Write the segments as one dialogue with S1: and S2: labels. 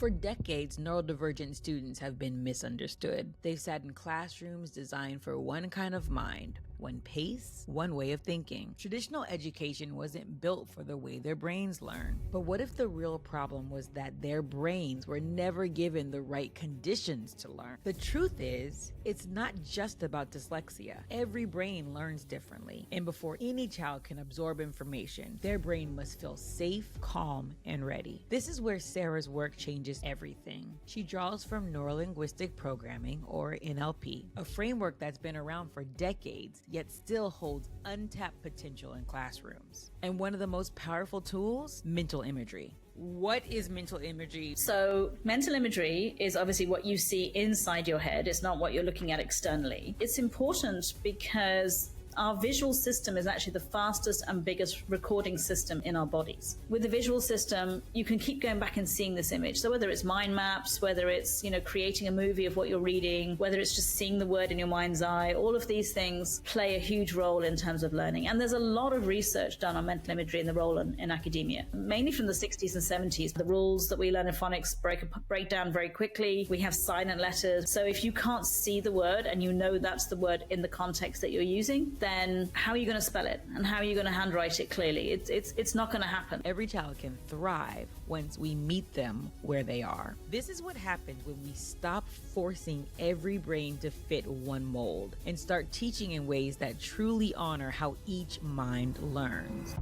S1: For decades, neurodivergent students have been misunderstood. They've sat in classrooms designed for one kind of mind, one pace, one way of thinking. Traditional education wasn't built for the way their brains learn. But what if the real problem was that their brains were never given the right conditions to learn? The truth is, it's not just about dyslexia. Every brain learns differently, and before any child can absorb information, their brain must feel safe, calm, and ready. This is where Sara's work changes everything. She draws from neurolinguistic programming, or NLP, a framework that's been around for decades, yet still holds untapped potential in classrooms. And one of the most powerful tools, mental imagery. What is mental imagery?
S2: So mental imagery is obviously what you see inside your head. It's not what you're looking at externally. It's important because our visual system is actually the fastest and biggest recording system in our bodies. With the visual system, you can keep going back and seeing this image. So whether it's mind maps, whether it's, creating a movie of what you're reading, whether it's just seeing the word in your mind's eye, all of these things play a huge role in terms of learning. And there's a lot of research done on mental imagery and the role in academia, mainly from the 60s and 70s. The rules that we learn in phonics break down very quickly. We have silent letters. So if you can't see the word and you know that's the word in the context that you're using, then how are you going to spell it? And how are you going to handwrite it clearly? It's not going to happen.
S1: Every child can thrive once we meet them where they are. This is what happens when we stop forcing every brain to fit one mold and start teaching in ways that truly honor how each mind learns.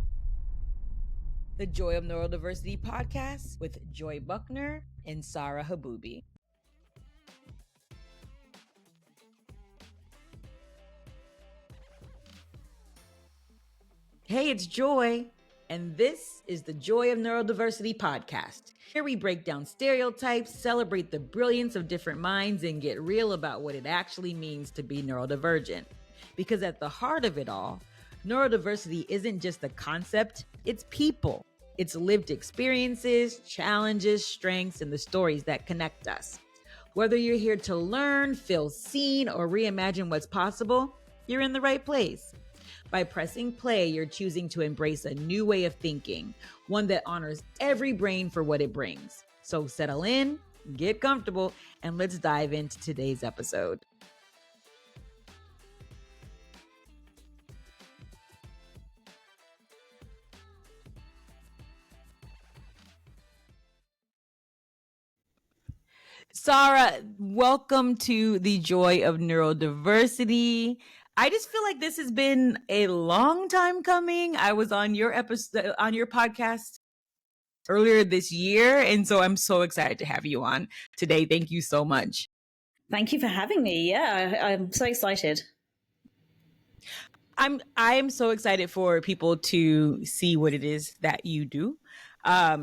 S1: The Joy of Neurodiversity podcast with Joy Buckner and Sara Haboubi. Hey, it's Joy, and this is the Joy of Neurodiversity podcast. Here we break down stereotypes, celebrate the brilliance of different minds, and get real about what it actually means to be neurodivergent. Because at the heart of it all, neurodiversity isn't just a concept, it's people. It's lived experiences, challenges, strengths, and the stories that connect us. Whether you're here to learn, feel seen, or reimagine what's possible, you're in the right place. By pressing play, you're choosing to embrace a new way of thinking, one that honors every brain for what it brings. So settle in, get comfortable, and let's dive into today's episode. Sara, welcome to the Joy of Neurodiversity. I just feel like this has been a long time coming. I was on your episode, on your podcast earlier this year, and so I'm so excited to have you on today. Thank you so much.
S2: Thank you for having me. Yeah, I'm so excited.
S1: I'm so excited for people to see what it is that you do.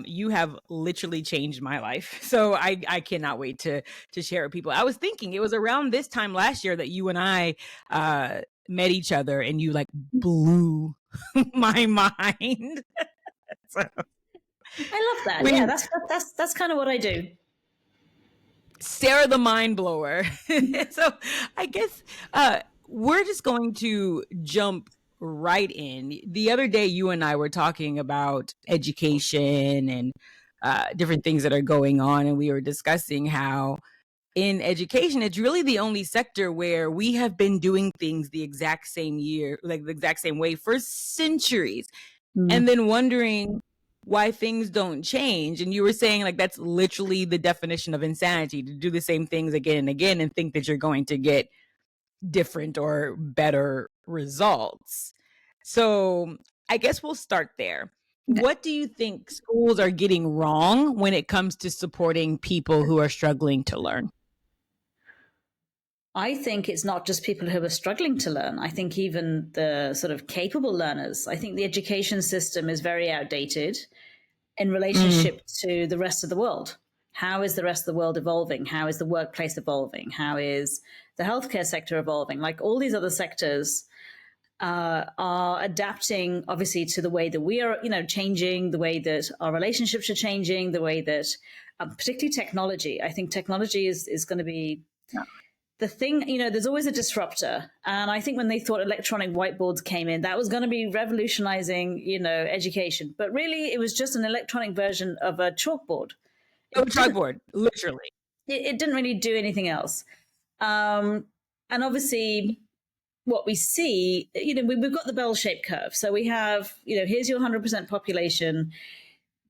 S1: You have literally changed my life. So I cannot wait to share with people. I was thinking it was around this time last year that you and I met each other and you like blew my mind. So,
S2: I love that. Yeah, that's kind of what I do.
S1: Sara the mind blower. So I guess we're just going to jump right in. The other day, you and I were talking about education and different things that are going on. And we were discussing how in education, it's really the only sector where we have been doing things the exact same year, like the exact same way for centuries. And then wondering why things don't change. And you were saying like that's literally the definition of insanity, to do the same things again and again and think that you're going to get different or better results. So I guess we'll start there. What do you think schools are getting wrong when it comes to supporting people who are struggling to learn?
S2: I think it's not just people who are struggling to learn. I think even the sort of capable learners. I think the education system is very outdated in relationship to the rest of the world. How is the rest of the world evolving? How is the workplace evolving? How is the healthcare sector evolving? Like all these other sectors are adapting, obviously, to the way that we are, changing, the way that our relationships are changing, the way that, particularly technology. I think technology is going to be the thing. There's always a disruptor, and I think when they thought electronic whiteboards came in, that was going to be revolutionizing, education. But really, it was just an electronic version of a chalkboard.
S1: No chalkboard, literally.
S2: It didn't really do anything else. And obviously, what we see, we've got the bell-shaped curve. So we have, here's your 100% population.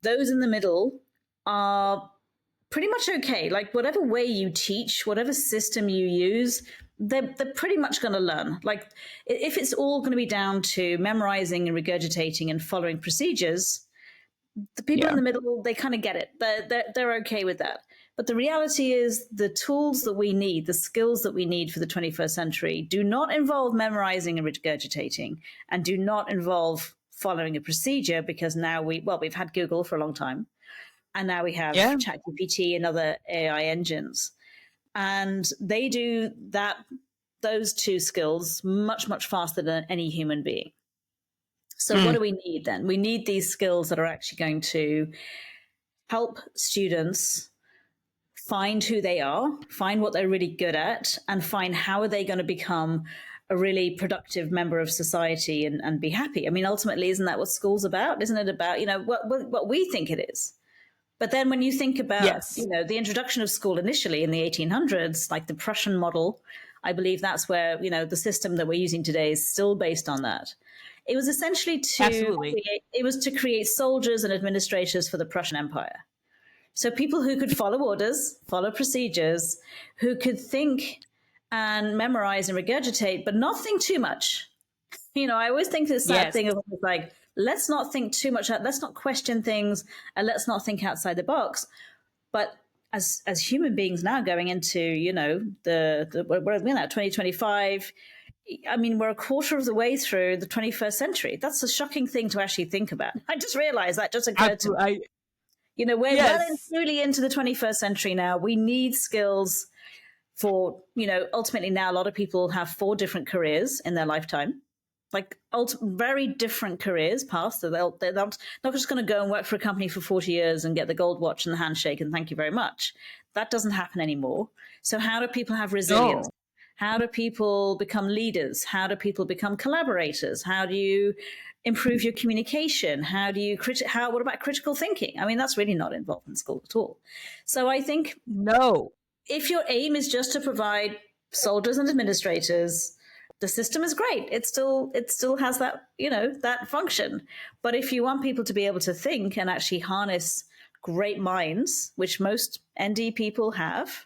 S2: Those in the middle are pretty much okay. Like whatever way you teach, whatever system you use, they're pretty much going to learn. Like if it's all going to be down to memorizing and regurgitating and following procedures, the people in the middle, they kind of get it. They're okay with that. But the reality is the tools that we need, the skills that we need for the 21st century do not involve memorizing and regurgitating and do not involve following a procedure, because now we've had Google for a long time. And now we have ChatGPT and other AI engines. And they do those two skills much, much faster than any human being. So what do we need then? We need these skills that are actually going to help students find who they are, find what they're really good at, and find how are they going to become a really productive member of society and be happy. I mean, ultimately, isn't that what school's about? Isn't it about, what we think it is? But then when you think about, the introduction of school initially in the 1800s, like the Prussian model, I believe that's where, the system that we're using today is still based on that. It was essentially to create soldiers and administrators for the Prussian Empire. So people who could follow orders, follow procedures, who could think and memorize and regurgitate, but not think too much. I always think this sad thing of like, let's not think too much. Let's not question things, and let's not think outside the box. But as human beings now going into, we're now 2025. I mean, we're a quarter of the way through the 21st century. That's a shocking thing to actually think about. I just realized that just occurred to me. We're well and truly into the 21st century now. We need skills for, ultimately now a lot of people have 4 different careers in their lifetime, like very different careers paths. So they're not just going to go and work for a company for 40 years and get the gold watch and the handshake and thank you very much. That doesn't happen anymore. So how do people have resilience? How do people become leaders? How do people become collaborators? How do you improve your communication? How do you what about critical thinking? I mean, that's really not involved in school at all. So I think if your aim is just to provide soldiers and administrators, the system is great. It still has that, that function. But if you want people to be able to think and actually harness great minds, which most ND people have,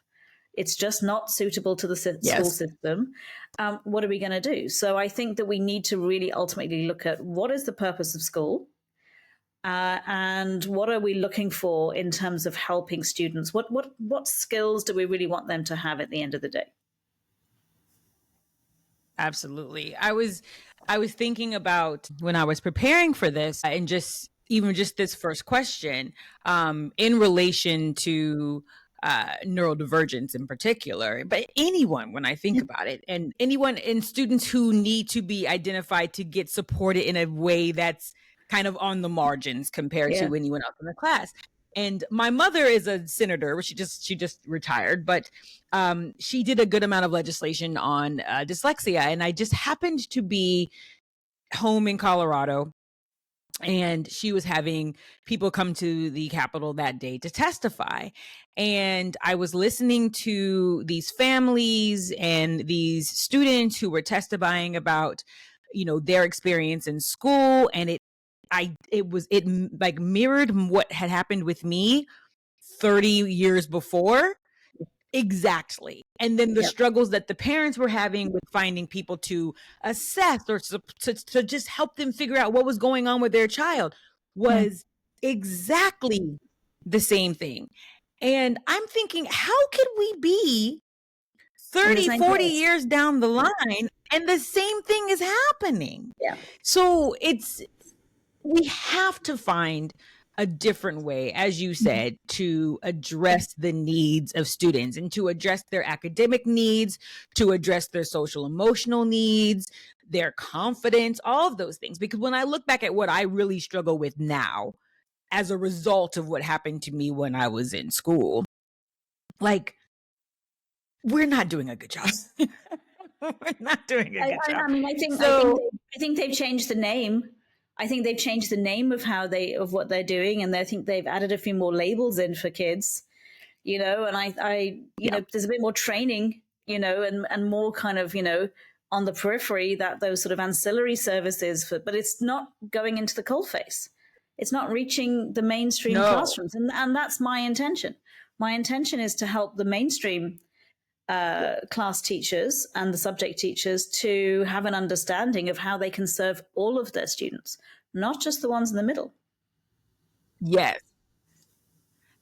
S2: it's just not suitable to the school system. What are we going to do? So I think that we need to really ultimately look at what is the purpose of school, and what are we looking for in terms of helping students? What skills do we really want them to have at the end of the day?
S1: Absolutely. I was thinking about when I was preparing for this, and just this first question, in relation to neurodivergence in particular, but anyone, when I think about it, and anyone in students who need to be identified to get supported in a way that's kind of on the margins compared to anyone else in the class. And my mother is a senator. She just retired, but she did a good amount of legislation on dyslexia. And I just happened to be home in Colorado, and she was having people come to the Capitol that day to testify. And I was listening to these families and these students who were testifying about, their experience in school. And it like mirrored what had happened with me 30 years before. Exactly. And then the struggles that the parents were having with finding people to assess or to just help them figure out what was going on with their child was exactly the same thing. And I'm thinking, how could we be 30, 40 years down the line and the same thing is happening? Yeah. So we have to find a different way, as you said, to address the needs of students and to address their academic needs, to address their social emotional needs, their confidence, all of those things. Because when I look back at what I really struggle with now as a result of what happened to me when I was in school, like, we're not doing a good job. We're not doing a good job.
S2: I mean, I think they've changed the name. I think they've changed the name of what they're doing, and I think they've added a few more labels in for kids. and there's a bit more training, and more kind of, on the periphery, that those sort of ancillary services, but it's not going into the coalface. It's not reaching the mainstream classrooms. And that's my intention. My intention is to help the mainstream class teachers and the subject teachers to have an understanding of how they can serve all of their students, not just the ones in the middle.
S1: Yes,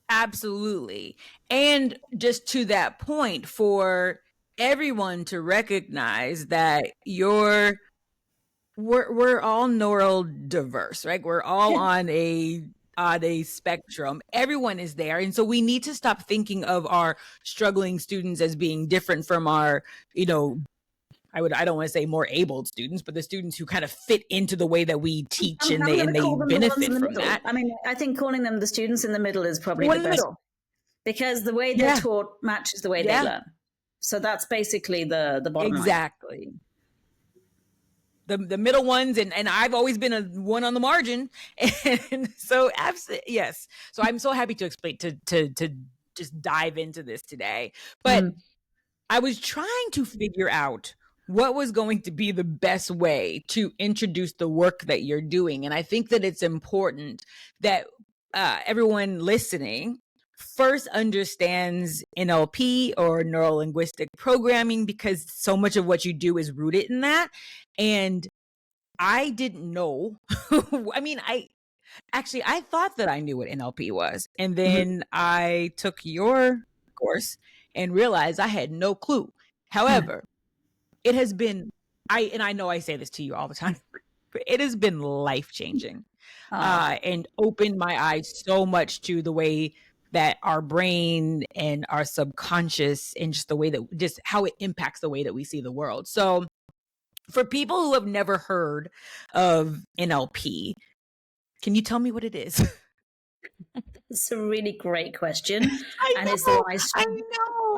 S1: absolutely. And just to that point, for everyone to recognize that we're all neurodiverse, right? We're all on a spectrum. Everyone is there. And so we need to stop thinking of our struggling students as being different from our, I don't want to say more abled students, but the students who kind of fit into the way that we teach, and they benefit from that.
S2: I mean, I think calling them the students in the middle is probably the best, because the way they're taught matches the way they learn. So that's basically the bottom line.
S1: Exactly. The middle ones, and I've always been a one on the margin, and so absolutely yes. So I'm so happy to explain to just dive into this today. But I was trying to figure out what was going to be the best way to introduce the work that you're doing, and I think that it's important that everyone listening first understands NLP, or neuro-linguistic programming, because so much of what you do is rooted in that. And I didn't know. I mean, I thought that I knew what NLP was. And then I took your course and realized I had no clue. However, it has been, I know I say this to you all the time, but it has been life-changing and opened my eyes so much to the way that our brain and our subconscious, and just the way that, just how it impacts the way that we see the world. So for people who have never heard of NLP, can you tell me what it is?
S2: It's a really great question. It's the one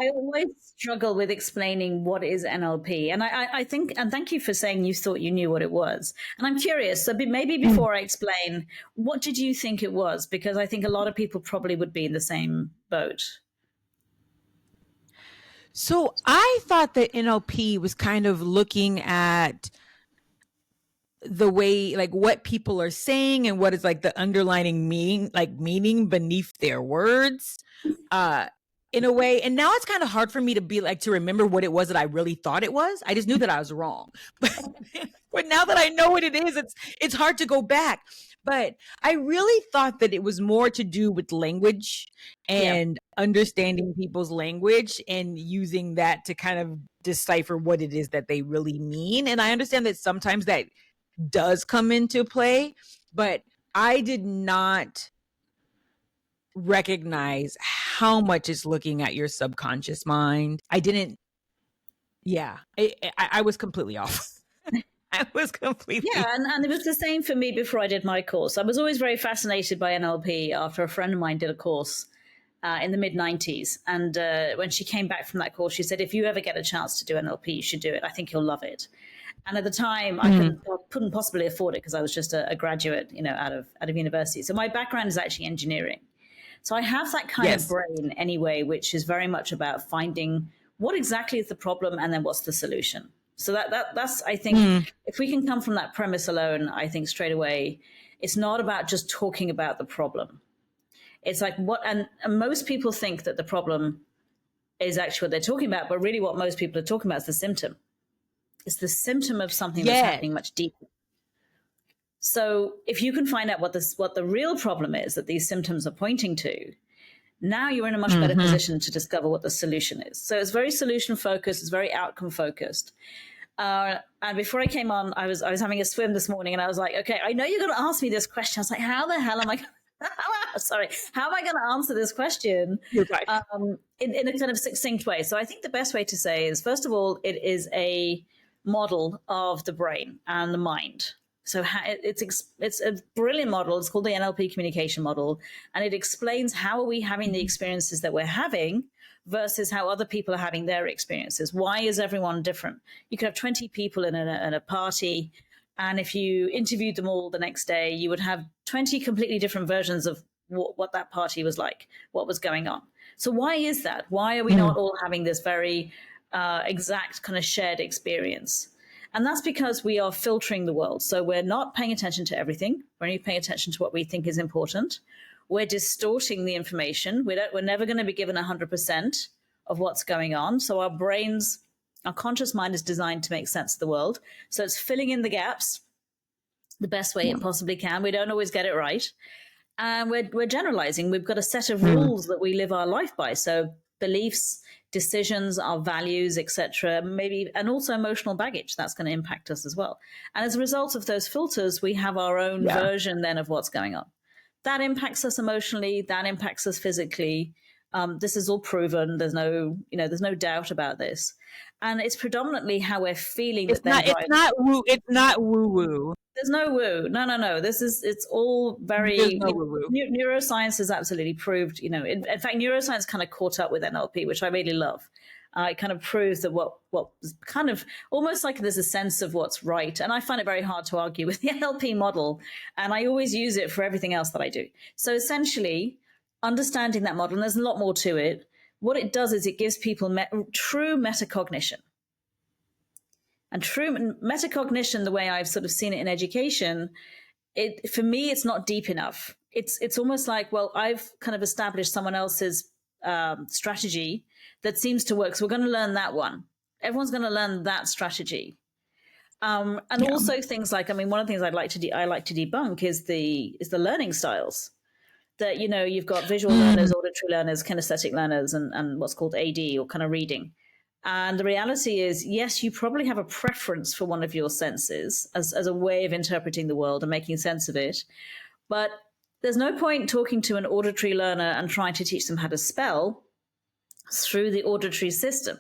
S2: I always struggle with explaining what is NLP. And I think, and thank you for saying you thought you knew what it was. And I'm curious, so maybe before I explain, what did you think it was? Because I think a lot of people probably would be in the same boat.
S1: So I thought that NLP was kind of looking at the way, like, what people are saying and what is like the underlining meaning beneath their words, in a way. And now it's kind of hard for me to remember what it was that I really thought it was. I just knew that I was wrong. But now that I know what it is, it's hard to go back. But I really thought that it was more to do with language and understanding people's language and using that to kind of decipher what it is that they really mean. And I understand that sometimes that does come into play, but I did not recognize how much it's looking at your subconscious mind. I didn't. Yeah, I was completely off. I was completely.
S2: Yeah, and it was the same for me before I did my course. I was always very fascinated by NLP after a friend of mine did a course in the mid-90s. And when she came back from that course, she said, if you ever get a chance to do NLP, you should do it. I think you'll love it. And at the time, I couldn't possibly afford it because I was just a graduate, out of university. So my background is actually engineering. So I have that kind of brain anyway, which is very much about finding what exactly is the problem and then what's the solution. So that's, I think, if we can come from that premise alone, I think straight away, it's not about just talking about the problem. It's like and most people think that the problem is actually what they're talking about, but really what most people are talking about is the symptom. It's the symptom of something that's happening much deeper. So if you can find out what the real problem is that these symptoms are pointing to, now you're in a much better position to discover what the solution is. So it's very solution focused. It's very outcome focused. And before I came on, I was having a swim this morning, and I was like, okay, I know you're going to ask me this question. I was like, how the hell am I? How am I going to answer this question in a kind of succinct way? So I think the best way to say is, first of all, it is a model of the brain and the mind. So it's a brilliant model. It's called the NLP communication model, and it explains how are we having the experiences that we're having versus how other people are having their experiences. Why is everyone different? You could have 20 people in a party, and if you interviewed them all the next day, you would have 20 completely different versions of what that party was like, what was going on. So why is that? Why are we not all having this very exact kind of shared experience? And that's because we are filtering the world. So we're not paying attention to everything. We're only paying attention to what we think is important. We're distorting the information. We're never going to be given 100% of what's going on. So our conscious mind is designed to make sense of the world. So it's filling in the gaps the best way it possibly can. We don't always get it right. And we're generalizing. We've got a set of rules that we live our life by. So beliefs, decisions, our values, etc., maybe, and also emotional baggage that's going to impact us as well. And as a result of those filters, we have our own version then of what's going on. That impacts us emotionally. That impacts us physically. This is all proven. There's no doubt about this. And it's predominantly how we're feeling.
S1: It's not woo woo.
S2: There's no woo. No. It's all very, neuroscience is absolutely proved, in fact, neuroscience kind of caught up with NLP, which I really love. It kind of proves that what kind of almost like there's a sense of what's right. And I find it very hard to argue with the NLP model. And I always use it for everything else that I do. So essentially, understanding that model, and there's a lot more to it, what it does is it gives people true metacognition. And true metacognition, the way I've sort of seen it in education, for me, it's not deep enough. It's almost like, well, I've kind of established someone else's strategy that seems to work. So we're going to learn that one. Everyone's going to learn that strategy. Also things like, one of the things I like to debunk is the learning styles. That, you've got visual learners, auditory learners, kinesthetic learners, and what's called AD, or kind of reading. And the reality is, yes, you probably have a preference for one of your senses as a way of interpreting the world and making sense of it. But there's no point talking to an auditory learner and trying to teach them how to spell through the auditory system,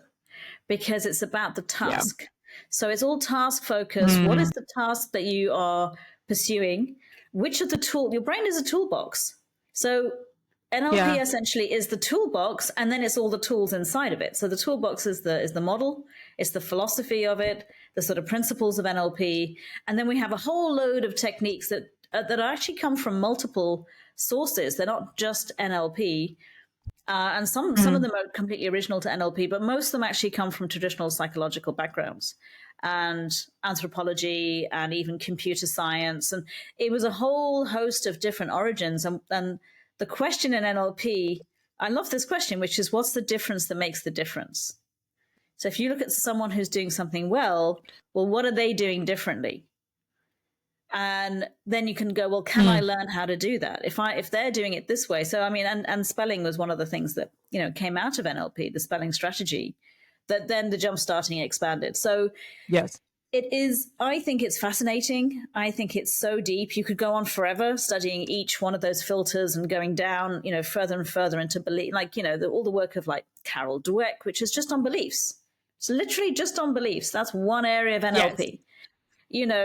S2: because it's about the task. So it's all task focused. What is the task that you are pursuing? Which of the your brain is a toolbox. So NLP essentially is the toolbox, and then it's all the tools inside of it. So the toolbox is the model, it's the philosophy of it, the sort of principles of NLP, and then we have a whole load of techniques that actually come from multiple sources. They're not just NLP, and some of them are completely original to NLP, but most of them actually come from traditional psychological backgrounds and anthropology and even computer science. And it was a whole host of different origins. And the question in NLP, I love this question, which is, what's the difference that makes the difference? So if you look at someone who's doing something well, what are they doing differently? And then you can go, well, can I learn how to do that? If they're doing it this way. So, and spelling was one of the things that, came out of NLP, the spelling strategy, that then the Jumpstarting expanded. So
S1: yes,
S2: it is, I think it's fascinating. I think it's so deep. You could go on forever studying each one of those filters and going down, further and further into belief, like, all the work of like Carol Dweck, which is just on beliefs. It's literally just on beliefs. That's one area of NLP. Yes.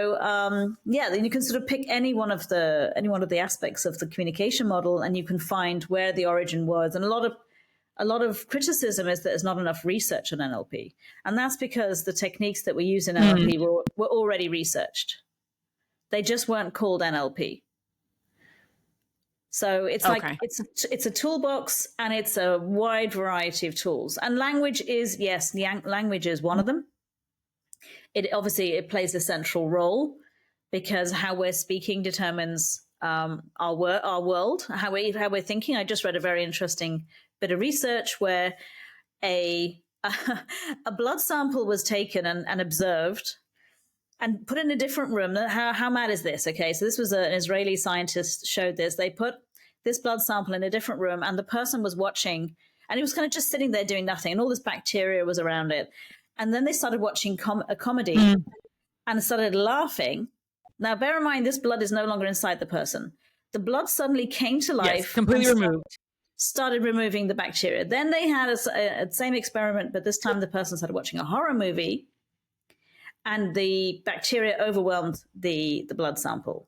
S2: Then you can sort of pick any one of the aspects of the communication model, and you can find where the origin was. And a lot of criticism is that there's not enough research on NLP. And that's because the techniques that we use in NLP were already researched. They just weren't called NLP. So it's like, it's a toolbox, and it's a wide variety of tools. And language is, yes, language is one of them. It plays a central role, because how we're speaking determines our world, how we're thinking. I just read a very interesting bit of research where a blood sample was taken and observed and put in a different room. How mad is this? Okay, so this was an Israeli scientist showed this. They put this blood sample in a different room, and the person was watching, and he was kind of just sitting there doing nothing, and all this bacteria was around it. And then they started watching a comedy and started laughing. Now, bear in mind, this blood is no longer inside the person. The blood suddenly came to life.
S1: Yes, completely removed.
S2: Started removing the bacteria. Then they had a same experiment, but this time the person started watching a horror movie, and the bacteria overwhelmed the blood sample.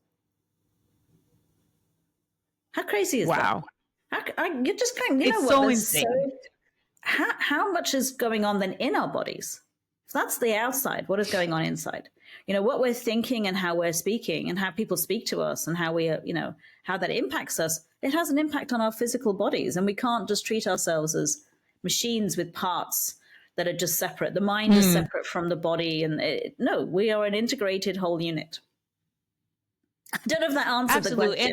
S2: How crazy is that?
S1: Wow.
S2: You're just kind of,
S1: it's so insane.
S2: How much is going on then in our bodies? If that's the outside, what is going on inside? What we're thinking and how we're speaking and how people speak to us and how we, how that impacts us, it has an impact on our physical bodies. And we can't just treat ourselves as machines with parts that are just separate. The mind is separate from the body. And no, we are an integrated whole unit. I don't know if that answered the question.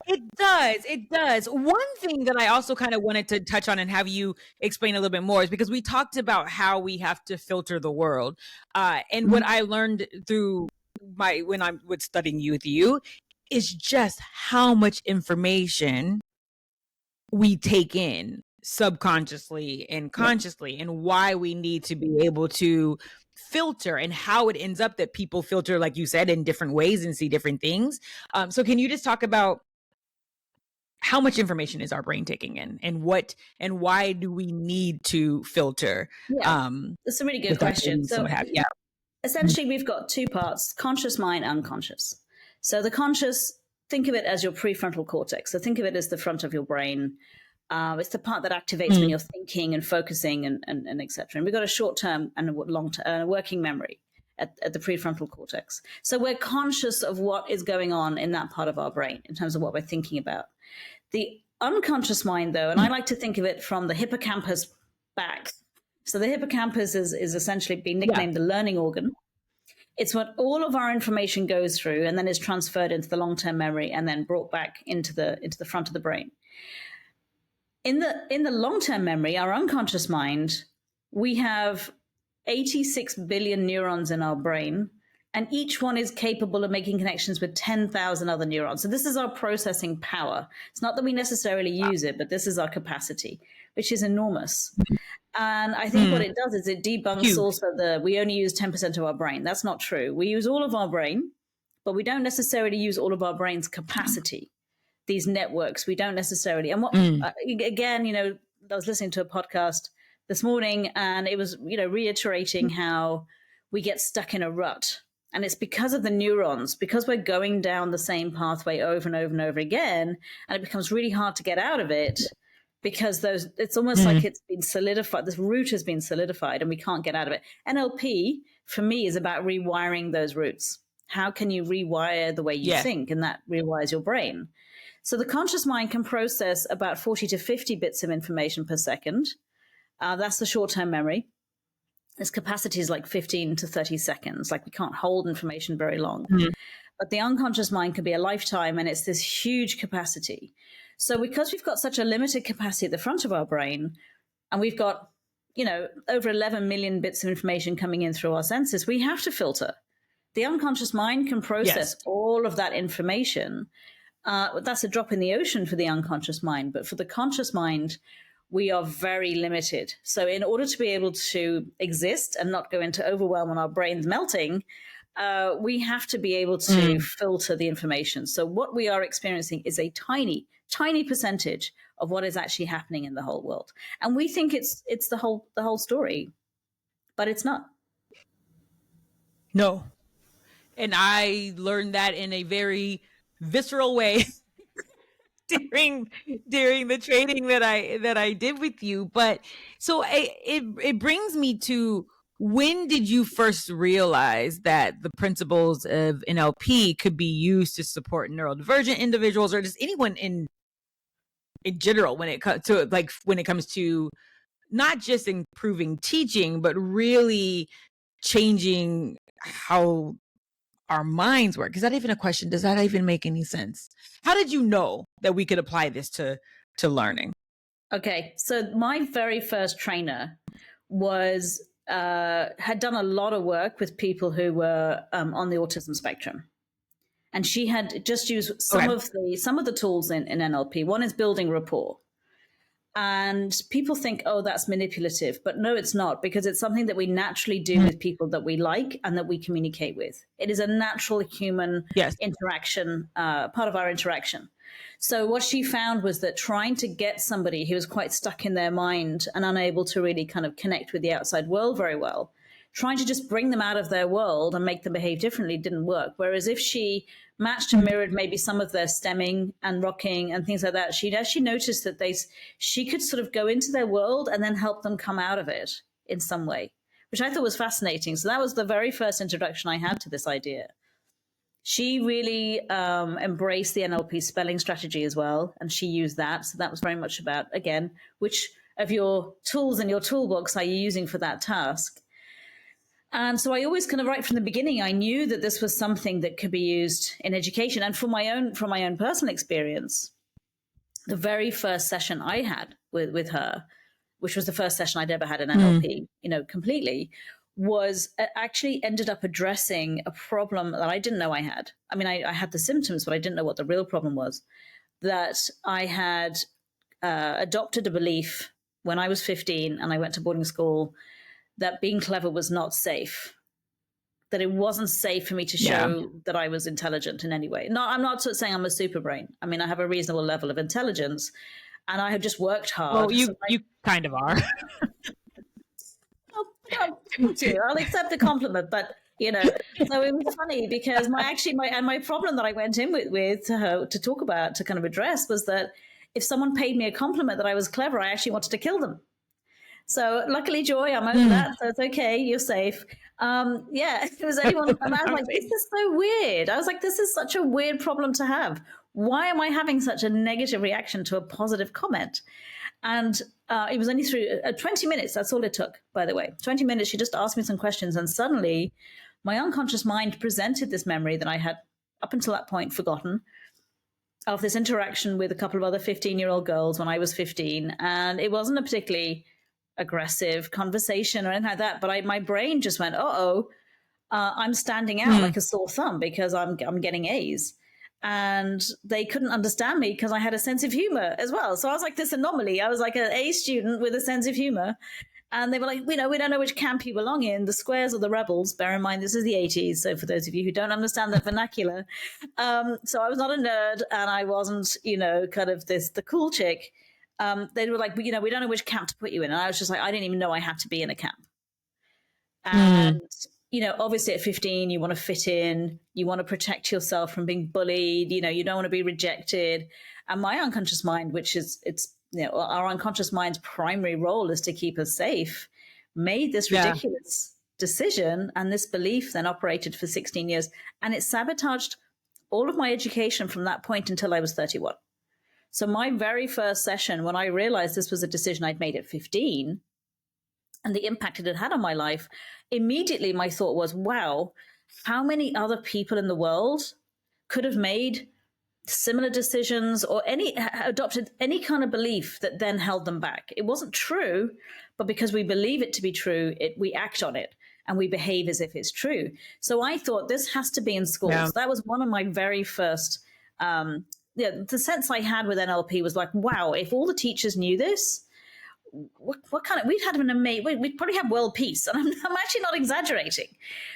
S1: It does. One thing that I also kind of wanted to touch on and have you explain a little bit more is because we talked about how we have to filter the world. And what I learned through when I was studying with you is just how much information we take in subconsciously and consciously, and why we need to be able to filter, and how it ends up that people filter, like you said, in different ways and see different things. So can you just talk about how much information is our brain taking in, and why do we need to filter?
S2: That's a really good question. So essentially we've got two parts: conscious mind, unconscious. So the conscious, think of it as your prefrontal cortex. So think of it as the front of your brain. It's the part that activates when you're thinking and focusing and et cetera. And we've got a short-term and a long-term working memory at the prefrontal cortex. So we're conscious of what is going on in that part of our brain in terms of what we're thinking about. The unconscious mind, though, and I like to think of it from the hippocampus back. So the hippocampus is essentially been nicknamed the learning organ. It's what all of our information goes through and then is transferred into the long-term memory and then brought back into the front of the brain. In the long-term memory, our unconscious mind, we have 86 billion neurons in our brain, and each one is capable of making connections with 10,000 other neurons. So this is our processing power. It's not that we necessarily use it, but this is our capacity, which is enormous. And I think what it does is it debunks also we only use 10% of our brain. That's not true. We use all of our brain, but we don't necessarily use all of our brain's capacity. These networks, we don't necessarily. And what again, I was listening to a podcast this morning, and it was, reiterating how we get stuck in a rut. And it's because of the neurons, because we're going down the same pathway over and over and over again, and it becomes really hard to get out of it, because it's almost like it's been solidified. This root has been solidified and we can't get out of it. NLP for me is about rewiring those roots. How can you rewire the way you think? And that rewires your brain. So the conscious mind can process about 40 to 50 bits of information per second. That's the short-term memory. Its capacity is like 15 to 30 seconds. Like, we can't hold information very long. But the unconscious mind can be a lifetime, and it's this huge capacity. So because we've got such a limited capacity at the front of our brain, and we've got, over 11 million bits of information coming in through our senses, we have to filter. The unconscious mind can process all of that information. That's a drop in the ocean for the unconscious mind. But for the conscious mind, we are very limited. So in order to be able to exist and not go into overwhelm and our brains melting, we have to be able to filter the information. So what we are experiencing is a tiny, tiny percentage of what is actually happening in the whole world. And we think it's the whole story, but it's not.
S1: No. And I learned that in a very visceral way during the training that I did with you. But so it brings me to, when did you first realize that the principles of NLP could be used to support neurodivergent individuals, or just anyone in general, when it comes to not just improving teaching, but really changing how our minds work? Is that even a question? Does that even make any sense? How did you know that we could apply this to learning?
S2: Okay, so my very first trainer had done a lot of work with people who were on the autism spectrum, and she had just used some of the tools in NLP. One is building rapport. And people think, oh, that's manipulative. But no, it's not, because it's something that we naturally do with people that we like and that we communicate with. It is a natural human interaction, part of our interaction. So what she found was that trying to get somebody who was quite stuck in their mind and unable to really kind of connect with the outside world very well, trying to just bring them out of their world and make them behave differently didn't work. Whereas if she matched and mirrored maybe some of their stemming and rocking and things like that, she'd actually noticed that she could sort of go into their world and then help them come out of it in some way, which I thought was fascinating. So that was the very first introduction I had to this idea. She really embraced the NLP spelling strategy as well, and she used that. So that was very much about, again, which of your tools in your toolbox are you using for that task? And so I always kind of, right from the beginning, I knew that this was something that could be used in education. And from my own personal experience, the very first session I had with her, which was the first session I'd ever had in NLP, completely, was actually ended up addressing a problem that I didn't know I had. I mean, I had the symptoms, but I didn't know what the real problem was. That I had adopted a belief when I was 15 and I went to boarding school that being clever was not safe, that it wasn't safe for me to show that I was intelligent in any way. No, I'm not sort of saying I'm a super brain. I mean, I have a reasonable level of intelligence and I have just worked hard.
S1: Well, you kind of are.
S2: I'll accept the compliment, but so it was funny because my problem that I went in with to her to talk about, to kind of address, was that if someone paid me a compliment that I was clever, I actually wanted to kill them. So luckily, Joy, I'm over that, so it's okay, you're safe. If it was anyone, and I was like, this is so weird. I was like, this is such a weird problem to have. Why am I having such a negative reaction to a positive comment? And it was only through 20 minutes. That's all it took, by the way. 20 minutes, she just asked me some questions. And suddenly my unconscious mind presented this memory that I had up until that point forgotten, of this interaction with a couple of other 15-year-old girls when I was 15. And it wasn't a particularly aggressive conversation or anything like that. But my brain just went, I'm standing out like a sore thumb because I'm getting A's. And they couldn't understand me because I had a sense of humor as well. So I was like this anomaly. I was like an A student with a sense of humor. And they were like, we don't know which camp you belong in, the squares or the rebels. Bear in mind, this is the 80s. So for those of you who don't understand that vernacular. So I was not a nerd and I wasn't, kind of the cool chick. They were like, we don't know which camp to put you in. And I was just like, I didn't even know I had to be in a camp. And obviously at 15, you want to fit in, you want to protect yourself from being bullied, you don't want to be rejected. And my unconscious mind, which is, our unconscious mind's primary role is to keep us safe, made this ridiculous decision. And this belief then operated for 16 years. And it sabotaged all of my education from that point until I was 31. So my very first session, when I realized this was a decision I'd made at 15, and the impact it had had on my life, immediately my thought was, wow, how many other people in the world could have made similar decisions or adopted any kind of belief that then held them back? It wasn't true, but because we believe it to be true, we act on it and we behave as if it's true. So I thought this has to be in schools. Yeah. That was one of my very first, the sense I had with NLP was like, wow, if all the teachers knew this, what kind of, we'd probably have world peace. And I'm actually not exaggerating,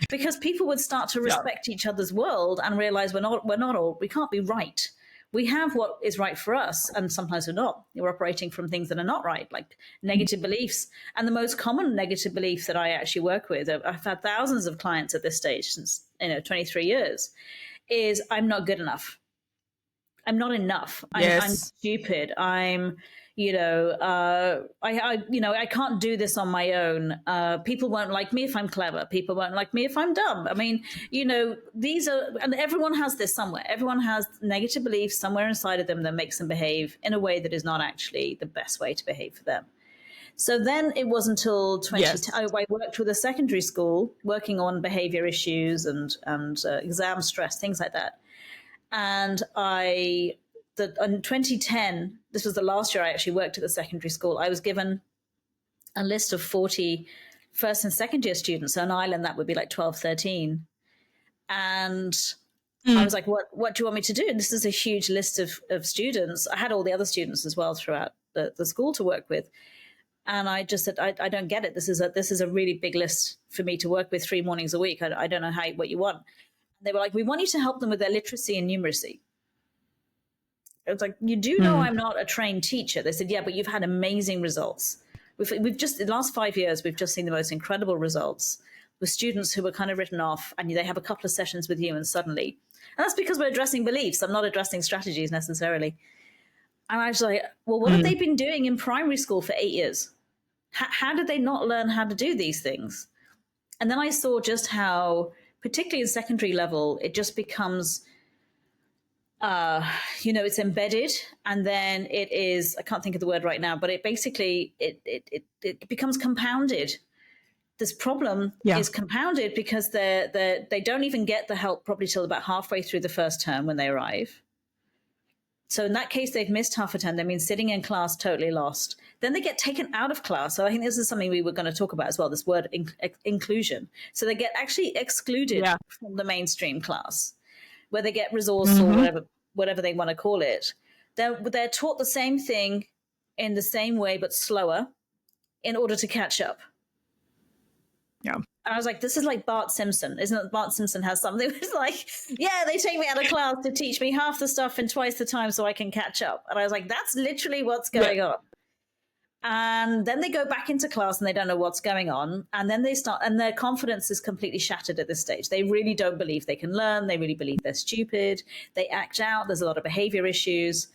S2: because people would start to respect each other's world and realize we can't be right. We have what is right for us, and sometimes we're not. We're operating from things that are not right, like negative beliefs. And the most common negative belief that I actually work with, I've had thousands of clients at this stage since 23 years, is I'm not good enough. I'm not enough. I'm stupid. I can't do this on my own. People won't like me if I'm clever. People won't like me if I'm dumb. I mean, these are, and everyone has this somewhere. Everyone has negative beliefs somewhere inside of them that makes them behave in a way that is not actually the best way to behave for them. So then it was until 2010, I worked with a secondary school working on behavior issues and exam stress, things like that. And in 2010, this was the last year I actually worked at the secondary school, I was given a list of 40 first and second year students. So on Ireland, that would be like 12, 13. And I was like, what do you want me to do? And this is a huge list of students. I had all the other students as well throughout the school to work with. And I just said, I don't get it. This is a really big list for me to work with 3 mornings a week. I don't know what you want. They were like, we want you to help them with their literacy and numeracy. It's like, you do know I'm not a trained teacher. They said, yeah, but you've had amazing results. We've just, in the last 5 years, we've just seen the most incredible results with students who were kind of written off, and they have a couple of sessions with you and suddenly, and that's because we're addressing beliefs. I'm not addressing strategies necessarily. And I was like, well, what have they been doing in primary school for 8 years? How did they not learn how to do these things? And then I saw just how, particularly in secondary level, it just becomes, it's embedded, and then it is, I can't think of the word right now, but it basically, it becomes compounded. This problem is compounded because they don't even get the help probably till about halfway through the first term when they arrive. So in that case, they've missed half a term. That means sitting in class totally lost. Then they get taken out of class. So I think this is something we were going to talk about as well, this word inclusion. So they get actually excluded from the mainstream class, where they get resource or whatever they want to call it. They're taught the same thing in the same way, but slower, in order to catch up.
S1: Yeah.
S2: And I was like, this is like Bart Simpson. Isn't it? Bart Simpson has something. It's like, yeah, they take me out of class to teach me half the stuff in twice the time so I can catch up. And I was like, that's literally what's going on. And then they go back into class and they don't know what's going on. And then they start, and their confidence is completely shattered at this stage. They really don't believe they can learn. They really believe they're stupid. They act out. There's a lot of behavior issues.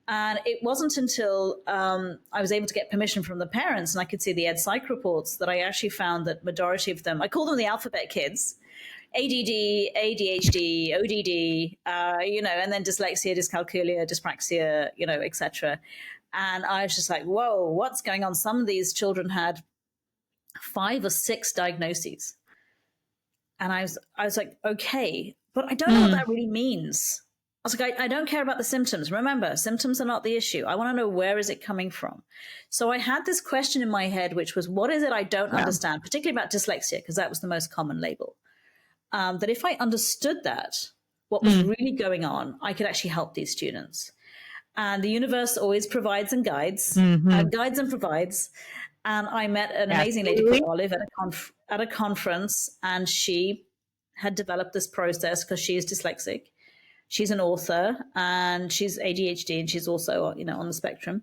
S2: And it wasn't until I was able to get permission from the parents and I could see the EdPsych reports that I actually found that majority of them, I call them the alphabet kids, ADD, ADHD, ODD, and then dyslexia, dyscalculia, dyspraxia, etc. And I was just like, whoa, what's going on? Some of these children had 5 or 6 diagnoses. And I was like, okay, but I don't know what that really means. I was like, I don't care about the symptoms. Remember, symptoms are not the issue. I want to know, where is it coming from? So I had this question in my head, which was, what is it I don't understand, particularly about dyslexia, because that was the most common label. That if I understood that, what was really going on, I could actually help these students. And the universe always provides and guides, guides and provides. And I met an amazing lady called Olive at a conference, and she had developed this process because she is dyslexic. She's an author and she's ADHD, and she's also, on the spectrum.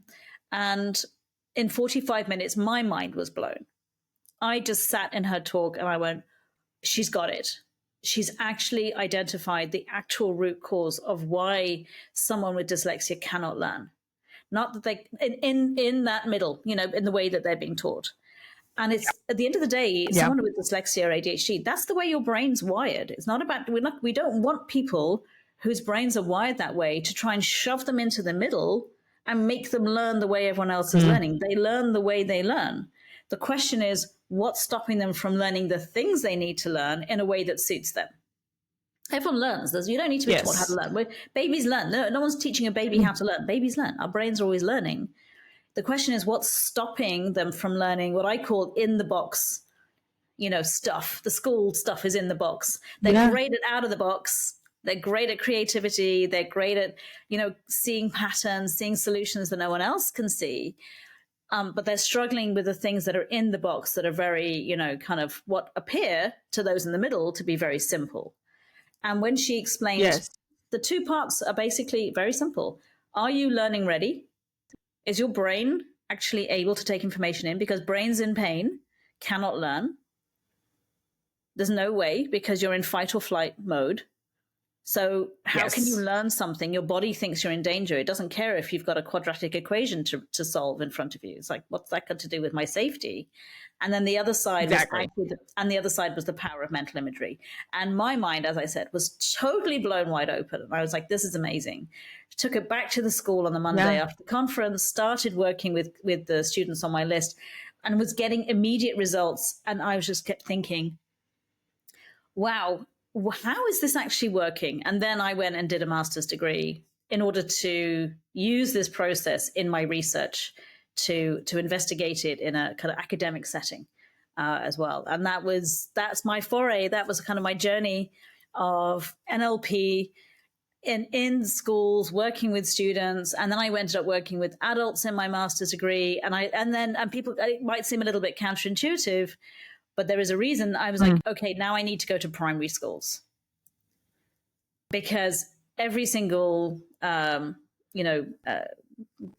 S2: And in 45 minutes, my mind was blown. I just sat in her talk and I went, she's got it. She's actually identified the actual root cause of why someone with dyslexia cannot learn. Not that they, in that middle, in the way that they're being taught. And it's, at the end of the day, someone with dyslexia or ADHD, that's the way your brain's wired. It's not about, we don't want people whose brains are wired that way to try and shove them into the middle and make them learn the way everyone else is learning. They learn the way they learn. The question is, what's stopping them from learning the things they need to learn in a way that suits them? Everyone learns. You don't need to be taught how to learn. Babies learn. No one's teaching a baby how to learn. Babies learn. Our brains are always learning. The question is, what's stopping them from learning what I call in the box, stuff. The school stuff is in the box. They're great at out of the box. They're great at creativity. They're great at, seeing patterns, seeing solutions that no one else can see. But they're struggling with the things that are in the box that are very, kind of what appear to those in the middle to be very simple. And when she explained, the 2 parts are basically very simple. Are you learning ready? Is your brain actually able to take information in? Because brains in pain cannot learn. There's no way, because you're in fight or flight mode. So how can you learn something? Your body thinks you're in danger. It doesn't care if you've got a quadratic equation to solve in front of you. It's like, what's that got to do with my safety? And then the other side was the power of mental imagery. And my mind, as I said, was totally blown wide open. And I was like, this is amazing. Took it back to the school on the Monday after the conference, started working with the students on my list, and was getting immediate results. And I just kept thinking, wow, how is this actually working? And then I went and did a master's degree in order to use this process in my research to investigate it in a kind of academic setting as well. And that's my foray. That was kind of my journey of NLP in schools, working with students. And then I ended up working with adults in my master's degree. And people, it might seem a little bit counterintuitive, but there is a reason. I was like, okay, now I need to go to primary schools, because every single,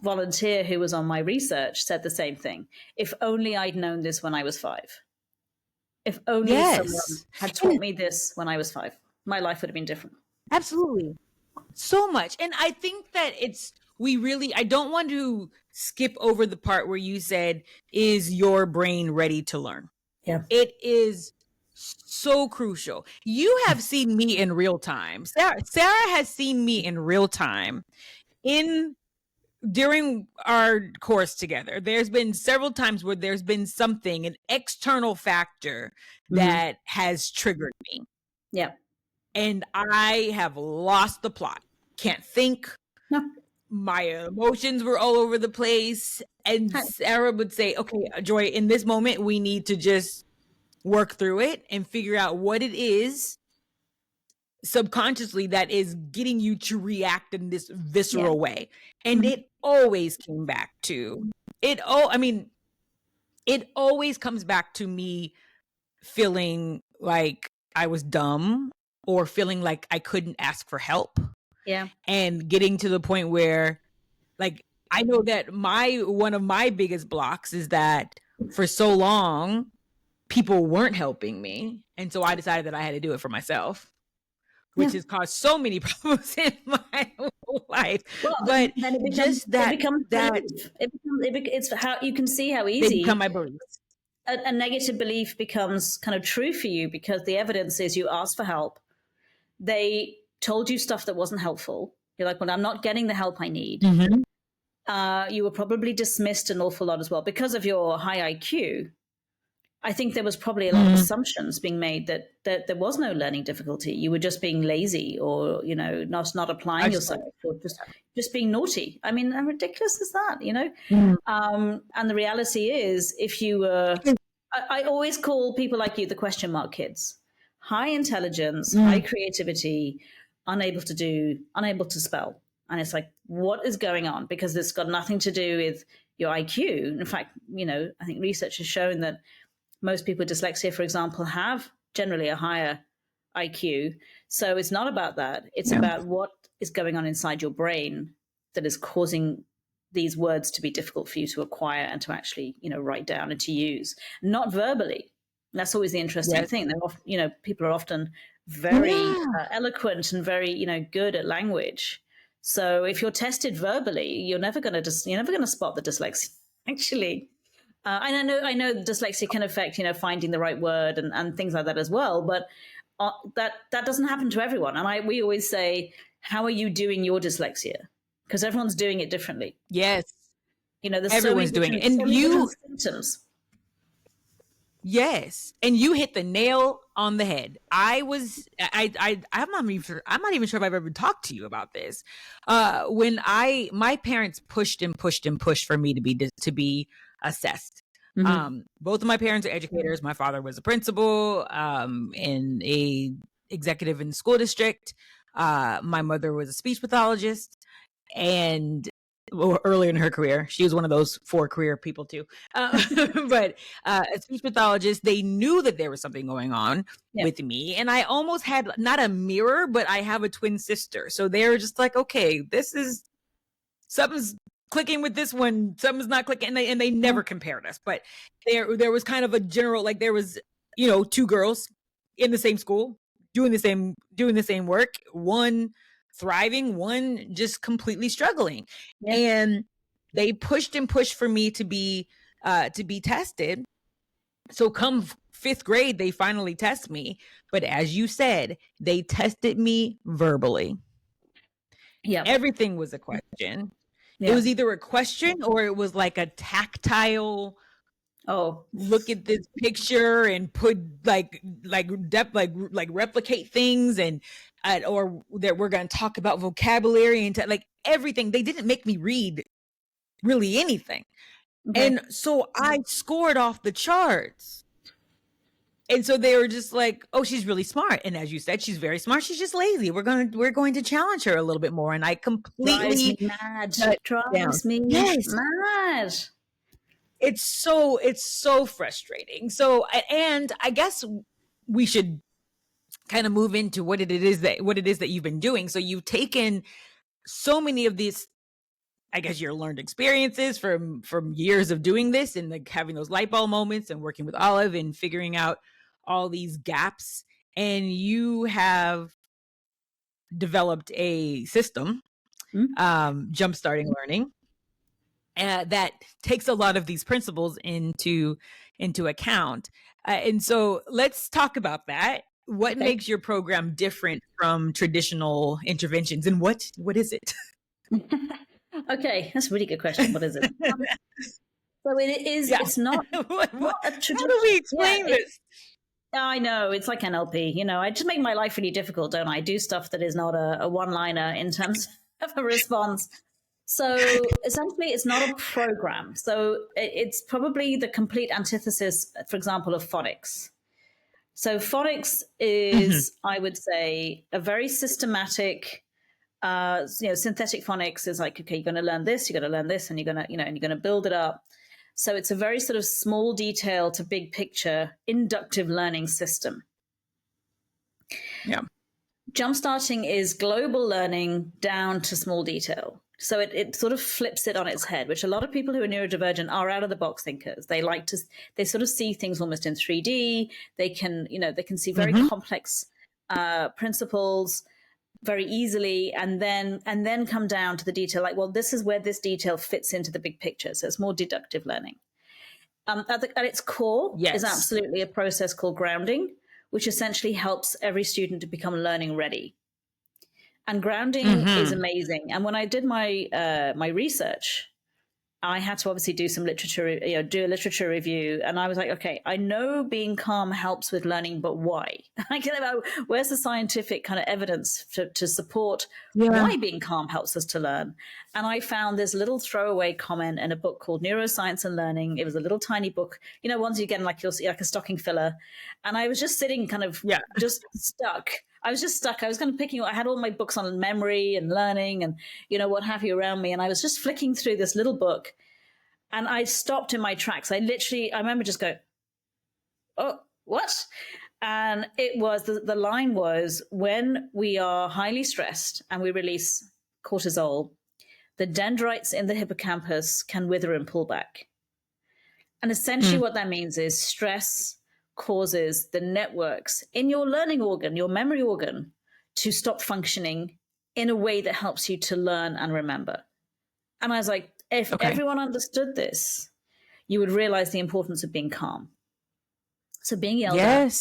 S2: volunteer who was on my research said the same thing. If only I'd known this when I was 5. If only someone had taught me this when I was 5, my life would have been different.
S1: Absolutely. So much. And I think that I don't want to skip over the part where you said, is your brain ready to learn?
S2: Yeah.
S1: It is So crucial. You have seen me in real time. Sara has seen me in real time during our course together. There's been several times where there's been something, an external factor that has triggered me.
S2: Yeah.
S1: And I have lost the plot. Can't think.
S2: No.
S1: My emotions were all over the place. And Sara would say, okay, Joy, in this moment, we need to just work through it and figure out what it is subconsciously that is getting you to react in this visceral way. And it always came back to it. It always comes back to me feeling like I was dumb or feeling like I couldn't ask for help.
S2: Yeah.
S1: And getting to the point where, like, I know that one of my biggest blocks is that for so long, people weren't helping me. And so I decided that I had to do it for myself, which has caused so many problems in my life.
S2: Well,
S1: but
S2: then it becomes,
S1: just that,
S2: it's how you can see how easy
S1: they become my beliefs.
S2: A negative belief becomes kind of true for you because the evidence is you asked for help. They told you stuff that wasn't helpful. You're like, well, I'm not getting the help I need. You were probably dismissed an awful lot as well because of your high IQ. I think there was probably a lot of assumptions being made that there was no learning difficulty. You were just being lazy, or not applying yourself, or just being naughty. I mean, how ridiculous is that? And the reality is, if you were, I always call people like you the question mark kids. High intelligence, high creativity, unable to spell. And it's like, what is going on? Because it's got nothing to do with your IQ. In fact, I think research has shown that most people with dyslexia, for example, have generally a higher IQ. So it's not about that. It's about what is going on inside your brain that is causing these words to be difficult for you to acquire and to actually, write down and to use, not verbally. That's always the interesting thing. People are often very eloquent and very, good at language. So if you're tested verbally, you're never going to spot the dyslexia. Actually, and I know dyslexia can affect, finding the right word and things like that as well. But that doesn't happen to everyone. And we always say, how are you doing your dyslexia? Because everyone's doing it differently.
S1: Yes,
S2: there's
S1: everyone's doing it, and
S2: symptoms.
S1: Yes, and you hit the nail on the head. I'm not even sure if I've ever talked to you about this. When my parents pushed and pushed and pushed for me to be assessed. Both of my parents are educators. My father was a principal, and a executive in the school district. My mother was a speech pathologist, and earlier in her career, she was one of those 4 career people too. But a speech pathologist, they knew that there was something going on with me. And I almost had not a mirror, but I have a twin sister. So they were just like, okay, something's clicking with this one, something's not clicking. And they never compared us. But there was kind of a general, like there was, 2 girls in the same school doing the same work, one thriving, one just completely struggling. And they pushed and pushed for me to be tested. So come 5th grade, they finally test me. But as you said, they tested me verbally. Yeah, everything was a question. It was either a question or it was like a tactile, look at this picture and put like replicate things, and or that we're going to talk about vocabulary and like everything. They didn't make me read really anything. And so I scored off the charts. And so they were just like, oh, she's really smart. And as you said, she's very smart. She's just lazy. We're going to challenge her a little bit more. And I completely
S2: drives me mad.
S1: It's so frustrating. So, and I guess we should kind of move into what it is that you've been doing. So you've taken so many of these, I guess, your learned experiences from years of doing this and like having those light bulb moments and working with Olive and figuring out all these gaps. And you have developed a system, Jumpstarting Learning. that takes a lot of these principles into account. And so let's talk about that. What makes your program different from traditional interventions, and what is it?
S2: Okay, that's a really good question. What is it? So it is. Yeah. It's not a traditional.
S1: How do we explain this?
S2: I know, it's like NLP. You know, I just make my life really difficult, don't I? Do stuff that is not a one-liner in terms of a response. So essentially, it's not a program. So it's probably the complete antithesis, for example, of phonics. So phonics is, I would say, a very systematic. Synthetic phonics is like, okay, you're going to learn this, you're going to learn this, and you're going to, and you're going to build it up. So it's a very sort of small detail to big picture inductive learning system.
S1: Yeah.
S2: Jumpstarting is global learning down to small detail. So it sort of flips it on its head, which a lot of people who are neurodivergent are out of the box thinkers. They sort of see things almost in 3D. They can see very complex principles very easily, and then come down to the detail, like, well, this is where this detail fits into the big picture. So it's more deductive learning. At its core is absolutely a process called grounding, which essentially helps every student to become learning ready. And grounding is amazing. And when I did my my research, I had to obviously do some literature, do a literature review. And I was like, okay, I know being calm helps with learning, but why? Where's the scientific kind of evidence to support why being calm helps us to learn? And I found this little throwaway comment in a book called Neuroscience and Learning. It was a little tiny book, ones you get like a stocking filler. And I was just sitting kind of just stuck. I was just stuck. I was kind of I had all my books on memory and learning and, what have you around me. And I was just flicking through this little book and I stopped in my tracks. I remember just going, oh, what? And it was, the line was, when we are highly stressed and we release cortisol, the dendrites in the hippocampus can wither and pull back. And essentially what that means is stress causes the networks in your learning organ, your memory organ, to stop functioning in a way that helps you to learn and remember. And I was like, if everyone understood this, you would realize the importance of being calm. So being yelled at,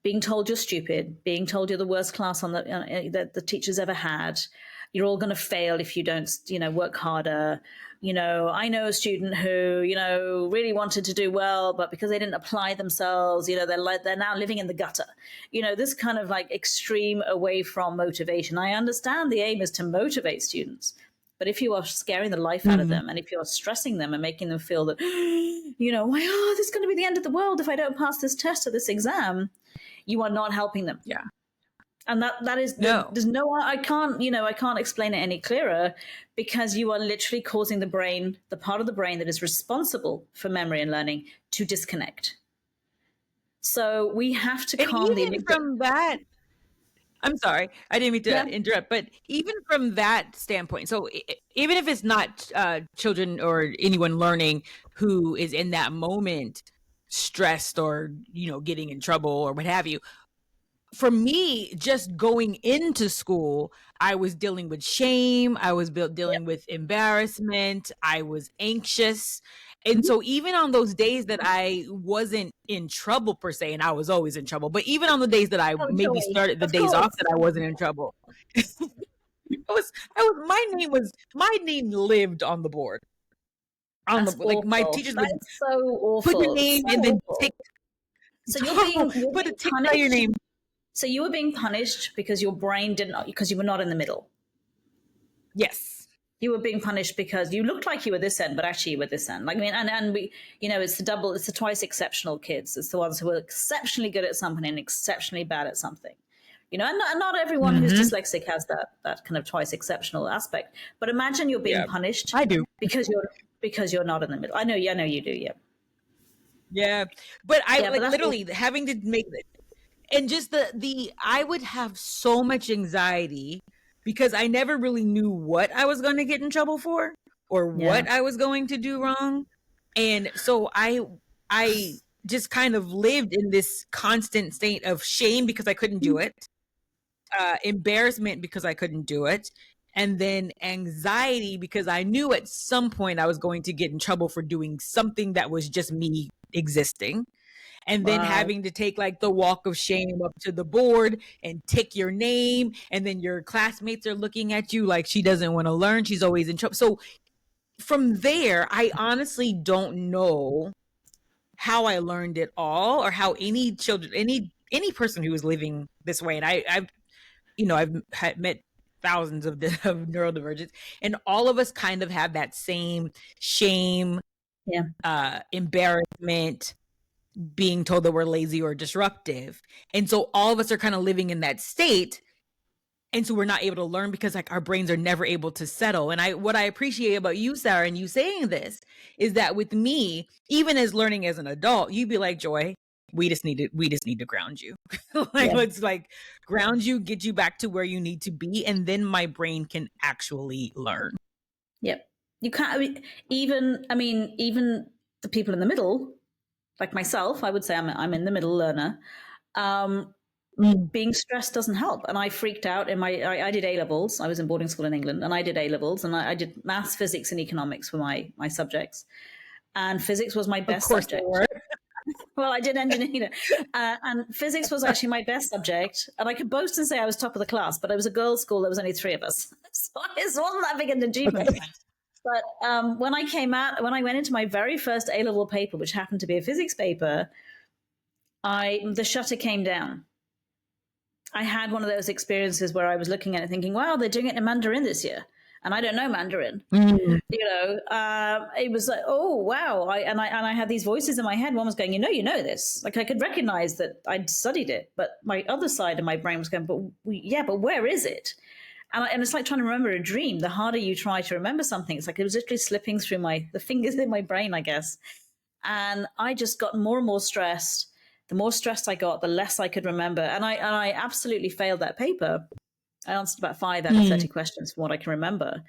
S2: being told you're stupid, being told you're the worst class on that the teacher's ever had, you're all going to fail if you don't, work harder. I know a student who, really wanted to do well, but because they didn't apply themselves, they're now living in the gutter. This kind of like extreme away from motivation. I understand the aim is to motivate students, but if you are scaring the life out of them, and if you are stressing them and making them feel that, this is going to be the end of the world if I don't pass this test or this exam, you are not helping them.
S1: Yeah.
S2: And that is, there's I can't explain it any clearer, because you are literally causing the part of the brain that is responsible for memory and learning, to disconnect. So we have to calm the
S1: amygdala. From that, I'm sorry, I didn't mean to interrupt, but even from that standpoint, so even if it's not children or anyone learning who is in that moment stressed or, getting in trouble or what have you, for me, just going into school, I was dealing with shame. I was dealing with embarrassment. I was anxious. And so even on those days that I wasn't in trouble per se, and I was always in trouble, but even on the days that I maybe started the days off that I wasn't in trouble, my name lived on the board. Like my teachers would put your name and then take.
S2: So you're
S1: put a tick by your name.
S2: So you were being punished because your brain because you were not in the middle.
S1: Yes.
S2: You were being punished because you looked like you were this end, but actually you were this end. And we, it's the twice exceptional kids. It's the ones who are exceptionally good at something and exceptionally bad at something. And not everyone who's dyslexic has that kind of twice exceptional aspect. But imagine you're being punished.
S1: I do.
S2: Because you're not in the middle. I know you do, yeah.
S1: Yeah. But literally having to make it. And just I would have so much anxiety because I never really knew what I was going to get in trouble for or what I was going to do wrong. And so I just kind of lived in this constant state of shame because I couldn't do it, embarrassment because I couldn't do it, and then anxiety because I knew at some point I was going to get in trouble for doing something that was just me existing. And then having to take like the walk of shame up to the board and tick your name. And then your classmates are looking at you like she doesn't want to learn. She's always in trouble. So from there, I honestly don't know how I learned it all or how any children, any person who was living this way. And I've met thousands of neurodivergents, and all of us kind of have that same shame, embarrassment, being told that we're lazy or disruptive. And so all of us are kind of living in that state. And so we're not able to learn because like our brains are never able to settle. And what I appreciate about you, Sara, and you saying this is that with me, even as learning as an adult, you'd be like, Joy, we just need to ground you. Let's like ground you, get you back to where you need to be. And then my brain can actually learn.
S2: Yep. You can't, even the people in the middle, like myself, I would say I'm in the middle learner. Being stressed doesn't help. And I freaked out I did A-levels. I was in boarding school in England, and I did A-levels, and I did maths, physics, and economics were my subjects. And physics was my best subject. Well, I did engineering, and physics was actually my best subject. And I could boast and say I was top of the class, but it was a girls' school. There was only 3 of us. So it wasn't that big an achievement. Okay. But when I went into my very first A-level paper, which happened to be a physics paper, the shutter came down. I had one of those experiences where I was looking at it thinking, wow, they're doing it in Mandarin this year. And I don't know Mandarin. It was like, oh, wow. I had these voices in my head. One was going, you know this. Like I could recognize that I'd studied it, but my other side of my brain was going, but where is it? And it's like trying to remember a dream. The harder you try to remember something, it's like it was literally slipping through the fingers in my brain, I guess. And I just got more and more stressed. The more stressed I got, the less I could remember. And I absolutely failed that paper. I answered about 5 out of 30 questions from what I can remember.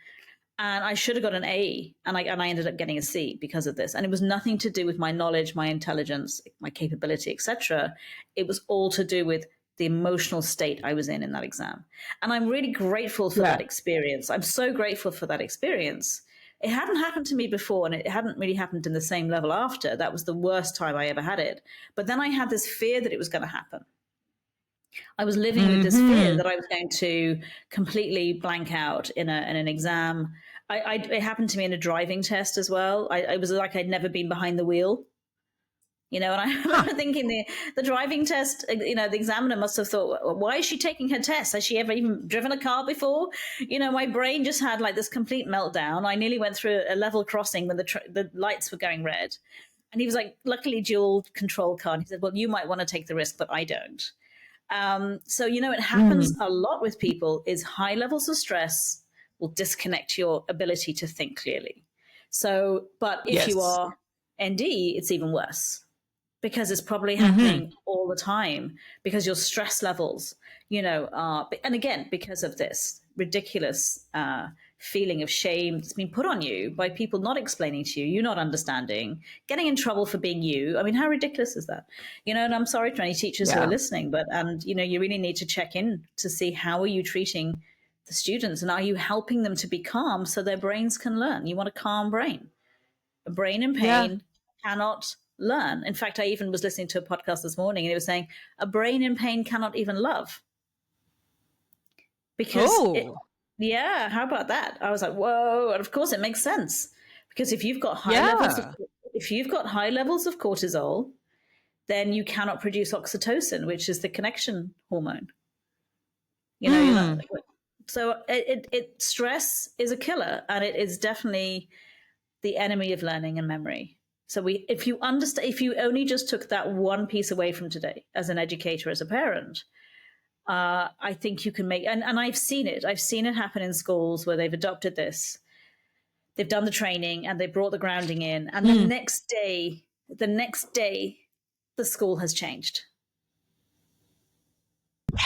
S2: And I should have got an A, and I ended up getting a C because of this. And it was nothing to do with my knowledge, my intelligence, my capability, etc. It was all to do with the emotional state I was in that exam. And I'm really grateful for that experience. I'm so grateful for that experience. It hadn't happened to me before, and it hadn't really happened in the same level after. That was the worst time I ever had it. But then I had this fear that it was going to happen. I was living with this fear that I was going to completely blank out in an exam. It happened to me in a driving test as well. I was like I'd never been behind the wheel. And I remember thinking the driving test, the examiner must have thought, why is she taking her test? Has she ever even driven a car before? My brain just had like this complete meltdown. I nearly went through a level crossing when the lights were going red. And he was like, luckily dual control car. And he said, well, you might want to take the risk, but I don't. So, it happens a lot with people is high levels of stress will disconnect your ability to think clearly. So, but if you are ND, it's even worse because it's probably happening all the time because your stress levels, are, and again, because of this ridiculous feeling of shame that's been put on you by people not explaining to you, you not understanding, getting in trouble for being you. I mean, how ridiculous is that? And I'm sorry to any teachers who are listening, but, you really need to check in to see how are you treating the students and are you helping them to be calm so their brains can learn? You want a calm brain. A brain in pain cannot learn. In fact, I even was listening to a podcast this morning and it was saying a brain in pain cannot even love. Because how about that? I was like, whoa. And of course it makes sense because if you've got high levels of cortisol, then you cannot produce oxytocin, which is the connection hormone. So stress is a killer, and it is definitely the enemy of learning and memory. So if you only just took that one piece away from today as an educator, as a parent, I think you can make, and I've seen it happen in schools where they've adopted this. They've done the training and they brought the grounding in. And the next day, the school has changed.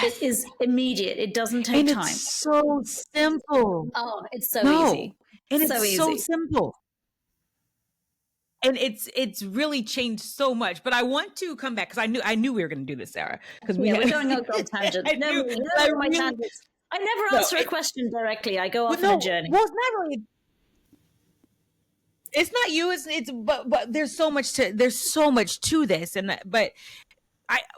S2: It is immediate. It doesn't take time.
S1: It's so simple.
S2: Oh, it's so easy.
S1: And it's so simple. And it's really changed so much. But I want to come back because I knew we were going to do this, Sara. Because
S2: we're going on tangent. I never answer a question directly. I go off on a journey.
S1: Well, it's not really. It's not you. It's but there's so much to this, and but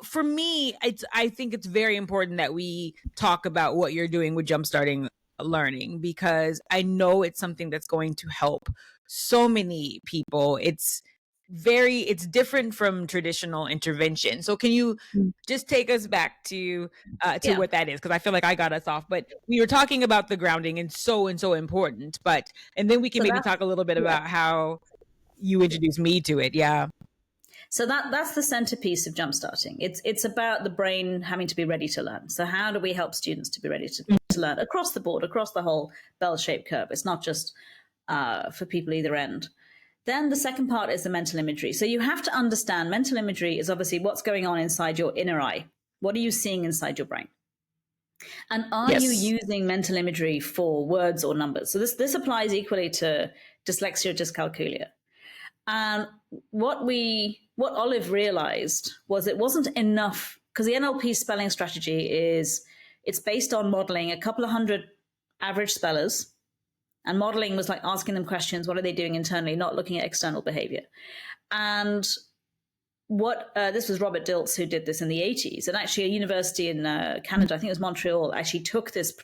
S1: for me, I think it's very important that we talk about what you're doing with Jumpstarting Learning, because I know it's something that's going to help so many people. It's different from traditional intervention. So can you just take us back to what that is? Because I feel like I got us off, but we were talking about the grounding and so important. And then we can maybe talk a little bit about how you introduced me to it. Yeah.
S2: So that's the centerpiece of Jumpstarting. It's about the brain having to be ready to learn. So how do we help students to be ready to learn across the board, across the whole bell-shaped curve? It's not just for people either end. Then the second part is the mental imagery. So you have to understand mental imagery is obviously what's going on inside your inner eye. What are you seeing inside your brain? And are you using mental imagery for words or numbers? So this applies equally to dyslexia or dyscalculia. And what Olive realized was it wasn't enough, because the NLP spelling strategy it's based on modeling a couple of hundred average spellers. And modeling was like asking them questions. What are they doing internally? Not looking at external behavior. And this was Robert Dilts who did this in the 80s. And actually a university in Canada, I think it was Montreal, actually took this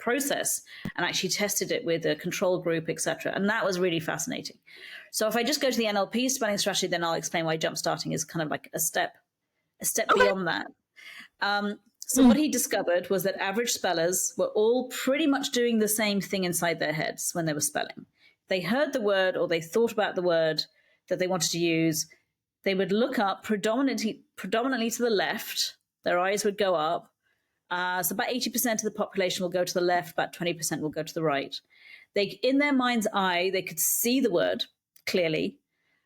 S2: process and actually tested it with a control group, etc. And that was really fascinating. So if I just go to the NLP spelling strategy, then I'll explain why Jumpstarting is kind of like a step beyond that. So what he discovered was that average spellers were all pretty much doing the same thing inside their heads when they were spelling. They heard the word or they thought about the word that they wanted to use. They would look up predominantly to the left. Their eyes would go up. So about 80% of the population will go to the left, about 20% will go to the right. In their mind's eye, they could see the word clearly.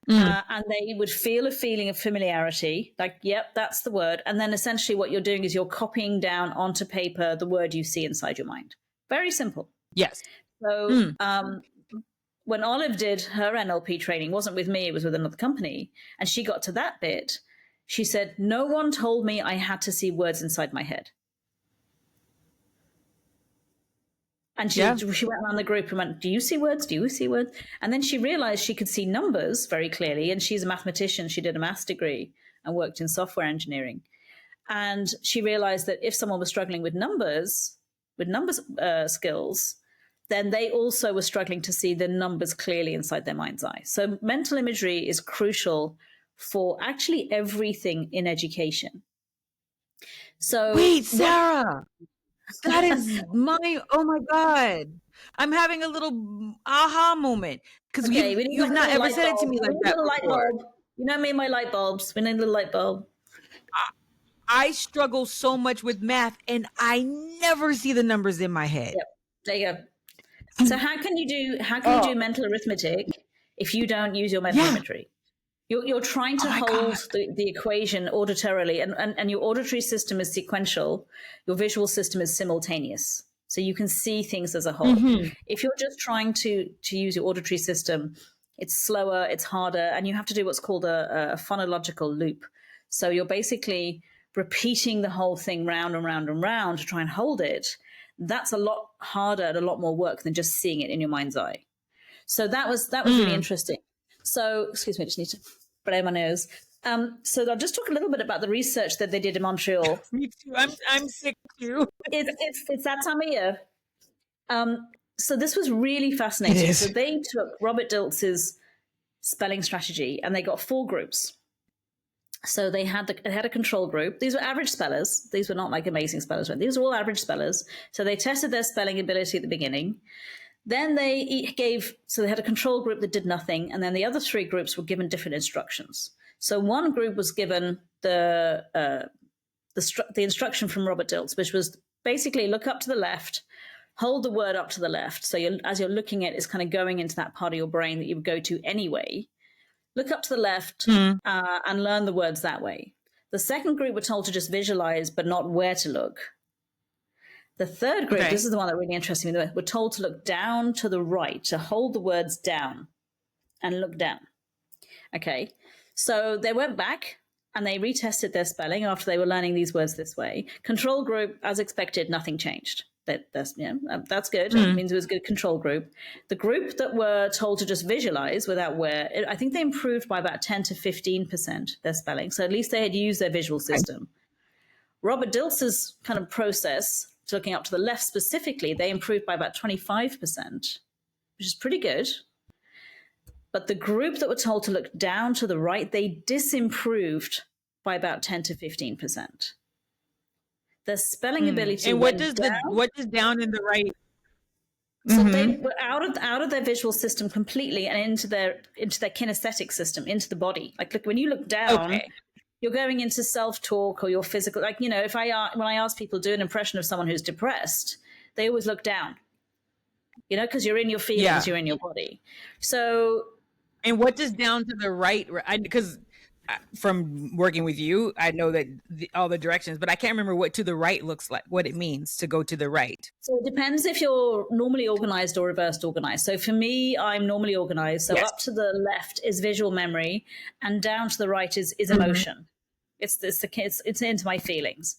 S2: And they would feel a feeling of familiarity, like, yep, that's the word. And then essentially what you're doing is you're copying down onto paper the word you see inside your mind. Very simple.
S1: Yes.
S2: So when Olive did her NLP training, wasn't with me, it was with another company. And she got to that bit. She said, no one told me I had to see words inside my head. And she went around the group and went, do you see words? Do you see words? And then she realized she could see numbers very clearly. And she's a mathematician. She did a maths degree and worked in software engineering. And she realized that if someone was struggling with numbers skills, then they also were struggling to see the numbers clearly inside their mind's eye. So mental imagery is crucial for actually everything in education. So
S1: wait, Sarah. That is oh my God. I'm having a little aha moment, because you've not ever said it to me like that before.
S2: You know me and my light bulbs. We need a little light bulb.
S1: I struggle so much with math and I never see the numbers in my head.
S2: Yep. There you go. So how can you do mental arithmetic if you don't use your mental imagery? You're trying to hold the equation auditorily, and your auditory system is sequential. Your visual system is simultaneous. So you can see things as a whole. If you're just trying to use your auditory system, it's slower, it's harder, and you have to do what's called a phonological loop. So you're basically repeating the whole thing round and round and round to try and hold it. That's a lot harder and a lot more work than just seeing it in your mind's eye. So that was really interesting. So, excuse me, I just need to blow my nose. So I'll just talk a little bit about the research that they did in Montreal.
S1: Me too. I'm sick too.
S2: It's that time of year. So this was really fascinating. So they took Robert Dilts' spelling strategy and they got 4 groups. So they had a control group. These were average spellers. These were not like amazing spellers. These were all average spellers. So they tested their spelling ability at the beginning. Then they had a control group that did nothing. And then the other 3 groups were given different instructions. So one group was given the instruction from Robert Dilts, which was basically look up to the left, hold the word up to the left. So as you're looking at it, it's kind of going into that part of your brain that you would go to anyway. Look up to the left and learn the words that way. The second group were told to just visualize, but not where to look. The third group, this is the one that really interested me, were told to look down to the right, to hold the words down and look down. Okay, so they went back and they retested their spelling after they were learning these words this way. Control group, as expected, nothing changed. That's good. It means it was a good control group. The group that were told to just visualize without I think they improved by about 10 to 15% their spelling. So at least they had used their visual system. Robert Dilts's kind of process, looking up to the left specifically, they improved by about 25%, which is pretty good. But the group that were told to look down to the right, they disimproved by about 10 to 15%. Their spelling ability.
S1: And what does down in the right?
S2: So they were out of their visual system completely and into their kinesthetic system, into the body. Like, look, when you look down, you're going into self-talk or your physical. Like, when I ask people to do an impression of someone who's depressed, they always look down. Because you're in your feelings, you're in your body. So,
S1: and what does down to the right? Because from working with you, I know that all the directions, but I can't remember what to the right looks like, what it means to go to the right.
S2: So it depends if you're normally organized or reversed organized. So for me, I'm normally organized. So up to the left is visual memory, and down to the right is emotion. It's into my feelings.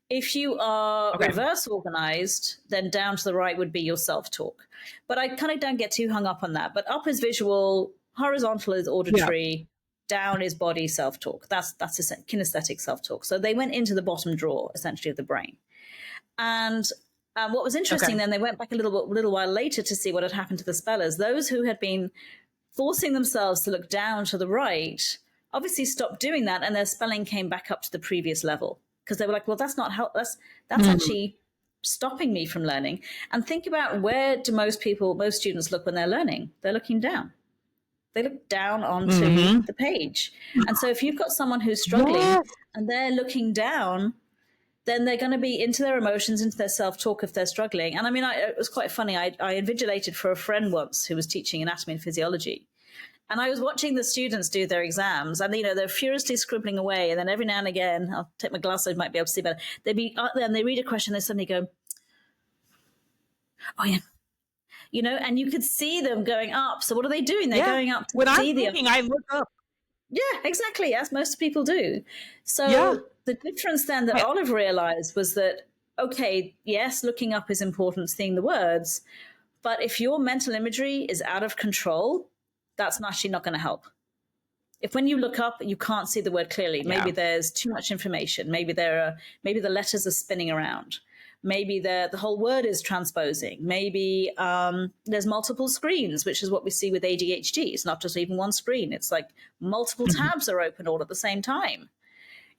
S2: If you are reverse organized, then down to the right would be your self-talk. But I kind of don't get too hung up on that. But up is visual, horizontal is auditory, down is body self-talk. That's a kinesthetic self-talk. So they went into the bottom drawer, essentially, of the brain. And what was interesting then, they went back a little while later to see what had happened to the spellers. Those who had been forcing themselves to look down to the right obviously stopped doing that, and their spelling came back up to the previous level. Because they were like, well, that's not how, that's actually stopping me from learning. And think about, where do most students look when they're learning? They're looking down. They look down onto the page. And so if you've got someone who's struggling and they're looking down, then they're going to be into their emotions, into their self-talk if they're struggling. And I mean, it was quite funny. I invigilated for a friend once who was teaching anatomy and physiology. And I was watching the students do their exams, and they're furiously scribbling away. And then every now and again, I'll take my glasses, I might be able to see better. They'd be out there and they read a question, they suddenly go, oh yeah. And you could see them going up. So what are they doing? They're going up to see the.
S1: I look up.
S2: Yeah, exactly, as most people do. So the difference then that Olive realized was that, okay, yes, looking up is important, seeing the words, but if your mental imagery is out of control, that's actually not going to help. If when you look up, you can't see the word clearly, maybe there's too much information, maybe the letters are spinning around, maybe the whole word is transposing, maybe there's multiple screens, which is what we see with ADHD. It's not just even one screen. It's like multiple tabs are open all at the same time.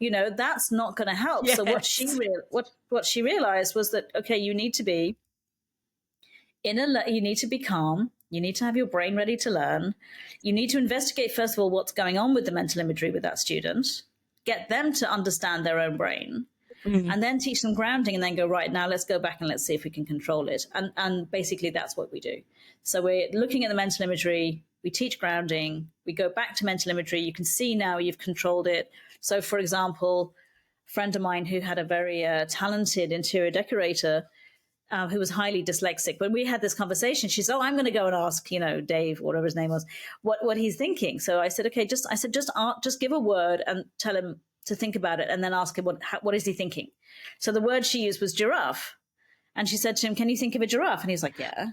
S2: That's not going to help. Yes. So what she realized was that, okay, you need to be you need to be calm. You need to have your brain ready to learn. You need to investigate, first of all, what's going on with the mental imagery with that student, get them to understand their own brain, and then teach them grounding, and then go, right, now let's go back and let's see if we can control it. And basically that's what we do. So we're looking at the mental imagery, we teach grounding, we go back to mental imagery. You can see now you've controlled it. So for example, a friend of mine who had a very talented interior decorator, who was highly dyslexic. When we had this conversation, she said, I'm going to go and ask, Dave, whatever his name was, what he's thinking. So I said, okay, just give a word and tell him to think about it, and then ask him, what is he thinking? So the word she used was giraffe. And she said to him, can you think of a giraffe? And he's like, yeah.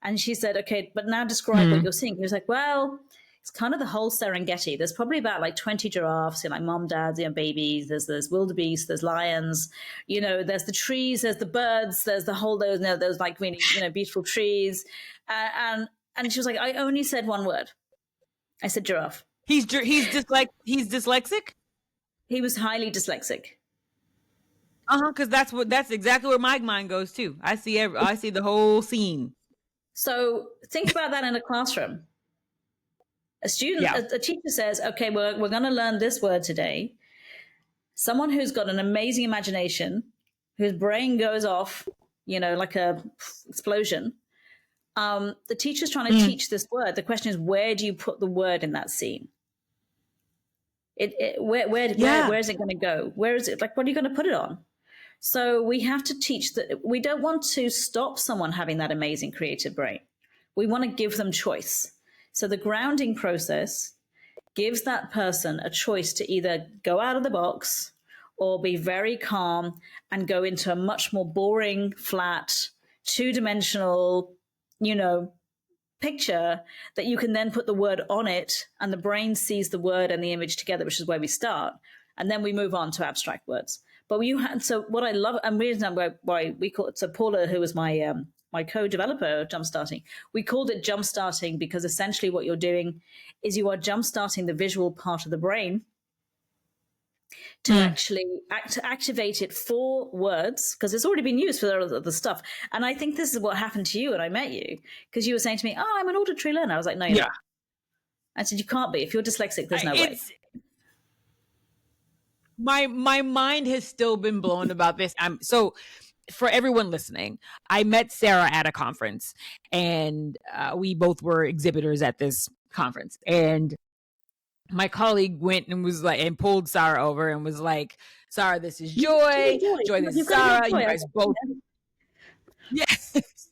S2: And she said, okay, but now describe what you're seeing. He was like, well, it's kind of the whole Serengeti. There's probably about like 20 giraffes, like mom, dads, babies. There's wildebeest, there's lions, there's the trees, there's the birds, there's the whole, those like really, beautiful trees. And she was like, I only said one word. I said giraffe.
S1: He's dyslexic?
S2: He was highly dyslexic.
S1: Because that's exactly where my mind goes too. I see the whole scene.
S2: So think about that in a classroom. A teacher says, okay, we're going to learn this word today. Someone who's got an amazing imagination, whose brain goes off, like a explosion. The teacher's trying to teach this word. The question is, where do you put the word in that scene? Where is it going to go? Where is it? Like, what are you going to put it on? So we have to teach that. We don't want to stop someone having that amazing creative brain. We want to give them choice. So the grounding process gives that person a choice to either go out of the box or be very calm and go into a much more boring, flat, two-dimensional, picture that you can then put the word on it, and the brain sees the word and the image together, which is where we start. And then we move on to abstract words. But so what I love, and reason why we call it, so Paula, who was my co-developer of Jumpstarting, we called it Jumpstarting because essentially what you're doing is you are jumpstarting the visual part of the brain to actually activate it for words, because it's already been used for other stuff. And I think this is what happened to you when I met you, because you were saying to me, "Oh, I'm an auditory learner." I was like, "No, you're not." I said, "You can't be. If you're dyslexic, there's no way."
S1: My mind has still been blown about this. So for everyone listening, I met Sara at a conference, and we both were exhibitors at this conference. And my colleague went and was like, and pulled Sara over and was like, "Sara, this is Joy. Joy, this is Sara. You guys both, yeah,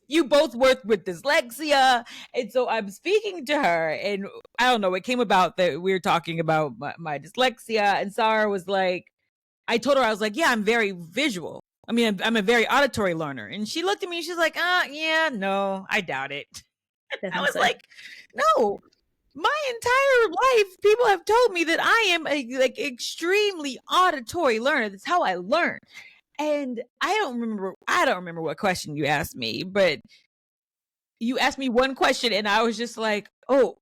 S1: you both work with dyslexia." And so I'm speaking to her, and I don't know, it came about that we were talking about my dyslexia, and Sara was like, I told her, I was like, "Yeah, I'm very visual. I mean, I'm a very auditory learner." And she looked at me and she's like, "Yeah, no, I doubt it." I was like, "No. My entire life, people have told me that I am a extremely auditory learner. That's how I learn." And I don't remember what question you asked me, but you asked me one question and I was just like, oh,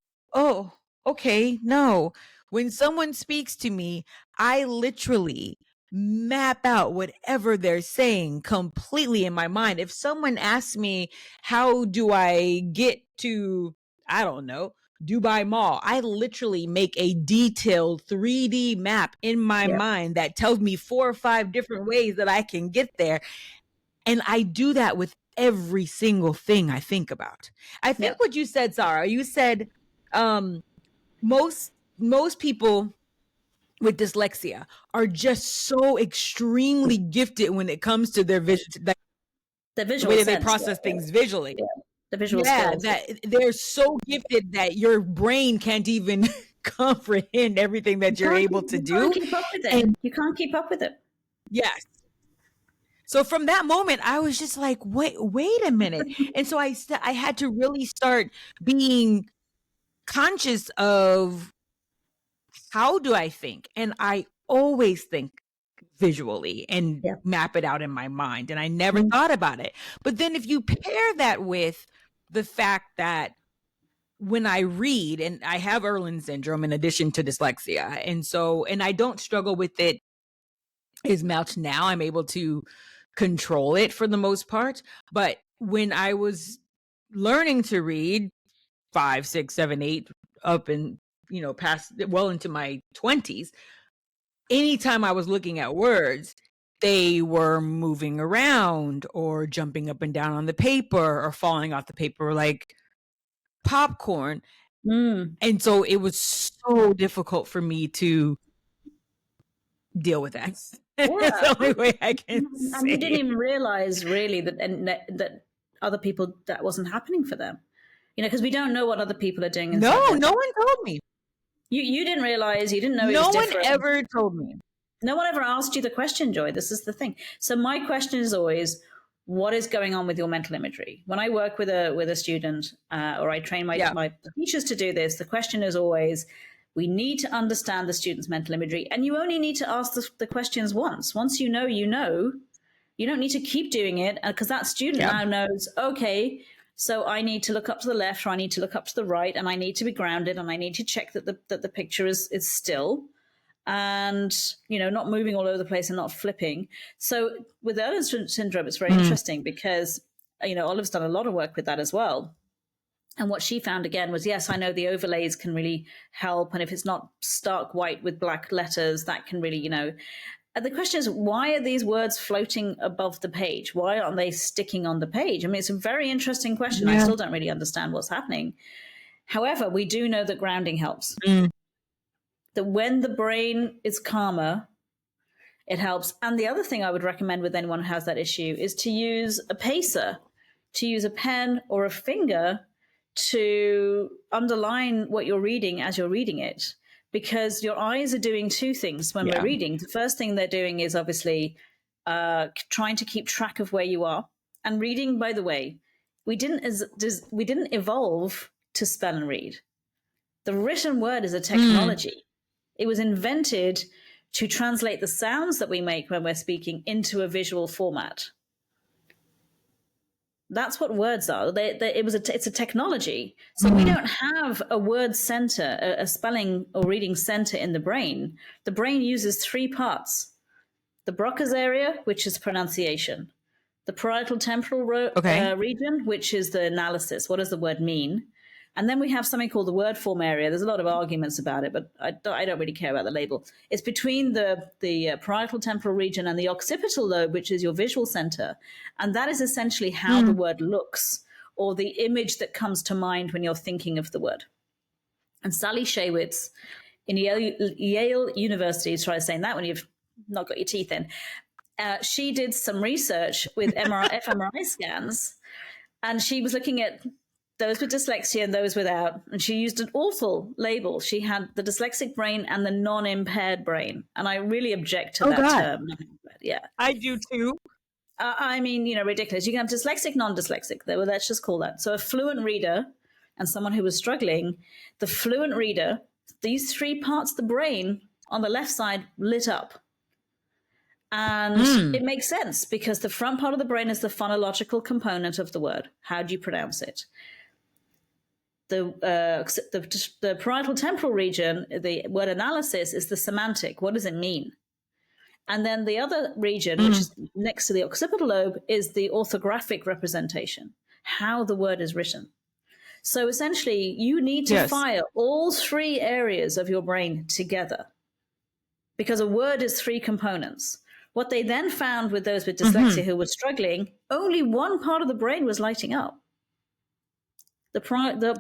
S1: okay, no. When someone speaks to me, I literally map out whatever they're saying completely in my mind. If someone asks me, how do I get to, I don't know, Dubai Mall, I literally make a detailed 3D map in my mind that tells me 4 or 5 different ways that I can get there. And I do that with every single thing I think about. I think what you said, Sara, you said most people with dyslexia are just so extremely gifted when it comes to their vision, like
S2: the visual
S1: way that
S2: sense,
S1: they process things visually.
S2: The visual skills.
S1: That they're so gifted that your brain can't even comprehend everything that you're able to do.
S2: You can't keep up with it. And you can't keep up with it.
S1: Yes. So from that moment, I was just like, wait a minute. And so I had to really start being conscious of, how do I think? And I always think visually and map it out in my mind. And I never thought about it. But then if you pair that with the fact that when I read, and I have Erland syndrome in addition to dyslexia, and I don't struggle with it as much now. I'm able to control it for the most part. But when I was learning to read 5, 6, 7, 8, up and, past, well into my 20s, anytime I was looking at words, they were moving around or jumping up and down on the paper or falling off the paper like popcorn. And so it was so difficult for me to deal with that. It's the only way I can say.
S2: And you didn't even realize really that other people, that wasn't happening for them. Because we don't know what other people are doing.
S1: No one told me.
S2: You didn't realize, you didn't know.
S1: No one ever told me.
S2: No one ever asked you the question, Joy. This is the thing. So my question is always, what is going on with your mental imagery? When I work with a student or I train my teachers to do this, the question is always, we need to understand the student's mental imagery. And you only need to ask the questions once. Once you know, you don't need to keep doing it, because that student now knows, okay, so I need to look up to the left, or I need to look up to the right, and I need to be grounded, and I need to check that the picture is still, and not moving all over the place and not flipping. So with Erland syndrome, it's very interesting because Olive's done a lot of work with that as well. And what she found again was, yes, I know the overlays can really help, and if it's not stark white with black letters, that can really, And the question is, why are these words floating above the page? Why aren't they sticking on the page? I mean, it's a very interesting question. I still don't really understand what's happening. However, we do know that grounding helps. That when the brain is calmer, it helps. And the other thing I would recommend with anyone who has that issue is to use a pacer, to use a pen or a finger to underline what you're reading as you're reading it. because your eyes are doing two things when we're reading. The first thing they're doing is obviously trying to keep track of where you are. And reading, by the way, we didn't evolve to spell and read. The written word is a technology. It was invented to translate the sounds that we make when we're speaking into a visual format. That's what words are. It's a technology. So we don't have a word center, a spelling or reading center in the brain. The brain uses three parts: the Broca's area, which is pronunciation; the parietal temporal region, which is the analysis. What does the word mean? And then we have something called the word form area. There's a lot of arguments about it, but I don't really care about the label. It's between the parietal temporal region and the occipital lobe, which is your visual center. And that is essentially how the word looks, or the image that comes to mind when you're thinking of the word. And Sally Shaywitz in Yale University, try saying that when you've not got your teeth in, she did some research with fMRI scans, and she was looking at those with dyslexia and those without. And she used an awful label. She had the dyslexic brain and the non-impaired brain. And I really object to that term. Yeah.
S1: I do too.
S2: I mean, ridiculous. You can have dyslexic, non-dyslexic. Well, let's just call that. So a fluent reader and someone who was struggling, the fluent reader, these three parts of the brain on the left side lit up. And it makes sense because the front part of the brain is the phonological component of the word. How do you pronounce it? The parietal temporal region, the word analysis, is the semantic. What does it mean? And then the other region, which is next to the occipital lobe, is the orthographic representation, how the word is written. So essentially, you need to fire all three areas of your brain together because a word is three components. What they then found with those with dyslexia who were struggling, only one part of the brain was lighting up. The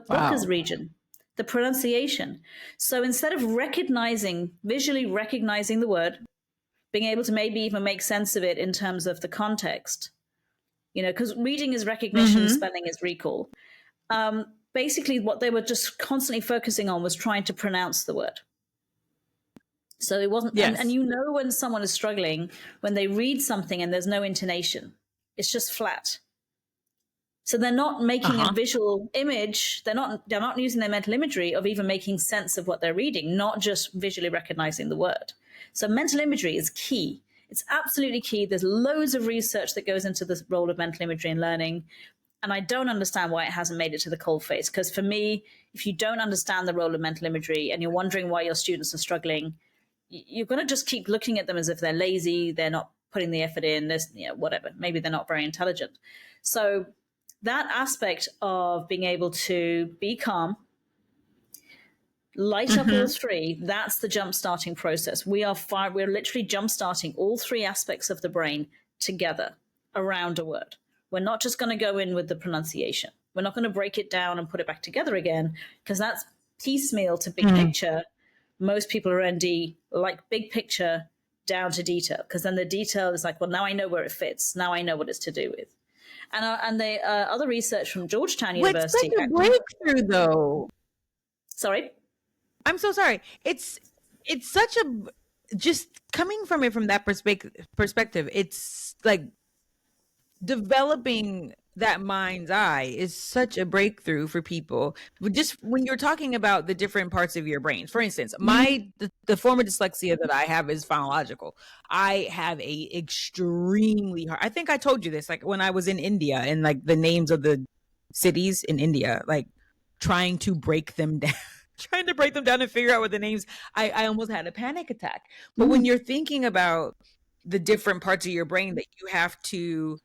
S2: Broca's region, the pronunciation. So instead of visually recognizing the word, being able to maybe even make sense of it in terms of the context, because reading is recognition, spelling is recall. Basically, what they were just constantly focusing on was trying to pronounce the word. So it wasn't, and when someone is struggling, when they read something and there's no intonation, it's just flat. So they're not making a visual image. They're not using their mental imagery of even making sense of what they're reading, not just visually recognizing the word. So mental imagery is key. It's absolutely key. There's loads of research that goes into the role of mental imagery in learning. And I don't understand why it hasn't made it to the coalface. Because for me, if you don't understand the role of mental imagery and you're wondering why your students are struggling, you're going to just keep looking at them as if they're lazy, they're not putting the effort in, whatever. Maybe they're not very intelligent. So that aspect of being able to be calm, light up all three, that's the jump-starting process. We're literally jump-starting all three aspects of the brain together around a word. We're not just going to go in with the pronunciation. We're not going to break it down and put it back together again, because that's piecemeal to big picture. Most people are ND like big picture down to detail, because then the detail is like, well, now I know where it fits. Now I know what it's to do with. And the other research from Georgetown University.
S1: What's such a breakthrough, though?
S2: Sorry?
S1: I'm so sorry. It's such a, just coming from it from that perspective, it's like developing that mind's eye is such a breakthrough for people. Just when you're talking about the different parts of your brain, for instance, the form of dyslexia that I have is phonological. I have a extremely hard, I think I told you this, like when I was in India and like the names of the cities in India, like trying to break them down. Trying to break them down and figure out what the names, I almost had a panic attack. But when you're thinking about the different parts of your brain that you have to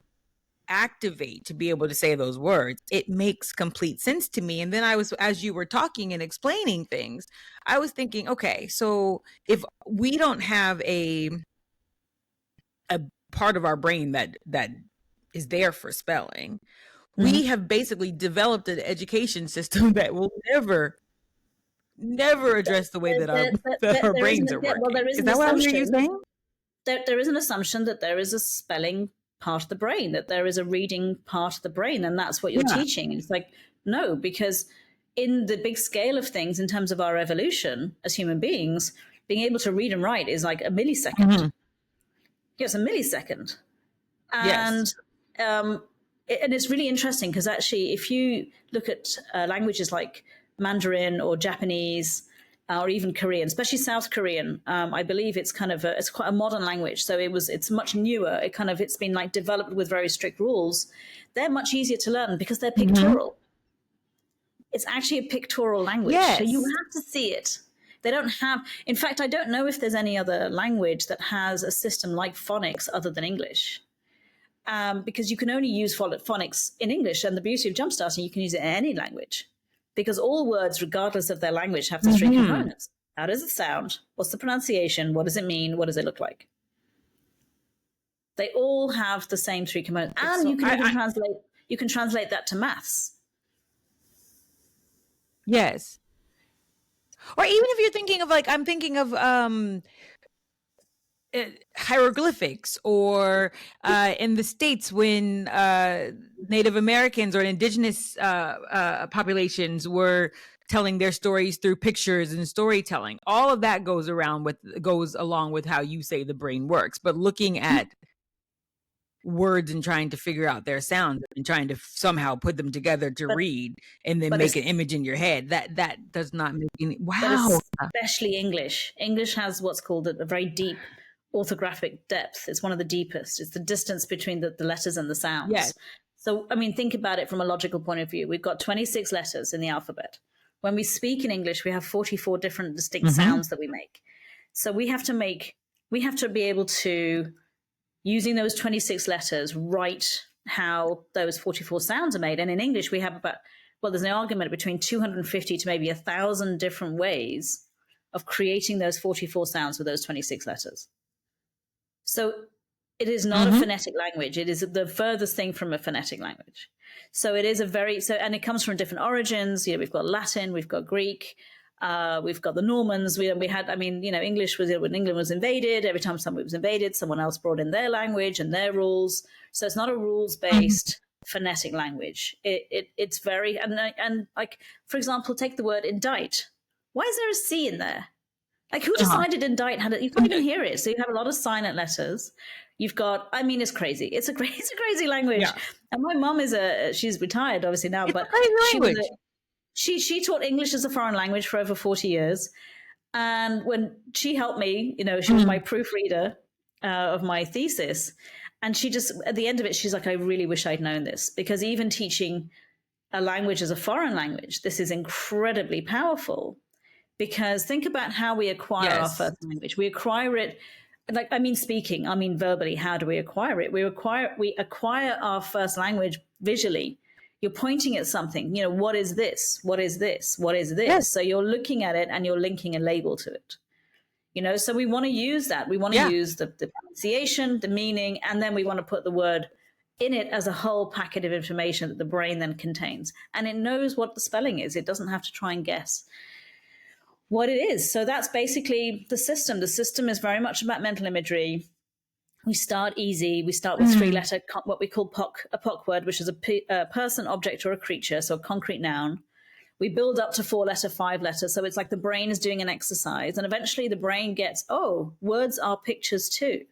S1: activate to be able to say those words, it makes complete sense to me. And then as you were talking and explaining things, I was thinking, okay, so if we don't have a part of our brain that is there for spelling, we have basically developed an education system that will never address the way that our brains are working. Well, is that what I'm hearing you saying?
S2: There is an assumption that there is a spelling part of the brain, that there is a reading part of the brain, and that's what you're teaching. It's like, no, because in the big scale of things, in terms of our evolution as human beings, being able to read and write is like a millisecond.
S1: Mm-hmm.
S2: It's a millisecond.
S1: Yes.
S2: And it's really interesting because actually, if you look at languages like Mandarin or Japanese or even Korean, especially South Korean, I believe it's kind of it's quite a modern language. So it's much newer. It's been like developed with very strict rules. They're much easier to learn because they're pictorial. Mm-hmm. It's actually a pictorial language.
S1: Yes.
S2: So you have to see it. They don't have, in fact, I don't know if there's any other language that has a system like phonics other than English. Because you can only use phonics in English. And the beauty of Jumpstarting, you can use it in any language. Because all words, regardless of their language, have the three components. How does it sound? What's the pronunciation? What does it mean? What does it look like? They all have the same three components. And so you can translate that to maths.
S1: Yes. Or even if you're thinking of like, I'm thinking of hieroglyphics, or in the States when Native Americans or indigenous populations were telling their stories through pictures and storytelling. All of that goes along with how you say the brain works. But looking at words and trying to figure out their sound and trying to somehow put them together to read and then make an image in your head, that does not make any. Wow.
S2: Especially English. English has what's called a very deep orthographic depth. It's one of the deepest. It's the distance between the letters and the sounds.
S1: Yes.
S2: So, I mean, think about it from a logical point of view. We've got 26 letters in the alphabet. When we speak in English, we have 44 different distinct sounds that we make. So we have to be able to, using those 26 letters, write how those 44 sounds are made. And in English, we have there's an argument between 250 to maybe 1,000 different ways of creating those 44 sounds with those 26 letters. So it is not a phonetic language. It is the furthest thing from a phonetic language. So it is and it comes from different origins. We've got Latin, we've got Greek, we've got the Normans. English was, when England was invaded, every time somebody was invaded, someone else brought in their language and their rules. So it's not a rules-based phonetic language. It's very, and like, for example, take the word indict. Why is there a C in there? Like, who decided indict you can't even hear it. So you have a lot of silent letters. You've got, it's crazy. It's a crazy language. Yeah. And my mom she's retired obviously now, but she taught English as a foreign language for over 40 years. And when she helped me, she was my proofreader of my thesis. And she just, at the end of it, she's like, I really wish I'd known this, because even teaching a language as a foreign language, this is incredibly powerful. Because think about how we acquire our first language. We acquire it, speaking, verbally. How do we acquire it? We acquire our first language visually. You're pointing at something, what is this? What is this? What is this? Yes. So you're looking at it and you're linking a label to it. So we want to use that. We want to use the pronunciation, the meaning, and then we want to put the word in it as a whole packet of information that the brain then contains. And it knows what the spelling is. It doesn't have to try and guess what it is. So that's basically the system. The system is very much about mental imagery. We start easy. We start with three-letter, what we call a POC word, which is a person, object, or a creature, so a concrete noun. We build up to 4-letter, 5-letter. So it's like the brain is doing an exercise. And eventually the brain gets, words are pictures too.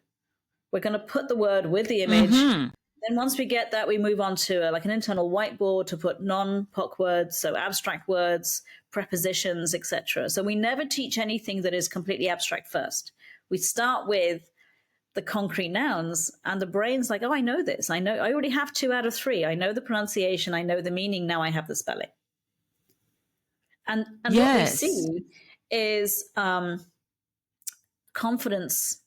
S2: We're going to put the word with the image. Then once we get that, we move on to an internal whiteboard to put non-POC words, so abstract words, prepositions, etc. So we never teach anything that is completely abstract first. We start with the concrete nouns, and the brain's like, I know this. I already have 2 out of 3. I know the pronunciation. I know the meaning. Now I have the spelling. And what we see is confidence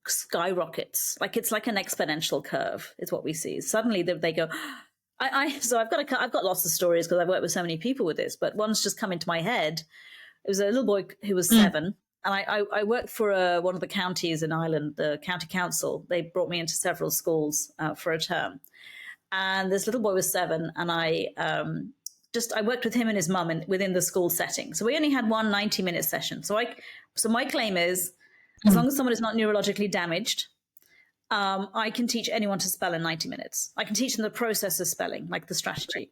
S2: skyrockets. Like, it's like an exponential curve is what we see. Suddenly they go, so I've got lots of stories because I've worked with so many people with this, but one's just come into my head. It was a little boy who was 7. And I worked for one of the counties in Ireland, the county council. They brought me into several schools for a term. And this little boy was 7, and I worked with him and his mum within the school setting. So we only had one 90-minute session. So my claim is, as long as someone is not neurologically damaged, I can teach anyone to spell in 90 minutes. I can teach them the process of spelling, like the strategy.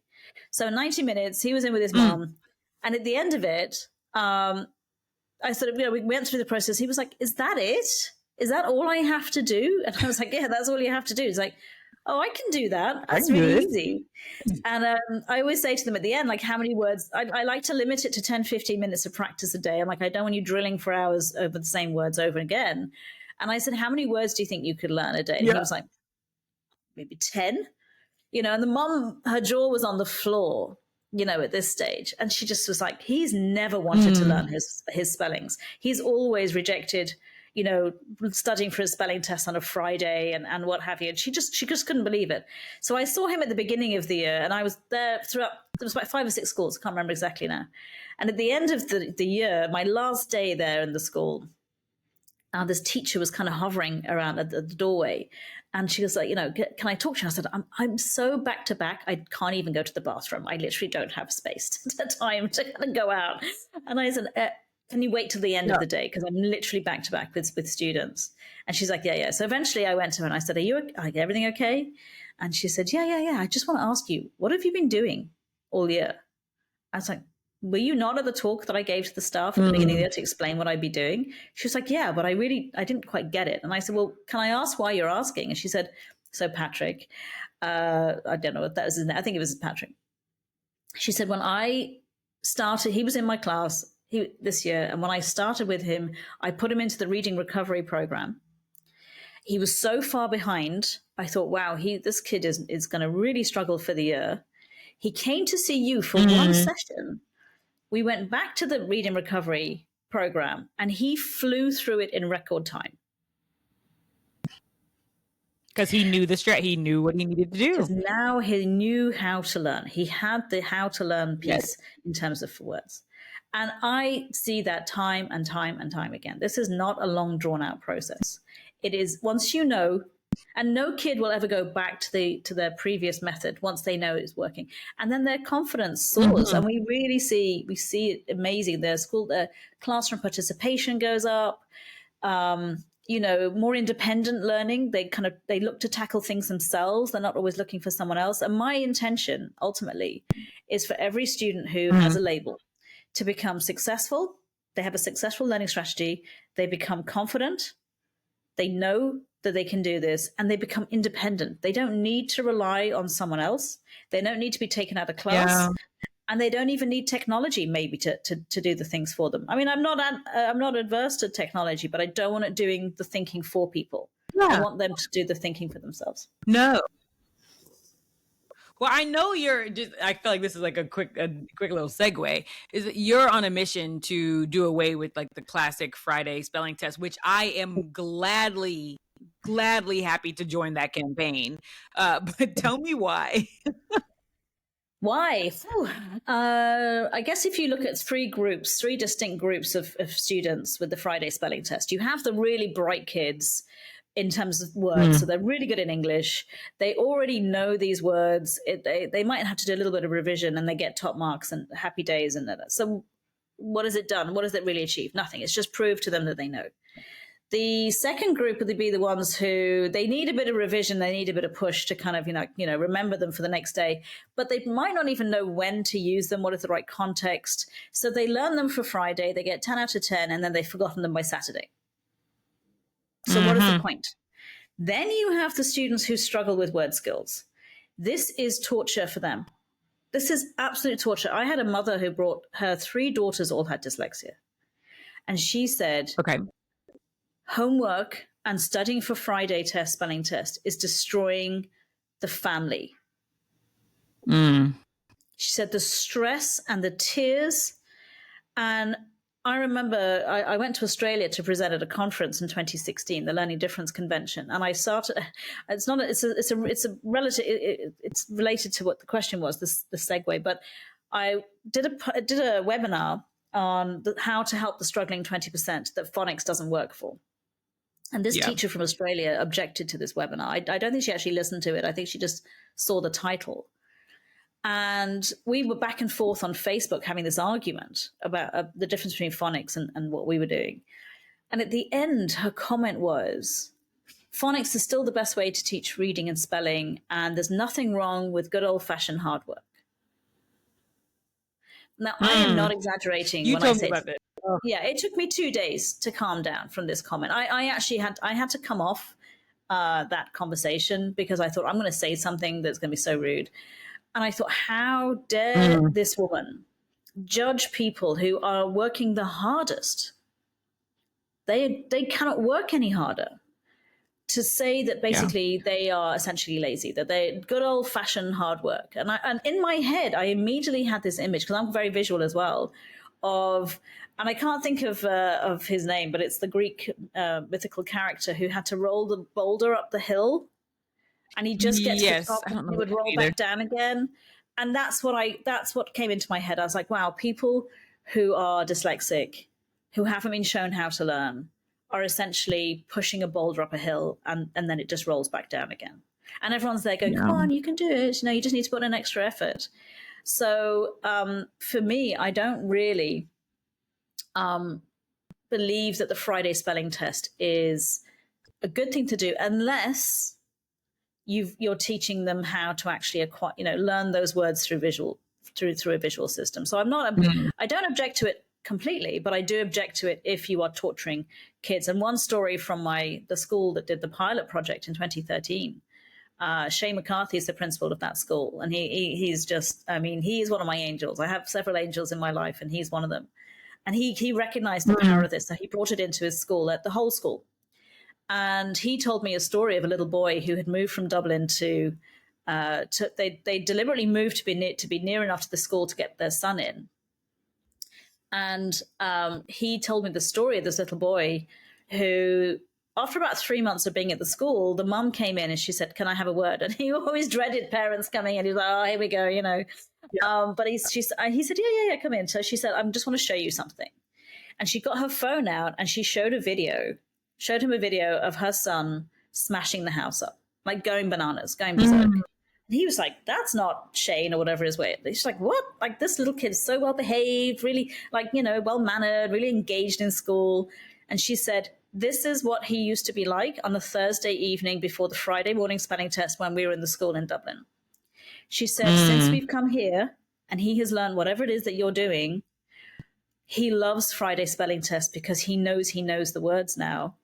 S2: So in 90 minutes, he was in with his mum. And at the end of it, I sort of, we went through the process. He was like, is that it? Is that all I have to do? And I was like, yeah, that's all you have to do. He's like, oh, I can do that. That's really easy. And I always say to them at the end, like, how many words? I like to limit it to 10, 15 minutes of practice a day. I'm like, I don't want you drilling for hours over the same words over again. And I said, how many words do you think you could learn a day? And he was like, maybe 10. And the mom, her jaw was on the floor, at this stage. And she just was like, he's never wanted to learn his spellings. He's always rejected, studying for a spelling test on a Friday and what have you. And she just couldn't believe it. So I saw him at the beginning of the year, and I was there throughout. There was about 5 or 6 schools. I can't remember exactly now. And at the end of the year, my last day there in the school, this teacher was kind of hovering around at the doorway. And she was like, can I talk to you? I said, I'm so back to back, I can't even go to the bathroom. I literally don't have space time to kind of go out. And I said, can you wait till the end of the day? Because I'm literally back to back with students. And she's like, yeah. So eventually I went to her and I said, everything okay? And she said, yeah. I just want to ask you, what have you been doing all year? I was like, were you not at the talk that I gave to the staff at the beginning of the year to explain what I'd be doing? She was like, yeah, but I didn't quite get it. And I said, well, can I ask why you're asking? And she said, so Patrick, I don't know what that was. I think it was Patrick. She said, when I started, he was in my class this year. And when I started with him, I put him into the reading recovery program. He was so far behind. I thought, wow, this kid is going to really struggle for the year. He came to see you for one session. We went back to the reading recovery program and he flew through it in record time.
S1: Because he knew he knew what he needed to do.
S2: Because now he knew how to learn. He had the how to learn piece in terms of words. And I see that time and time and time again. This is not a long drawn out process. It is once you know. And no kid will ever go back to their previous method once they know it's working. And then their confidence soars. And we really see it amazing. Their classroom participation goes up. More independent learning. They look to tackle things themselves. They're not always looking for someone else. And my intention ultimately is for every student who has a label to become successful. They have a successful learning strategy. They become confident. They know that they can do this, and they become independent. They don't need to rely on someone else. They don't need to be taken out of class, and they don't even need technology maybe to do the things for them. I mean, I'm not adverse to technology, but I don't want it doing the thinking for people. I want them to do the thinking for themselves.
S1: No. Well, I know I feel like this is like a quick little segue, is that you're on a mission to do away with like the classic Friday spelling test, which I am gladly happy to join that campaign. But tell me why.
S2: Why? I guess if you look at three distinct groups of students with the Friday spelling test, you have the really bright kids in terms of words. So they're really good in English. They already know these words. They might have to do a little bit of revision and they get top marks and happy days. And that. So what has it done? What has it really achieved? Nothing. It's just proved to them that they know. The second group would be the ones who they need a bit of revision. They need a bit of push to kind of, remember them for the next day, but they might not even know when to use them. What is the right context? So they learn them for Friday. They get 10 out of 10, and then they've forgotten them by Saturday. So what is the point? Then you have the students who struggle with word skills. This is torture for them. This is absolute torture. I had a mother who brought her 3 daughters, all had dyslexia. And she said, homework and studying for Friday spelling test is destroying the family. She said the stress and the tears. And I remember I went to Australia to present at a conference in 2016, the Learning Difference Convention, and I started. It's related to what the question was, the segue. But I did a webinar on how to help the struggling 20% that phonics doesn't work for. And this teacher from Australia objected to this webinar. I don't think she actually listened to it. I think she just saw the title. And we were back and forth on Facebook having this argument about the difference between phonics and what we were doing. And at the end, her comment was, phonics is still the best way to teach reading and spelling, and there's nothing wrong with good old-fashioned hard work. Now, I am not exaggerating
S1: You
S2: when I
S1: told me
S2: say
S1: about this. Oh.
S2: yeah, it took me 2 days to calm down from this comment. I actually had to come off that conversation because I thought I'm going to say something that's going to be so rude. And I thought, how dare this woman judge people who are working the hardest? They cannot work any harder. To say that basically they are essentially lazy, that they're good old fashioned hard work. And in my head, I immediately had this image, because I'm very visual as well, of, and I can't think of his name, but it's the Greek mythical character who had to roll the boulder up the hill, and he just gets to the top and he would roll back down again. And that's what came into my head. I was like, wow, people who are dyslexic, who haven't been shown how to learn, are essentially pushing a boulder up a hill, and then it just rolls back down again. And everyone's there going, come on, you can do it. You just need to put in extra effort. So for me, I don't really believe that the Friday spelling test is a good thing to do unless you're teaching them how to actually acquire, learn those words through a visual system. So I don't object to it completely, but I do object to it if you are torturing kids. And one story from the school that did the pilot project in 2013, Shay McCarthy is the principal of that school, and he's just, he is one of my angels. I have several angels in my life, and he's one of them. And he recognized the power of this, so he brought it into his school, at the whole school. And he told me a story of a little boy who had moved from Dublin to they deliberately moved to be near enough to the school to get their son in. And he told me the story of this little boy who, after about 3 months of being at the school, the mum came in and she said, can I have a word? And he always dreaded parents coming in. He was like, oh, here we go, But he said, yeah, come in. So she said, I just want to show you something. And she got her phone out and she showed him a video of her son smashing the house up, like going bananas, going berserk. And he was like, that's not Shane or whatever his way. She's like, what? Like, this little kid is so well behaved, really, well-mannered, really engaged in school. And she said, this is what he used to be like on the Thursday evening before the Friday morning spelling test when we were in the school in Dublin. She said, since we've come here and he has learned whatever it is that you're doing, he loves Friday spelling test because he knows the words now.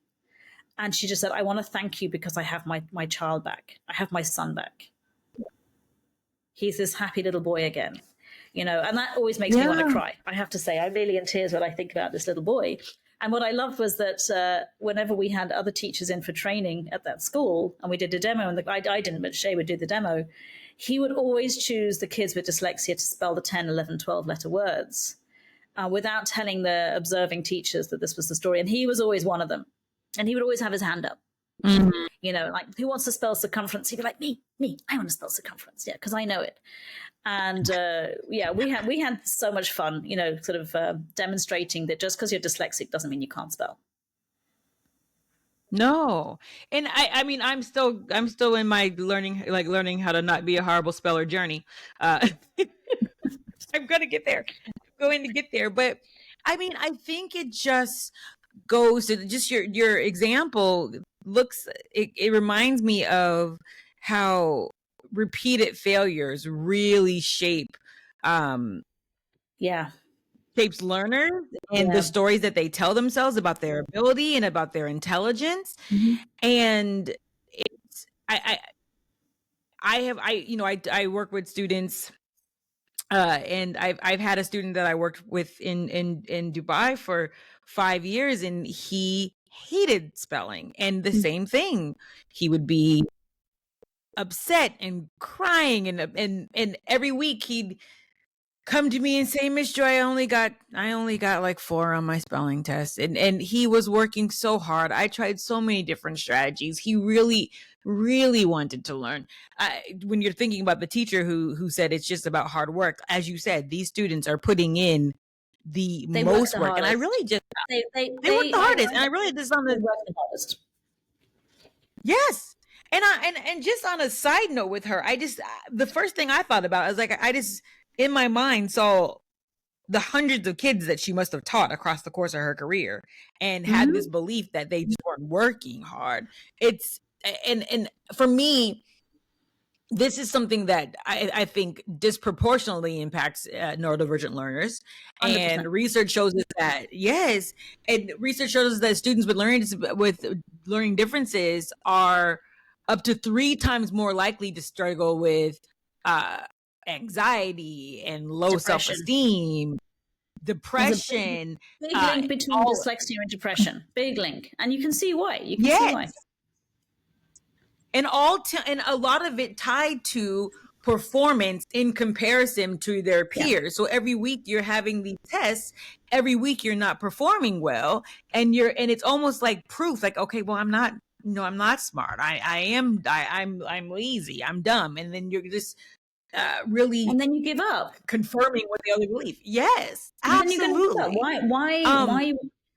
S2: And she just said, I want to thank you because I have my child back. I have my son back. He's this happy little boy again, and that always makes me want to cry. I have to say, I'm really in tears when I think about this little boy. And what I loved was that whenever we had other teachers in for training at that school and we did a demo, and I didn't, but Shay would do the demo, he would always choose the kids with dyslexia to spell the 10, 11, 12 letter words without telling the observing teachers that this was the story. And he was always one of them. And he would always have his hand up. Like, who wants to spell circumference? He'd be like, me, I want to spell circumference. Yeah, because I know it. And we had so much fun, sort of demonstrating that just because you're dyslexic doesn't mean you can't spell.
S1: No. And I'm still in my learning how to not be a horrible speller journey. I'm going to get there. But I think it just goes to just your example it reminds me of how repeated failures really shapes learners and the stories that they tell themselves about their ability and about their intelligence. And it's I work with students and I've had a student that I worked with in Dubai for 5 years, and he hated spelling. And the same thing, he would be upset and crying, and every week he'd come to me and say, Miss Joy, I only got like 4 on my spelling test. And he was working so hard. I tried so many different strategies. He really, really wanted to learn. When you're thinking about the teacher who said it's just about hard work, as you said, these students are putting in the most work. And I really just, they work the hardest. And I really just on the hardest. Yes. And just on a side note with her, the first thing I thought about, I was like, I just, in my mind, saw the hundreds of kids that she must have taught across the course of her career, and had this belief that they just weren't working hard. And for me, this is something that I think disproportionately impacts neurodivergent learners.
S2: 100%.
S1: And research shows us that, yes, and research shows us that students with learning differences are up to 3 times more likely to struggle with anxiety and low self-esteem, depression.
S2: Big link between dyslexia and depression. Big link. And you can see why. You can see why.
S1: And a lot of it tied to performance in comparison to their peers. Yeah. So every week you're having these tests, every week you're not performing well, and it's almost like proof, like, okay, well, I'm not smart. I'm lazy. I'm dumb. And then you're just really,
S2: and then you give up,
S1: confirming what the other believe. Yes, absolutely.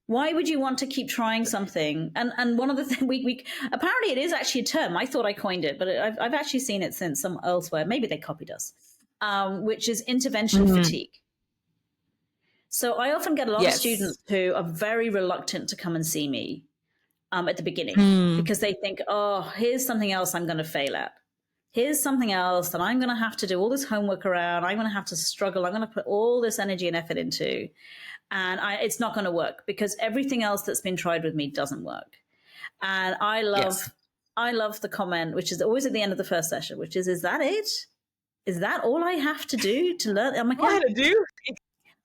S2: Why would you want to keep trying something? And one of the things we apparently it is actually a term. I thought I coined it, but I've actually seen it since some elsewhere. Maybe they copied us, which is intervention fatigue. So I often get a lot of students who are very reluctant to come and see me at the beginning because they think, oh, here's something else I'm going to fail at. Here's something else that I'm going to have to do all this homework around. I'm going to have to struggle. I'm going to put all this energy and effort into. And it's not going to work because everything else that's been tried with me doesn't work. And I love the comment, which is always at the end of the first session, which is that it? Is that all I have to do to learn? I'm like,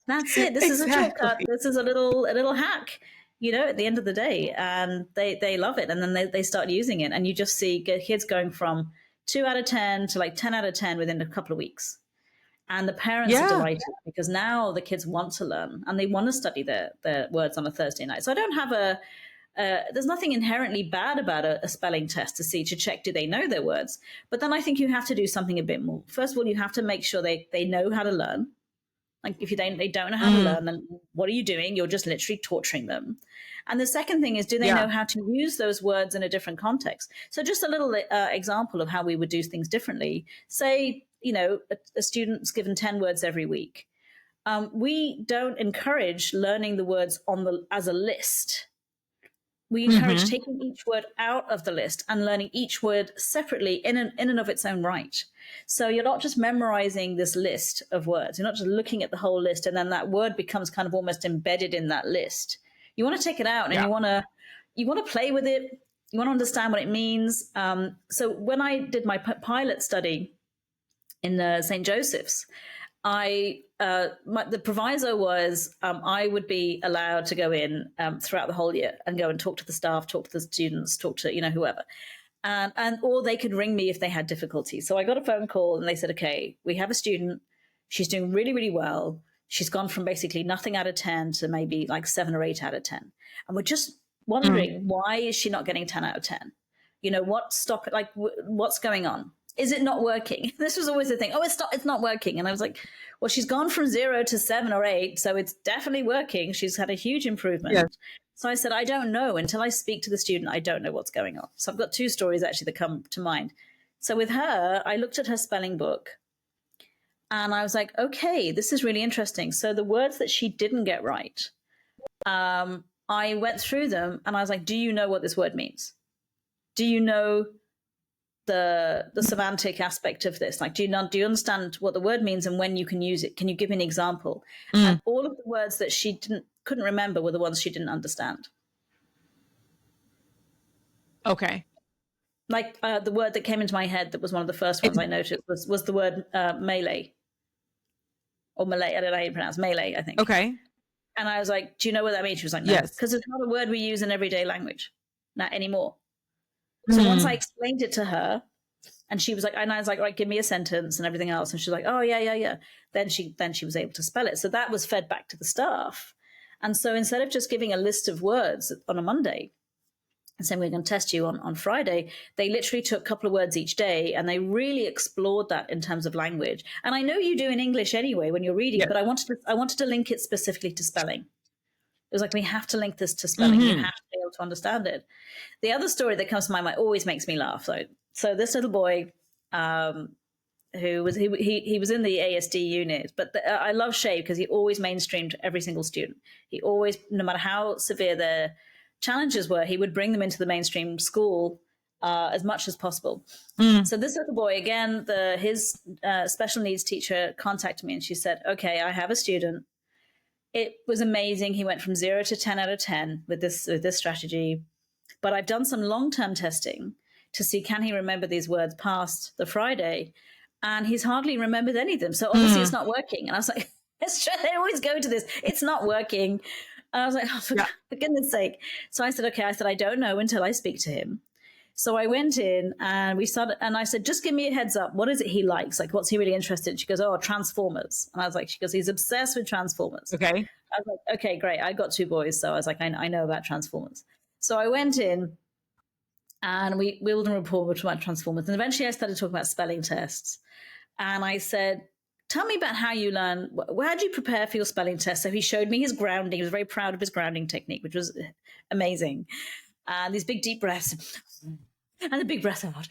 S2: that's it. This is a shortcut. This is a little hack, at the end of the day. And they love it. And then they start using it. And you just see kids going from 2 out of 10 to like 10 out of 10 within a couple of weeks. And the parents are delighted because now the kids want to learn and they want to study their words on a Thursday night. So I don't have there's nothing inherently bad about a spelling test to check, do they know their words? But then I think you have to do something a bit more. First of all, you have to make sure they know how to learn. Like if they don't know how to learn, then what are you doing? You're just literally torturing them. And the second thing is, do they know how to use those words in a different context? So just a little example of how we would do things differently. Say, a student's given 10 words every week. We don't encourage learning the words as a list. We encourage taking each word out of the list and learning each word separately in and of its own right. So you're not just memorizing this list of words. You're not just looking at the whole list and then that word becomes kind of almost embedded in that list. You want to take it out and you want to play with it. You want to understand what it means. So when I did my pilot study in St. Joseph's, the proviso was I would be allowed to go in throughout the whole year and go and talk to the staff, talk to the students, talk to whoever, and or they could ring me if they had difficulty. So I got a phone call and they said, okay, we have a student, she's doing really, really well. She's gone from basically nothing out of 10 to maybe like 7 or 8 out of 10, and we're just wondering why is she not getting 10 out of 10? What's going on? Is it not working? This was always the thing. Oh, it's not working. And I was like, well, she's gone from 0 to 7 or 8. So it's definitely working. She's had a huge improvement. Yeah. So I said, I don't know. Until I speak to the student, I don't know what's going on. So I've got 2 stories actually that come to mind. So with her, I looked at her spelling book and I was like, okay, this is really interesting. So the words that she didn't get right, I went through them and I was like, do you know what this word means? Do you know the semantic aspect of this? Like, do you understand what the word means and when you can use it? Can you give me an example? And all of the words that she couldn't remember were the ones she didn't understand.
S1: Okay.
S2: Like the word that came into my head that was one of the first ones I noticed was the word melee or Malay. I don't know how you pronounce melee, I think.
S1: Okay.
S2: And I was like, do you know what that means? She was like, no, because it's not a word we use in everyday language, not anymore. So once I explained it to her and she was like, and I was like, right, give me a sentence and everything else. And she's like, oh, yeah. Then she was able to spell it. So that was fed back to the staff. And so instead of just giving a list of words on a Monday and saying, we're going to test you on Friday, they literally took a couple of words each day and they really explored that in terms of language. And I know you do in English anyway when you're reading, but I wanted to link it specifically to spelling. It was like, we have to link this to spelling. You have to be able to understand it. The other story that comes to my mind always makes me laugh. So this little boy who was he was in the ASD unit, but I love Shay because he always mainstreamed every single student. He always, no matter how severe their challenges were, he would bring them into the mainstream school as much as possible. So this little boy, again, his special needs teacher contacted me and she said, okay, I have a student. It was amazing. He went from 0 to 10 out of 10 with this strategy. But I've done some long-term testing to see, can he remember these words past the Friday? And he's hardly remembered any of them. So obviously it's not working. And I was like, they always go to this. It's not working. And I was like, oh, for goodness sake. So I said, okay, I don't know until I speak to him. So I went in and we started, and I said, just give me a heads up. What is it he likes? Like, what's he really interested in? She goes, oh, Transformers. And I was like, she goes, he's obsessed with Transformers.
S1: Okay.
S2: I was like, okay, great. I got 2 boys. So I was like, I know about Transformers. So I went in and we built a report about Transformers. And eventually I started talking about spelling tests. And I said, tell me about how you learn. How do you prepare for your spelling test? So he showed me his grounding. He was very proud of his grounding technique, which was amazing. And these big deep breaths. And a big breath out,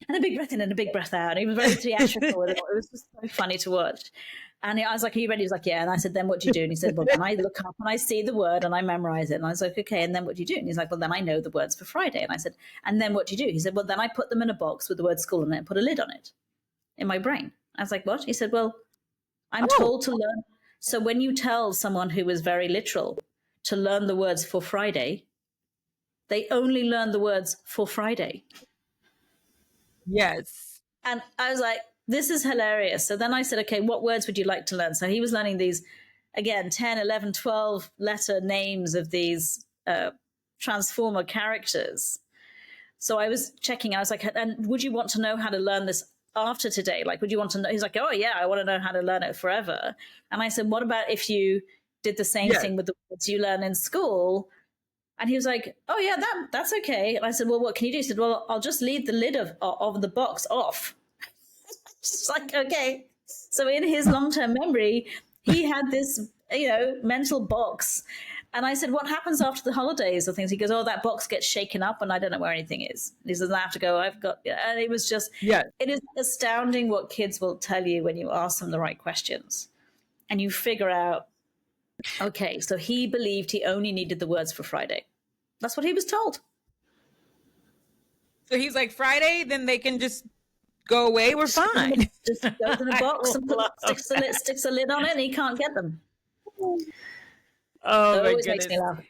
S2: and a big breath in, and a big breath out. And he was very theatrical. It was just so funny to watch. And I was like, are you ready? He was like, yeah. And I said, then what do you do? And he said, well, then I look up and I see the word and I memorize it. And I was like, okay, and then what do you do? And he's like, well, then I know the words for Friday. And I said, and then what do you do? He said, well, then I put them in a box with the word school on it and put a lid on it in my brain. I was like, what? He said, well, I'm told to learn. So when you tell someone who is very literal to learn the words for Friday, they only learn the words for Friday.
S1: Yes.
S2: And I was like, this is hilarious. So then I said, okay, what words would you like to learn? So he was learning these, again, 10, 11, 12 letter names of these Transformer characters. So I was checking. I was like, and would you want to know how to learn this after today? Like, would you want to know? He's like, oh, yeah, I want to know how to learn it forever. And I said, what about if you did the same thing with the words you learn in school? And he was like, oh, yeah, that's okay. And I said, well, what can you do? He said, well, I'll just leave the lid of the box off. Just like, okay. So in his long-term memory, he had this, mental box. And I said, what happens after the holidays or things? He goes, oh, that box gets shaken up and I don't know where anything is. He says, I have to go. And it was just, it is astounding what kids will tell you when you ask them the right questions. And you figure out, okay, so he believed he only needed the words for Friday. That's what he was told.
S1: So he's like, Friday, then they can just go away. We're fine.
S2: Just goes in a box and sticks a lid on it and he can't get them.
S1: Oh, my
S2: goodness.
S1: Makes me laugh.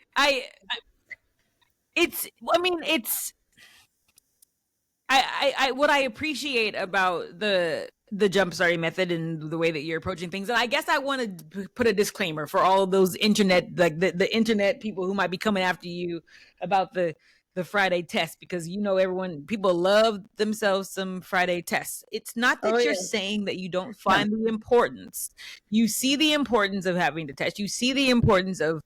S1: What I appreciate about the jumpstarting method and the way that you're approaching things. And I guess I want to put a disclaimer for all of those internet, like the internet people who might be coming after you about the Friday test, because people love themselves some Friday tests. It's not that you're saying that you don't find the importance. You see the importance of having to test. You see the importance of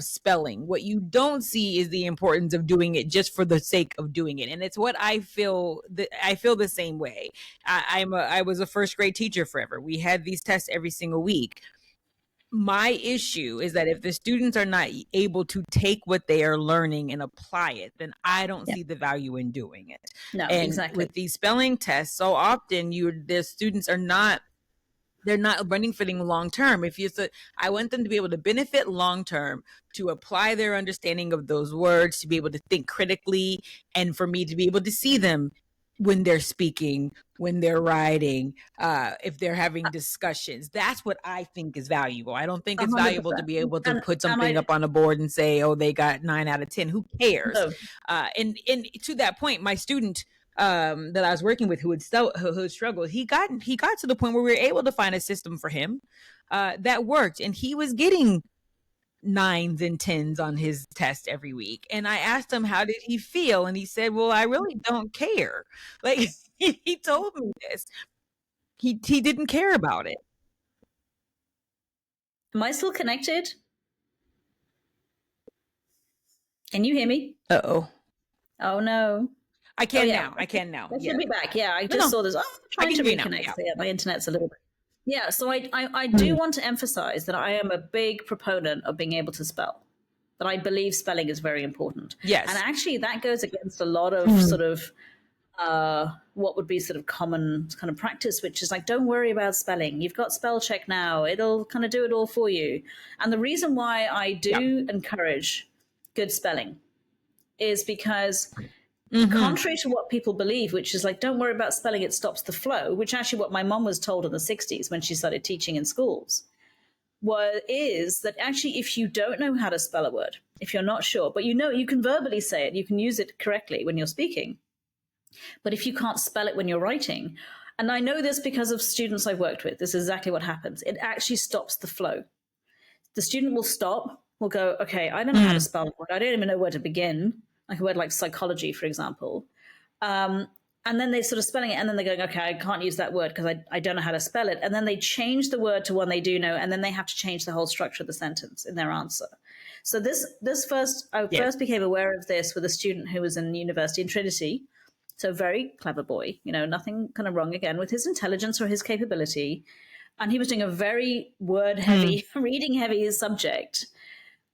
S1: spelling. What you don't see is the importance of doing it just for the sake of doing it. And it's what I feel. I feel the same way. I was a first grade teacher forever. We had these tests every single week. My issue is that if the students are not able to take what they are learning and apply it, then I don't see the value in doing it.
S2: No,
S1: and
S2: exactly.
S1: With these spelling tests, so often the students are not, they're not running for them long term. I want them to be able to benefit long term, to apply their understanding of those words, to be able to think critically, and for me to be able to see them when they're speaking, when they're writing, if they're having discussions. That's what I think is valuable. I don't think it's 100%. Valuable to be able to put something up on a board and say, oh, they got 9 out of 10. Who cares? No. And to that point, my student that I was working with who had struggled, he got to the point where we were able to find a system for him that worked. And he was getting 9s and 10s on his test every week. And I asked him, how did he feel? And he said, well, I really don't care. Like, he told me this. He didn't care about it.
S2: Am I still connected? Can you hear me?
S1: Uh-oh.
S2: Oh, no.
S1: I can now. I can now.
S2: I should be back. Yeah, I just saw this. I'm trying to reconnect. Yeah, my internet's a little bit. Yeah, so I do want to emphasize that I am a big proponent of being able to spell, that I believe spelling is very important.
S1: Yes.
S2: And actually that goes against a lot of sort of what would be sort of common kind of practice, which is like, don't worry about spelling. You've got spell check now. It'll kind of do it all for you. And the reason why I do encourage good spelling is because Contrary to what people believe, which is like, don't worry about spelling, it stops the flow, which actually what my mom was told in the 60s when she started teaching in schools, is that actually if you don't know how to spell a word, if you're not sure, but you know you can verbally say it, you can use it correctly when you're speaking, but if you can't spell it when you're writing, and I know this because of students I've worked with, this is exactly what happens. It actually stops the flow. The student will stop, will go, okay, I don't know how to spell a word. I don't even know where to begin. Like a word like psychology, for example. And then they sort of spelling it, and then they're going, okay, I can't use that word because I don't know how to spell it. And then they change the word to one they do know, and then they have to change the whole structure of the sentence in their answer. So I first became aware of this with a student who was in university in Trinity. So very clever boy, nothing kind of wrong again with his intelligence or his capability. And he was doing a very word heavy, reading heavy subject.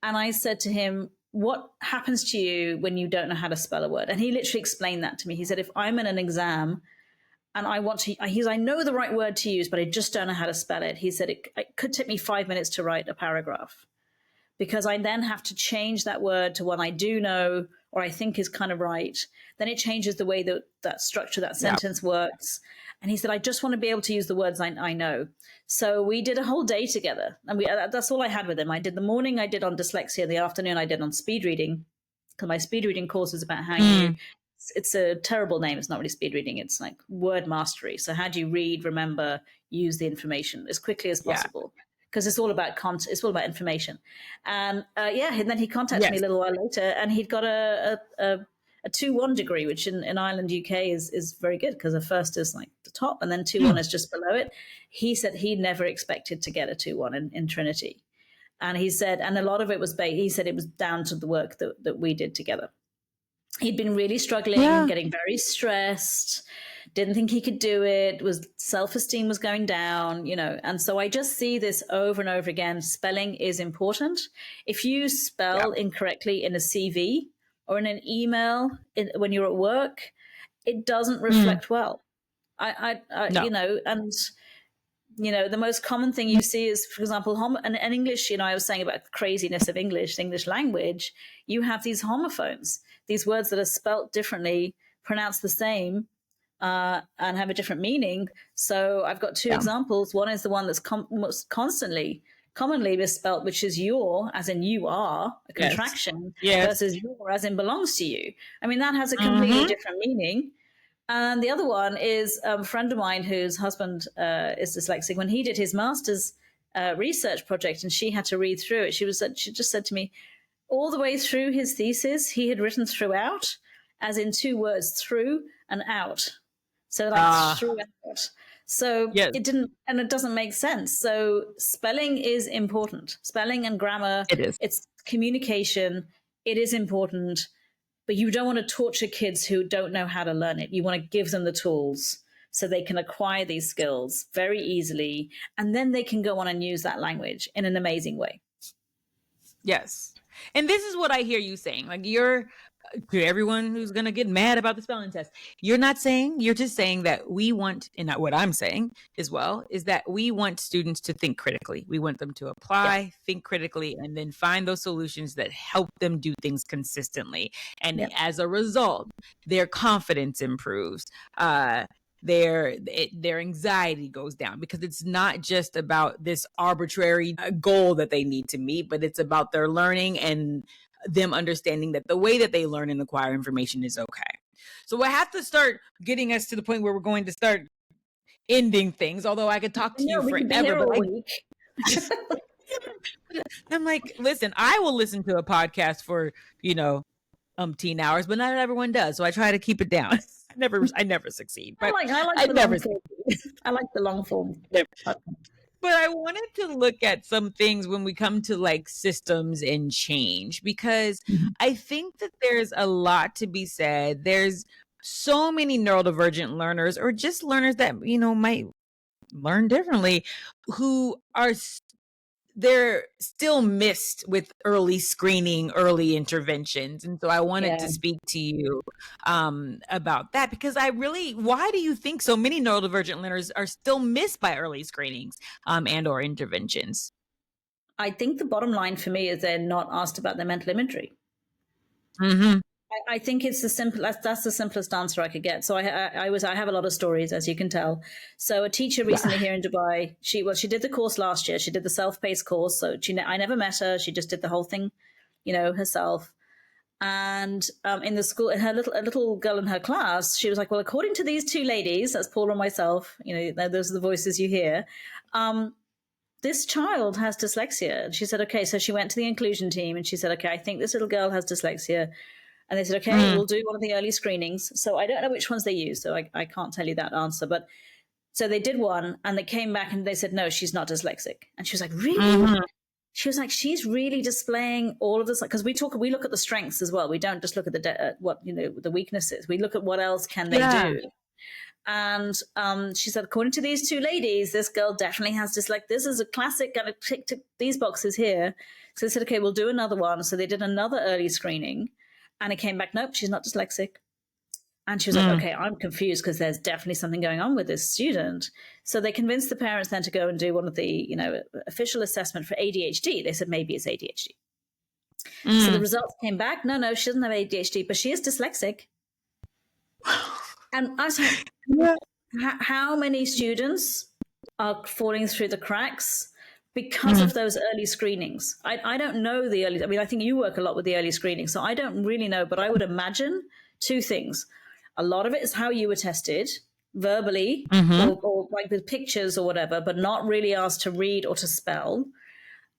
S2: And I said to him, what happens to you when you don't know how to spell a word? And he literally explained that to me. He said, if I'm in an exam and I know the right word to use, but I just don't know how to spell it. He said, it could take me 5 minutes to write a paragraph because I then have to change that word to one I do know or I think is kind of right. Then it changes the way that structure, that sentence works. And he said, I just want to be able to use the words I know. So we did a whole day together. And that's all I had with him. I did the morning, I did on dyslexia. The afternoon, I did on speed reading. Because my speed reading course is about how it's a terrible name. It's not really speed reading. It's like word mastery. So how do you read, remember, use the information as quickly as possible? Because it's all about it's all about information. And and then he contacted me a little while later, and he'd got a 2-1 degree, which in Ireland, UK is very good because a first is like the top and then 2-1 is just below it. He said he never expected to get a 2-1 in Trinity. And he said, and a lot of it was he said it was down to the work that we did together. He'd been really struggling, getting very stressed, didn't think he could do it, self-esteem was going down, and so I just see this over and over again. Spelling is important. If you spell incorrectly in a CV or in an email when you're at work, it doesn't reflect well. The most common thing you see is, for example, in English, I was saying about the craziness of English, the English language, you have these homophones, these words that are spelt differently, pronounced the same, and have a different meaning. So I've got 2 examples. One is the one that's most commonly misspelt, which is your, as in you are, a contraction, versus your, as in belongs to you. I mean, that has a completely different meaning. And the other one is a friend of mine whose husband is dyslexic. When he did his master's research project and she had to read through it, she just said to me, all the way through his thesis, he had written throughout, as in 2 words, through and out. So like throughout. So it doesn't make sense. So spelling is important. Spelling and grammar, it's communication. It is important. But you don't want to torture kids who don't know how to learn it. You want to give them the tools so they can acquire these skills very easily. And then they can go on and use that language in an amazing way.
S1: Yes. And this is what I hear you saying. Like, you're, to everyone who's going to get mad about the spelling test, you're just saying that we want, and what I'm saying as well, is that we want students to think critically. We want them to apply, think critically, and then find those solutions that help them do things consistently. And as a result, their confidence improves. Their anxiety goes down, because it's not just about this arbitrary goal that they need to meet, but it's about their learning and them understanding that the way that they learn and acquire information is okay. So we'll have to start getting us to the point where we're going to start ending things, although I could talk to you forever. I'm like, listen, I will listen to a podcast for, umpteen hours, but not everyone does. So I try to keep it down. I never succeed. But I
S2: like the long form.
S1: But I wanted to look at some things when we come to like systems and change, because I think that there's a lot to be said. There's so many neurodivergent learners, or just learners that, might learn differently, who are they're still missed with early screening, early interventions. And so I wanted to speak to you about that, because why do you think so many neurodivergent learners are still missed by early screenings and or interventions?
S2: I think the bottom line for me is they're not asked about their mental imagery. I think it's the simplest. That's the simplest answer I could get. So I have a lot of stories, as you can tell. So a teacher recently here in Dubai, she did the course last year. She did the self-paced course. So I never met her. She just did the whole thing, herself. And in the school, a little girl in her class, she was like, "Well, according to these two ladies, that's Paul and myself. Those are the voices you hear. This child has dyslexia." And she said, "Okay." So she went to the inclusion team and she said, "Okay, I think this little girl has dyslexia." And they said, "Okay, we'll do one of the early screenings." So I don't know which ones they used, so I can't tell you that answer. But so they did one, and they came back and they said, "No, she's not dyslexic." And she was like, "Really?" She was like, "She's really displaying all of this." Because we look at the strengths as well. We don't just look at the weaknesses. We look at what else can they do. And she said, according to these two ladies, this girl definitely has dyslexia. This is a classic, going to tick these boxes here. So they said, "Okay, we'll do another one." So they did another early screening. And it came back, "Nope, she's not dyslexic." And she was like, "Okay, I'm confused because there's definitely something going on with this student." So they convinced the parents then to go and do one of the, official assessment for ADHD. They said maybe it's ADHD. So the results came back. No, she doesn't have ADHD, but she is dyslexic. And I was like, how many students are falling through the cracks because of those early screenings? I don't know the early. I mean, I think you work a lot with the early screening, so I don't really know, but I would imagine two things. A lot of it is how you were tested verbally or like with pictures or whatever, but not really asked to read or to spell.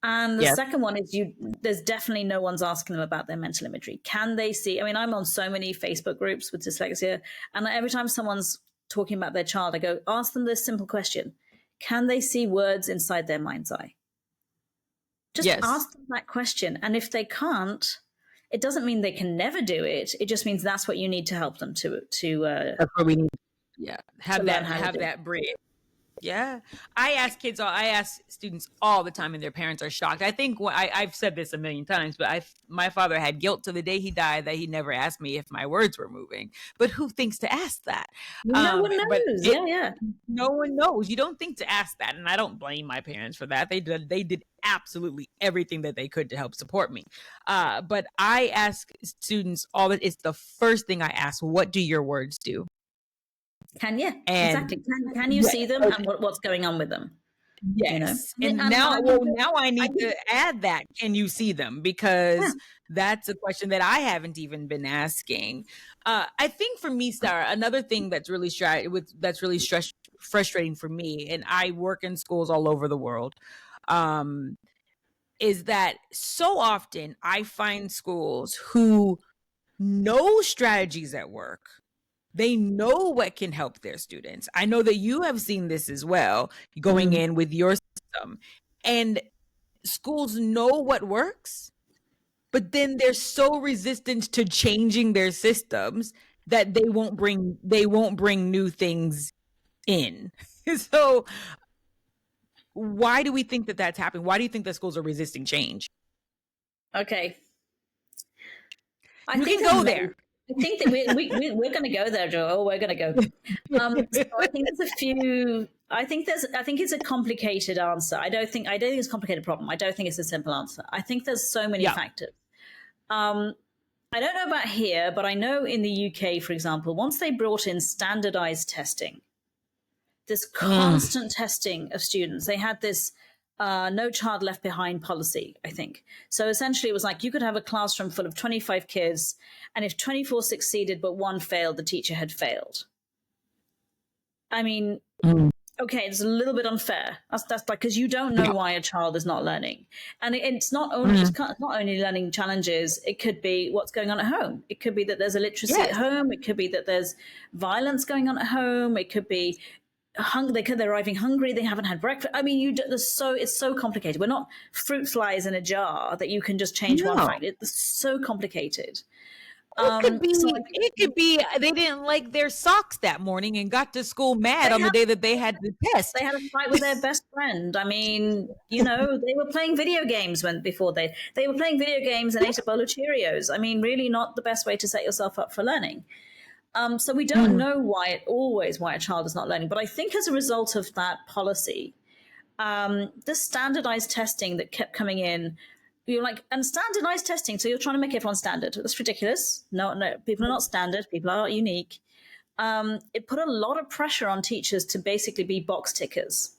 S2: And the second one is there's definitely no one's asking them about their mental imagery. Can they see? I mean, I'm on so many Facebook groups with dyslexia, and every time someone's talking about their child, I go, ask them this simple question. Can they see words inside their mind's eye? Just ask them that question. And if they can't, it doesn't mean they can never do it. It just means that's what you need to help them to
S1: that's what we need. Have that bridge. Yeah. I ask students all the time, and their parents are shocked. I think I've said this a million times, but my father had guilt to the day he died that he never asked me if my words were moving. But who thinks to ask that?
S2: No one knows.
S1: No one knows. You don't think to ask that. And I don't blame my parents for that. They did absolutely everything that they could to help support me. But I ask students it's the first thing I ask, what do your words do?
S2: Can you? Exactly. Can you see them and what's going on with them?
S1: Yes. And now I need to add that. Can you see them? Because that's a question that I haven't even been asking. I think for me, Sara, another thing that's really frustrating for me, and I work in schools all over the world, is that so often I find schools who know strategies at work. They know what can help their students. I know that you have seen this as well, going in with your system. And schools know what works, but then they're so resistant to changing their systems that they won't bring new things in. So why do we think that that's happening? Why do you think that schools are resisting change?
S2: Okay.
S1: You can go there.
S2: I think that we're going to go there, Joel. We're going to go. So I think there's a few. I think it's a complicated answer. I don't think it's a complicated problem. I don't think it's a simple answer. I think there's so many factors. I don't know about here, but I know in the UK, for example, once they brought in standardized testing, this constant testing of students, they had this no child left behind policy, I think. So essentially it was like you could have a classroom full of 25 kids, and if 24 succeeded but one failed, the teacher had failed. I mean, okay, it's a little bit unfair. That's like, because you don't know why a child is not learning. And it's not only learning challenges. It could be what's going on at home. It could be that there's illiteracy at home. It could be that there's violence going on at home. It could be they're arriving hungry, they haven't had breakfast. I mean, it's so complicated. We're not fruit flies in a jar that you can just change one fact. It's so complicated.
S1: It could be they didn't like their socks that morning and got to school mad on the day that they had the test.
S2: They had a fight with their best friend. I mean, they were playing video games before they were playing video games and ate a bowl of Cheerios. I mean, really not the best way to set yourself up for learning. So we don't know why a child is not learning. But I think as a result of that policy, the standardized testing that kept coming in, you're like, and standardized testing. So you're trying to make everyone standard. That's ridiculous. No, people are not standard. People are unique. It put a lot of pressure on teachers to basically be box tickers.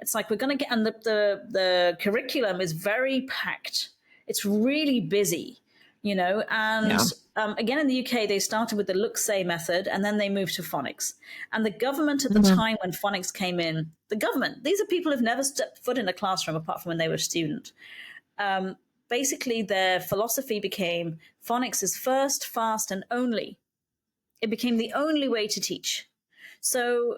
S2: It's like, we're going to get, and the curriculum is very packed. It's really busy, you know, and again, in the UK, they started with the look, say method, and then they moved to phonics. And the government at the time when phonics came in, the government, these are people who've never stepped foot in a classroom apart from when they were a student. Basically, their philosophy became phonics is first, fast, and only. It became the only way to teach. So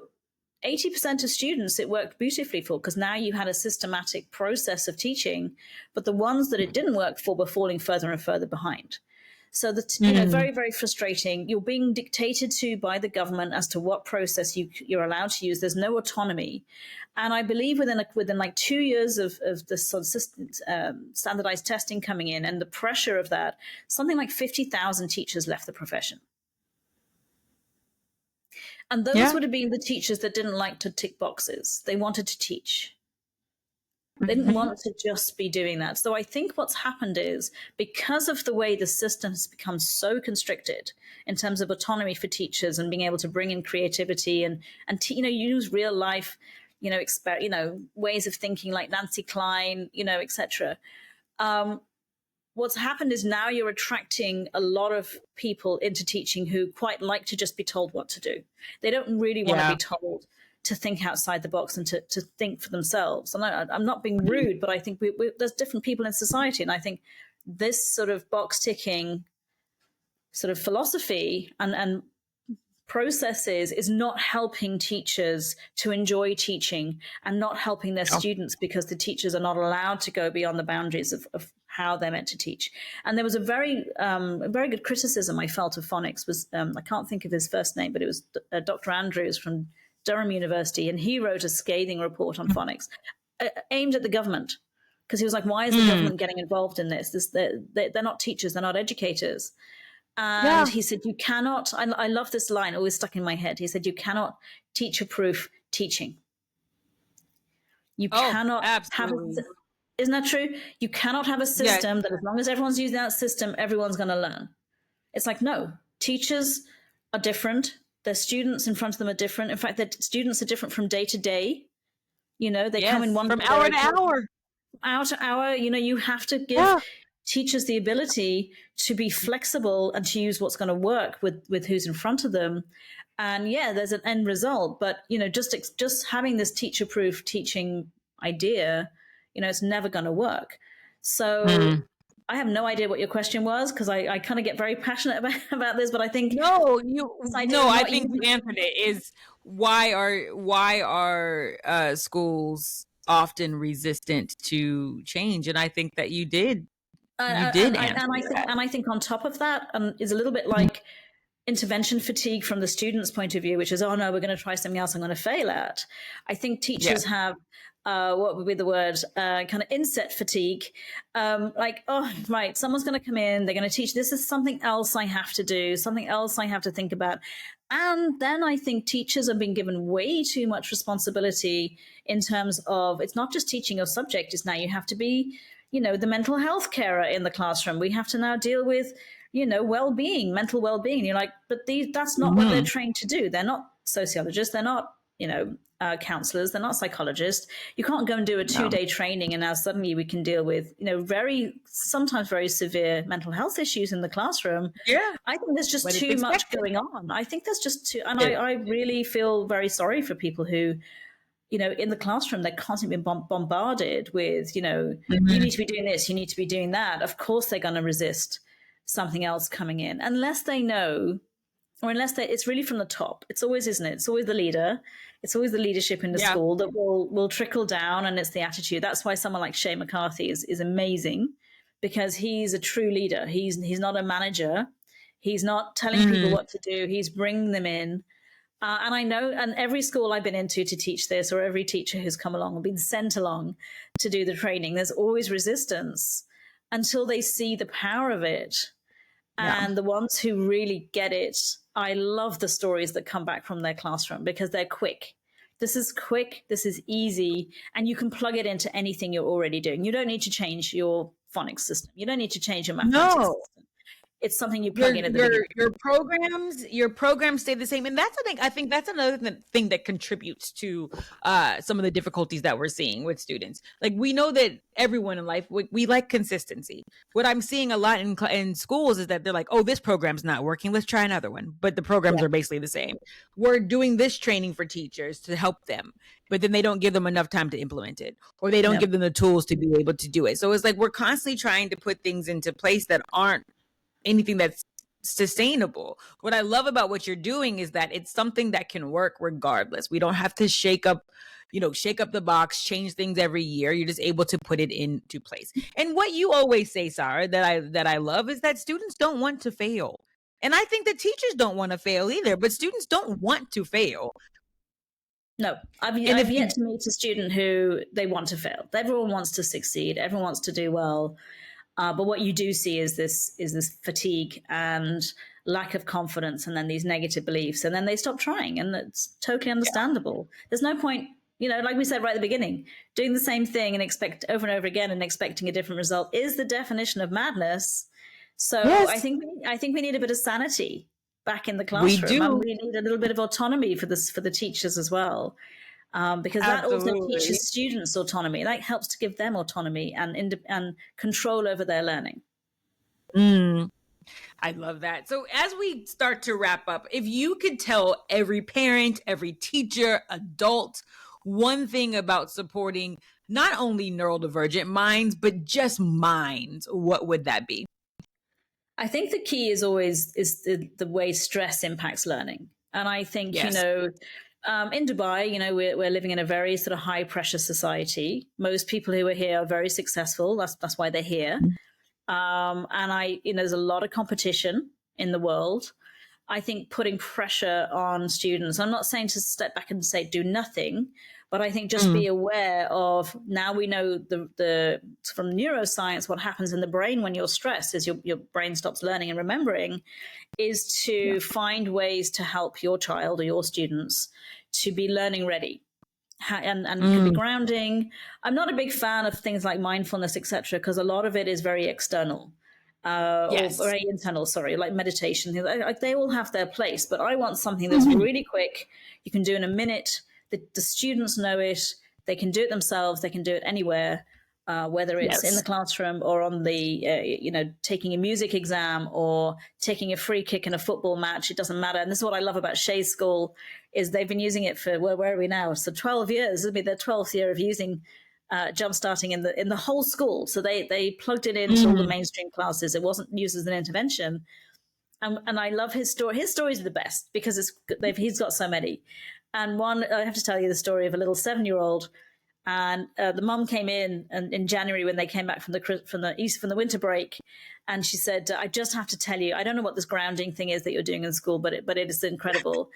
S2: 80% of students it worked beautifully for, because now you had a systematic process of teaching, but the ones that it didn't work for were falling further and further behind. So that, you know, very, very frustrating. You're being dictated to by the government as to what process you're allowed to use. There's no autonomy. And I believe within like 2 years of this sort of standardized testing coming in and the pressure of that, something like 50,000 teachers left the profession. And those would have been the teachers that didn't like to tick boxes. They wanted to teach. They didn't want to just be doing that. So I think what's happened is, because of the way the system has become so constricted in terms of autonomy for teachers and being able to bring in creativity and you know, use real life, you know, ways of thinking like Nancy Klein, you know, etc. What's happened is now you're attracting a lot of people into teaching who quite like to just be told what to do. They don't really want to be told to think outside the box and to think for themselves. And I'm not being rude, but I think there's different people in society. And I think this sort of box ticking sort of philosophy and processes is not helping teachers to enjoy teaching and not helping their students, because the teachers are not allowed to go beyond the boundaries of how they're meant to teach. And there was a very good criticism I felt of phonics was, I can't think of his first name, but it was Dr. Andrews from Durham University. And he wrote a scathing report on phonics aimed at the government, because he was like, why is the government getting involved in this? They're not teachers, they're not educators. And he said, you cannot, I love this line, always stuck in my head. He said, you cannot teacher-proof teaching. You cannot
S1: absolutely.
S2: have isn't that true? You cannot have a system that as long as everyone's using that system, everyone's going to learn. It's like, no, teachers are different. Their students in front of them are different. In fact, their students are different from day to day. You know, they come in one
S1: from hour to hour.
S2: Hour to hour, you know, you have to give teachers the ability to be flexible and to use what's going to work with who's in front of them. And there's an end result. But, you know, just having this teacher-proof teaching idea, you know, it's never going to work. So I have no idea what your question was, because I kind of get very passionate about this, but I think
S1: I think you answered it. Is why are schools often resistant to change? And I think that you did. And
S2: I think on top of that is a little bit like intervention fatigue from the student's point of view, which is, oh no, we're going to try something else I'm going to fail at. I think teachers have what would be the word, kind of inset fatigue. Like, oh, right, someone's going to come in, they're going to teach, this is something else I have to do, something else I have to think about. And then I think teachers have been given way too much responsibility in terms of, it's not just teaching your subject, it's now you have to be, you know, the mental health carer in the classroom. We have to now deal with, you know, well-being, mental well-being. You're like, but that's not what they're trained to do. They're not sociologists. They're not, you know, counselors. They're not psychologists. You can't go and do a 2-day training and now suddenly we can deal with, you know, sometimes very severe mental health issues in the classroom. I think there's just too much going on. I think there's just too, and I really feel very sorry for people who, you know, in the classroom, they're constantly being bombarded with, you know, you need to be doing this, you need to be doing that. Of course, they're going to resist something else coming in, unless they know, or unless it's really from the top. It's always, isn't it? It's always the leader. It's always the leadership in the school that will trickle down, and it's the attitude. That's why someone like Shane McCarthy is amazing, because he's a true leader. He's not a manager. He's not telling people what to do. He's bringing them in. And I know, and every school I've been into to teach this, or every teacher who's come along or been sent along to do the training, there's always resistance until they see the power of it. And the ones who really get it, I love the stories that come back from their classroom, because they're quick. This is quick, this is easy, and you can plug it into anything you're already doing. You don't need to change your phonics system. You don't need to change your mathematics
S1: No.
S2: system. It's something you plug in at the beginning.
S1: Your programs stay the same, and that's the thing. I think that's another thing that contributes to some of the difficulties that we're seeing with students. Like, we know that everyone in life, we like consistency. What I'm seeing a lot in schools is that they're like, "Oh, this program's not working. Let's try another one." But the programs are basically the same. We're doing this training for teachers to help them, but then they don't give them enough time to implement it, or they don't give them the tools to be able to do it. So it's like we're constantly trying to put things into place that aren't anything that's sustainable. What I love about what you're doing is that it's something that can work regardless. We don't have to shake up the box, change things every year. You're just able to put it into place. And what you always say, Sara, that I love is that students don't want to fail. And I think that teachers don't want to fail either, but students don't want to fail.
S2: No, I've yet to meet a student who they want to fail. Everyone wants to succeed. Everyone wants to do well. But what you do see is this fatigue and lack of confidence, and then these negative beliefs, and then they stop trying, and that's totally understandable. There's no point, like we said right at the beginning, doing the same thing and expect over and over again and expecting a different result is the definition of madness. So I think we need a bit of sanity back in the classroom.
S1: We do.
S2: And we need a little bit of autonomy for the teachers as well. Because that also teaches students autonomy. That helps to give them autonomy and control over their learning.
S1: I love that. So as we start to wrap up, if you could tell every parent, every teacher, adult, one thing about supporting not only neurodivergent minds, but just minds, what would that be?
S2: I think the key is always the way stress impacts learning. And I think, in Dubai, we're living in a very sort of high pressure society. Most people who are here are very successful. That's why they're here. And there's a lot of competition in the world. I think putting pressure on students, I'm not saying to step back and say do nothing, but I think just be aware of, now we know from neuroscience, what happens in the brain when you're stressed is your brain stops learning and remembering, is to find ways to help your child or your students to be learning ready. And it could be grounding. I'm not a big fan of things like mindfulness, etc., because a lot of it is very external. Or very internal, like meditation. Like, they all have their place, but I want something that's really quick. You can do in a minute. The students know it. They can do it themselves. They can do it anywhere, whether it's in the classroom or on the, taking a music exam or taking a free kick in a football match. It doesn't matter. And this is what I love about Shay's school, is they've been using it for, where are we now? So 12 years. It'll be their 12th year of using Jumpstarting in the whole school. So they plugged it into all the mainstream classes. It wasn't used as an intervention. And I love his story. His stories are the best because he's got so many. And one, I have to tell you the story of a little 7-year-old. And the mum came in January when they came back from the winter break, and she said, "I just have to tell you, I don't know what this grounding thing is that you're doing in school, but it is incredible."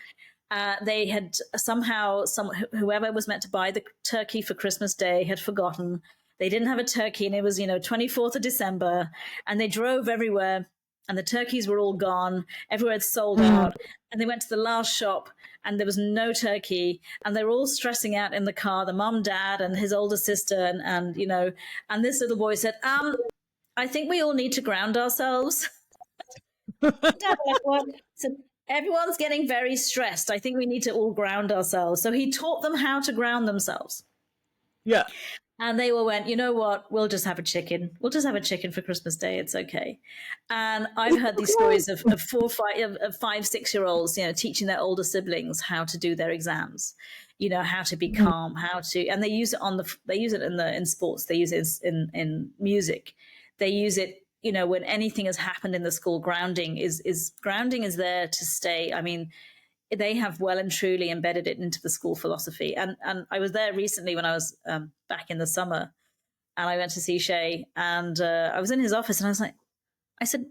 S2: They had somehow whoever was meant to buy the turkey for Christmas Day had forgotten. They didn't have a turkey, and it was 24th of December, and they drove everywhere, and the turkeys were all gone. Everywhere had sold out, and they went to the last shop, and there was no turkey, and they were all stressing out in the car, the mum, dad, and his older sister, and this little boy said, "I think we all need to ground ourselves." Dad, like, what? So everyone's getting very stressed. I think we need to all ground ourselves. So he taught them how to ground themselves. Yeah. And they all went, "You know what? We'll just have a chicken. We'll just have a chicken for Christmas Day. It's okay." And I've heard these stories of 5, 6-year-olds, teaching their older siblings how to do their exams, how to be calm, and they use it in sports. They use it in music. They use it, when anything has happened in the school. Grounding is there to stay. I mean, they have well and truly embedded it into the school philosophy. And I was there recently when I was back in the summer, and I went to see Shay, and I was in his office, and I said,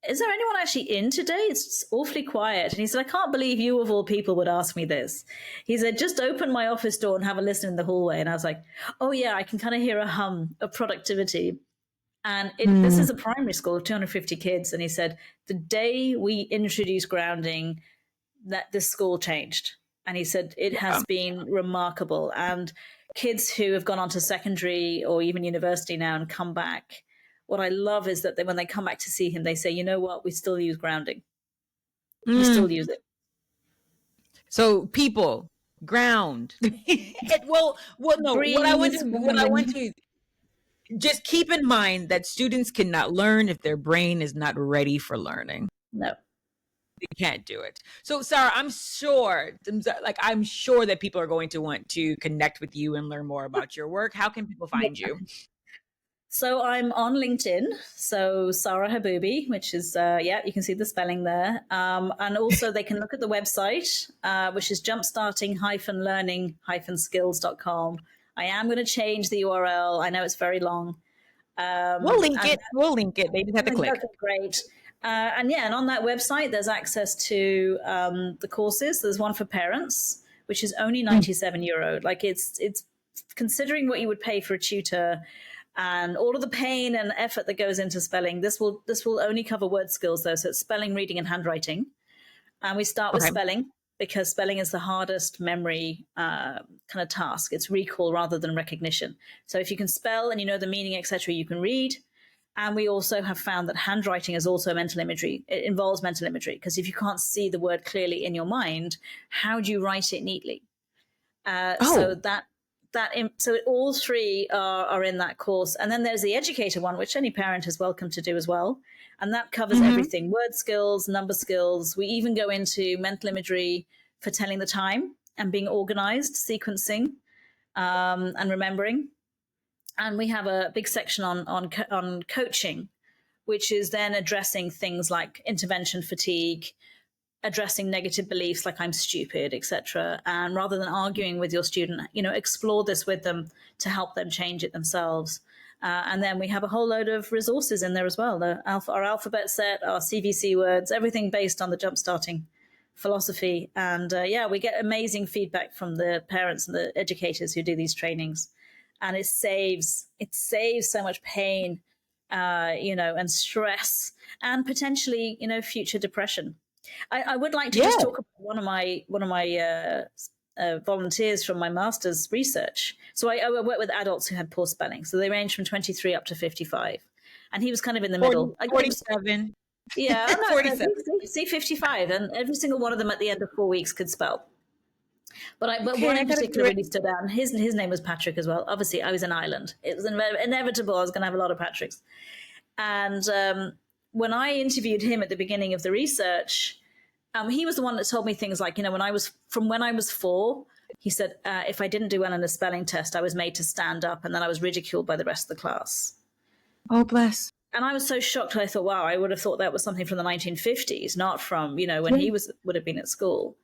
S2: "Is there anyone actually in today? It's awfully quiet." And he said, "I can't believe you of all people would ask me this." He said, "Just open my office door and have a listen in the hallway." And I was like, "Oh yeah, I can kind of hear a hum of productivity." And this is a primary school of 250 kids. And he said, the day we introduced grounding, that this school changed. And he said it has been remarkable. And kids who have gone on to secondary or even university now and come back what I love is that when they come back to see him, they say, you know what, we still use grounding.
S1: Mm.
S2: We still use it.
S1: So people, ground. No.
S2: Breathe,
S1: What I want to just keep in mind that students cannot learn if their brain is not ready for learning.
S2: No.
S1: They can't do it. So, Sara, I'm sure that people are going to want to connect with you and learn more about your work. How can people find you?
S2: So I'm on LinkedIn. So Sara Haboubi, which is, you can see the spelling there. And also they can look at the website, which is jumpstarting-learning-skills.com. I am going to change the URL. I know it's very long.
S1: We'll link it. They just have to click.
S2: Okay, great. And on that website, there's access to the courses. There's one for parents, which is only €97. Like it's considering what you would pay for a tutor and all of the pain and effort that goes into spelling. This will only cover word skills though. So it's spelling, reading, and handwriting. And we start with spelling, because spelling is the hardest memory kind of task. It's recall rather than recognition. So if you can spell and you know the meaning, etc., you can read. And we also have found that handwriting is also mental imagery. It involves mental imagery, because if you can't see the word clearly in your mind, how do you write it neatly? So all three are in that course. And then there's the educator one, which any parent is welcome to do as well. And that covers everything: word skills, number skills. We even go into mental imagery for telling the time and being organized, sequencing, and remembering. And we have a big section on coaching, which is then addressing things like intervention fatigue, addressing negative beliefs like I'm stupid, etc. And rather than arguing with your student, explore this with them to help them change it themselves. And then we have a whole load of resources in there as well. Our alphabet set, our CVC words, everything based on the Jumpstarting philosophy. And we get amazing feedback from the parents and the educators who do these trainings. And it saves so much pain, and stress, and potentially, future depression. I would like to just talk about one of my volunteers from my master's research. So I work with adults who had poor spelling. So they range from 23 up to 55. And he was kind of in the middle.
S1: 47.
S2: Yeah,
S1: 47.
S2: See, 55. And every single one of them at the end of 4 weeks could spell. But one in particular really stood out. His name was Patrick as well. Obviously, I was in Ireland. It was inevitable I was going to have a lot of Patricks. And when I interviewed him at the beginning of the research, he was the one that told me things like, when I was 4, he said, if I didn't do well in a spelling test, I was made to stand up, and then I was ridiculed by the rest of the class.
S1: Oh, bless.
S2: And I was so shocked. I thought, wow, I would have thought that was something from the 1950s, not from, when he would have been at school.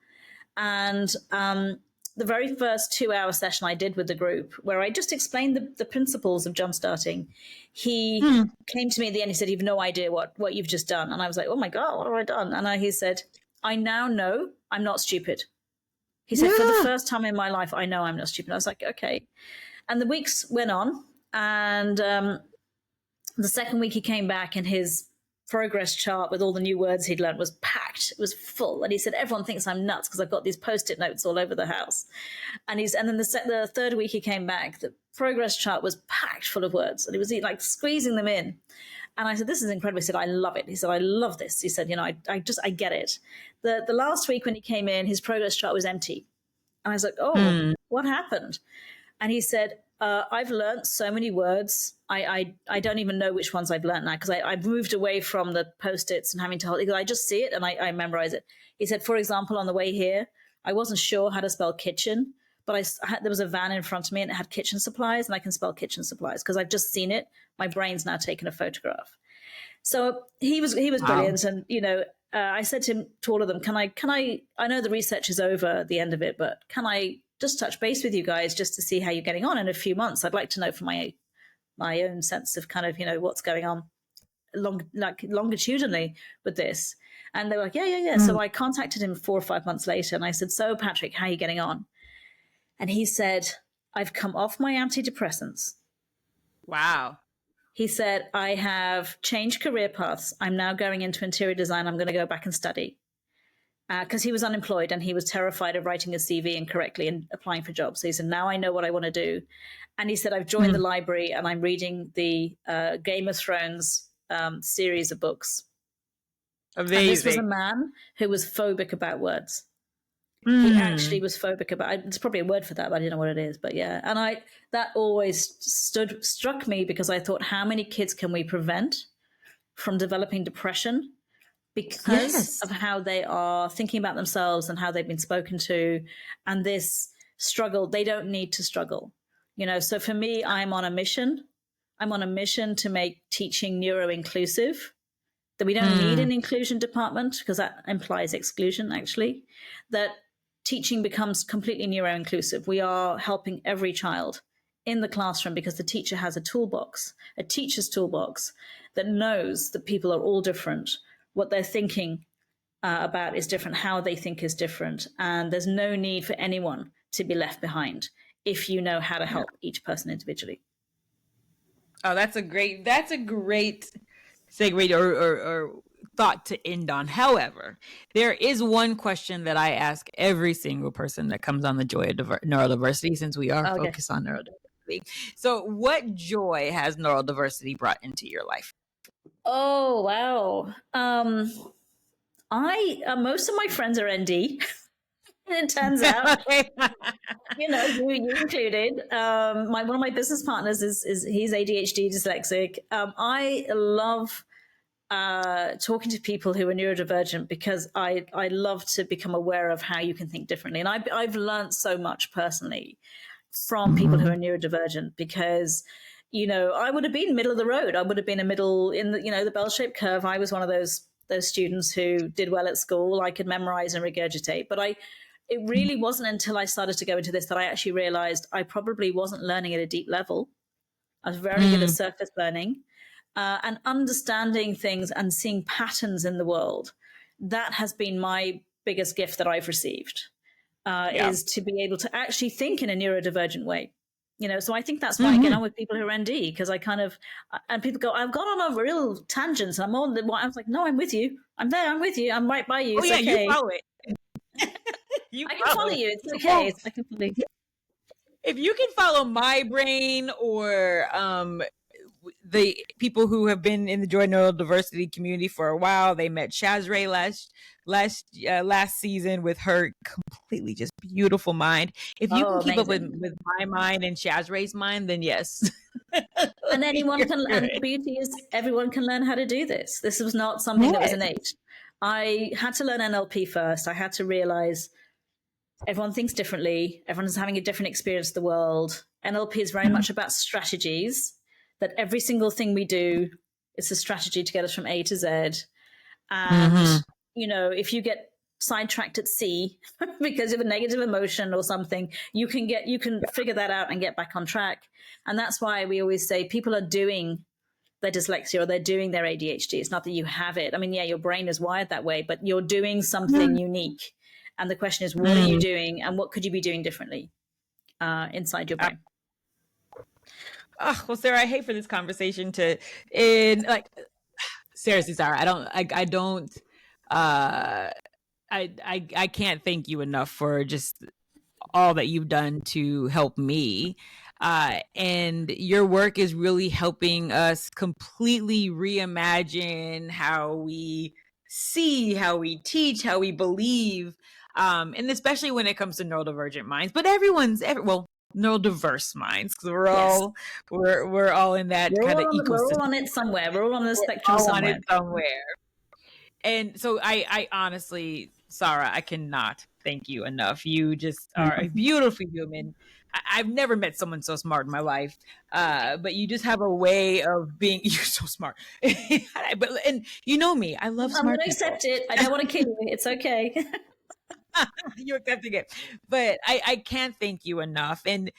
S2: And the very first 2-hour session I did with the group, where I just explained the principles of jumpstarting, he came to me at the end. He said, "You've no idea what you've just done." And I was like, "Oh my God, what have I done?" And he said, "I now know I'm not stupid." He said, "For the first time in my life, I know I'm not stupid." I was like, "Okay." And the weeks went on, and the second week he came back, and his progress chart with all the new words he'd learned was packed. It was full. And he said, "Everyone thinks I'm nuts because I've got these Post-it notes all over the house." And then the third week he came back, the progress chart was packed full of words, and he was like squeezing them in. And I said, "This is incredible." He said, "I love it." He said, "I love this." He said, I get it. The last week when he came in, his progress chart was empty. And I was like, "Oh, what happened?" And he said, "I've learned so many words. I don't even know which ones I've learned now, because I've moved away from the Post-its and having to hold it. I just see it and I memorize it." He said, "For example, on the way here, I wasn't sure how to spell kitchen, but there was a van in front of me and it had kitchen supplies, and I can spell kitchen supplies because I've just seen it. My brain's now taken a photograph." So he was brilliant. And, I said to all of them, can I know the research is over at the end of it, but can I just touch base with you guys just to see how you're getting on in a few months? I'd like to know from my own sense of kind of, what's going on longitudinally with this. And they were like, yeah. So I contacted him 4 or 5 months later, and I said, "So Patrick, how are you getting on?" And he said, "I've come off my antidepressants."
S1: Wow.
S2: He said, "I have changed career paths. I'm now going into interior design. I'm going to go back and study." because he was unemployed and he was terrified of writing a CV incorrectly and applying for jobs. So he said, now I know what I want to do. And he said, I've joined the library and I'm reading the Game of Thrones series of books.
S1: Amazing.
S2: And this was a man who was phobic about words. He actually was phobic about, there's probably a word for that, but I don't know what it is, but yeah. And that always struck me, because I thought, how many kids can we prevent from developing depression because of how they are thinking about themselves and how they've been spoken to, and this struggle. They don't need to struggle, so for me, I'm on a mission to make teaching neuro-inclusive, that we don't need an inclusion department, because that implies exclusion, actually, that teaching becomes completely neuro-inclusive. We are helping every child in the classroom because the teacher has a teacher's toolbox that knows that people are all different. What they're thinking about is different. How they think is different. And there's no need for anyone to be left behind if you know how to help each person individually.
S1: Oh, that's a great segue or thought to end on. However, there is one question that I ask every single person that comes on the Joy of Neurodiversity, since we are focused on neurodiversity. So what joy has neurodiversity brought into your life?
S2: Oh, wow. Most of my friends are ND. It turns out, you included. One of my business partners is he's ADHD dyslexic. I love talking to people who are neurodivergent, because I love to become aware of how you can think differently. And I've learned so much personally from people who are neurodivergent, because I would have been middle of the road. I would have been a middle in the bell-shaped curve. I was one of those students who did well at school. I could memorize and regurgitate, but it really wasn't until I started to go into this that I actually realized I probably wasn't learning at a deep level. I was very good at surface learning and understanding things and seeing patterns in the world. That has been my biggest gift that I've received, is to be able to actually think in a neurodivergent way. So I think that's why I get on with people who are ND, because I and people go, I've gone on a real tangent. I was like, no, I'm with you. I'm there. I'm with you. I'm right by you.
S1: Oh, yeah, okay. You follow it.
S2: I can follow you. It's okay. I can follow you.
S1: If you can follow my brain, or the people who have been in the Joy Neurodiversity community for a while, they met Shazray last season with her completely just beautiful mind. If you can keep up with my mind and Shazray's mind, then yes.
S2: And anyone can. And the beauty is, everyone can learn how to do this. This was not something that was innate. I had to learn NLP first. I had to realize everyone thinks differently. Everyone's having a different experience of the world. NLP is very much about strategies, that every single thing we do is a strategy to get us from A to Z. And, if you get sidetracked at C because of a negative emotion or something, you can figure that out and get back on track. And that's why we always say people are doing their dyslexia or they're doing their ADHD. It's not that you have it. I mean, yeah, your brain is wired that way, but you're doing something unique. And the question is, what are you doing, and what could you be doing differently inside your brain?
S1: Oh, well, Sara, I hate for this conversation to end. Like, seriously, Sara, I can't thank you enough for just all that you've done to help me. And your work is really helping us completely reimagine how we see, how we teach, how we believe, and especially when it comes to neurodivergent minds. But neurodiverse minds, because we're all in that kind of ecosystem.
S2: We're all on it somewhere. We're all on the spectrum somewhere.
S1: And so I honestly, Sara, I cannot thank you enough. You just are a beautiful human. I've never met someone so smart in my life, but you just have a way of being. You're so smart, and you know me. I love smart people. I'm going to
S2: accept it. I don't want to kill you. It's okay.
S1: You're accepting it, but I can't thank you enough. And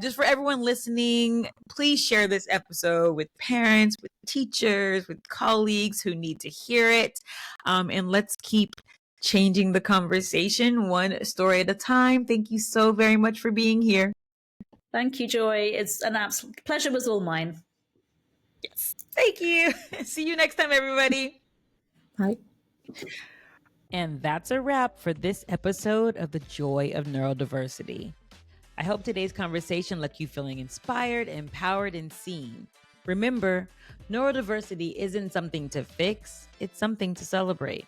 S1: just for everyone listening, please share this episode with parents, with teachers, with colleagues who need to hear it. And let's keep changing the conversation one story at a time. Thank you so very much for being here.
S2: Thank you, Joy. It's an absolute pleasure. Was all mine.
S1: Yes. Thank you. See you next time, everybody.
S2: Bye.
S1: And that's a wrap for this episode of The Joy of Neurodiversity. I hope today's conversation left you feeling inspired, empowered, and seen. Remember, neurodiversity isn't something to fix, it's something to celebrate.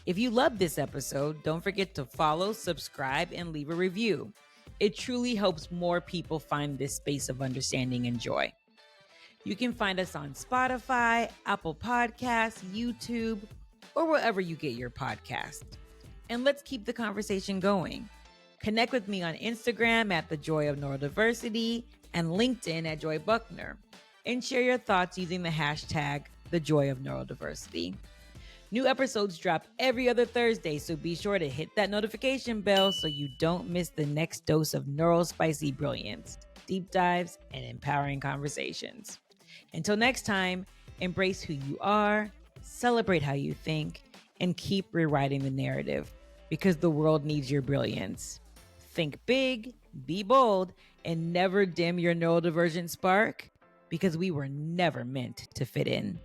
S1: If you loved this episode, don't forget to follow, subscribe, and leave a review. It truly helps more people find this space of understanding and joy. You can find us on Spotify, Apple Podcasts, YouTube, or wherever you get your podcast. And let's keep the conversation going. Connect with me on Instagram at The Joy of Neurodiversity and LinkedIn at Joy Buckner, and share your thoughts using the hashtag The Joy of Neurodiversity. New episodes drop every other Thursday, so be sure to hit that notification bell so you don't miss the next dose of neurospicy brilliance, deep dives, and empowering conversations. Until next time, embrace who you are, celebrate how you think, and keep rewriting the narrative, because the world needs your brilliance. Think big, be bold, and never dim your neurodivergent spark, because we were never meant to fit in.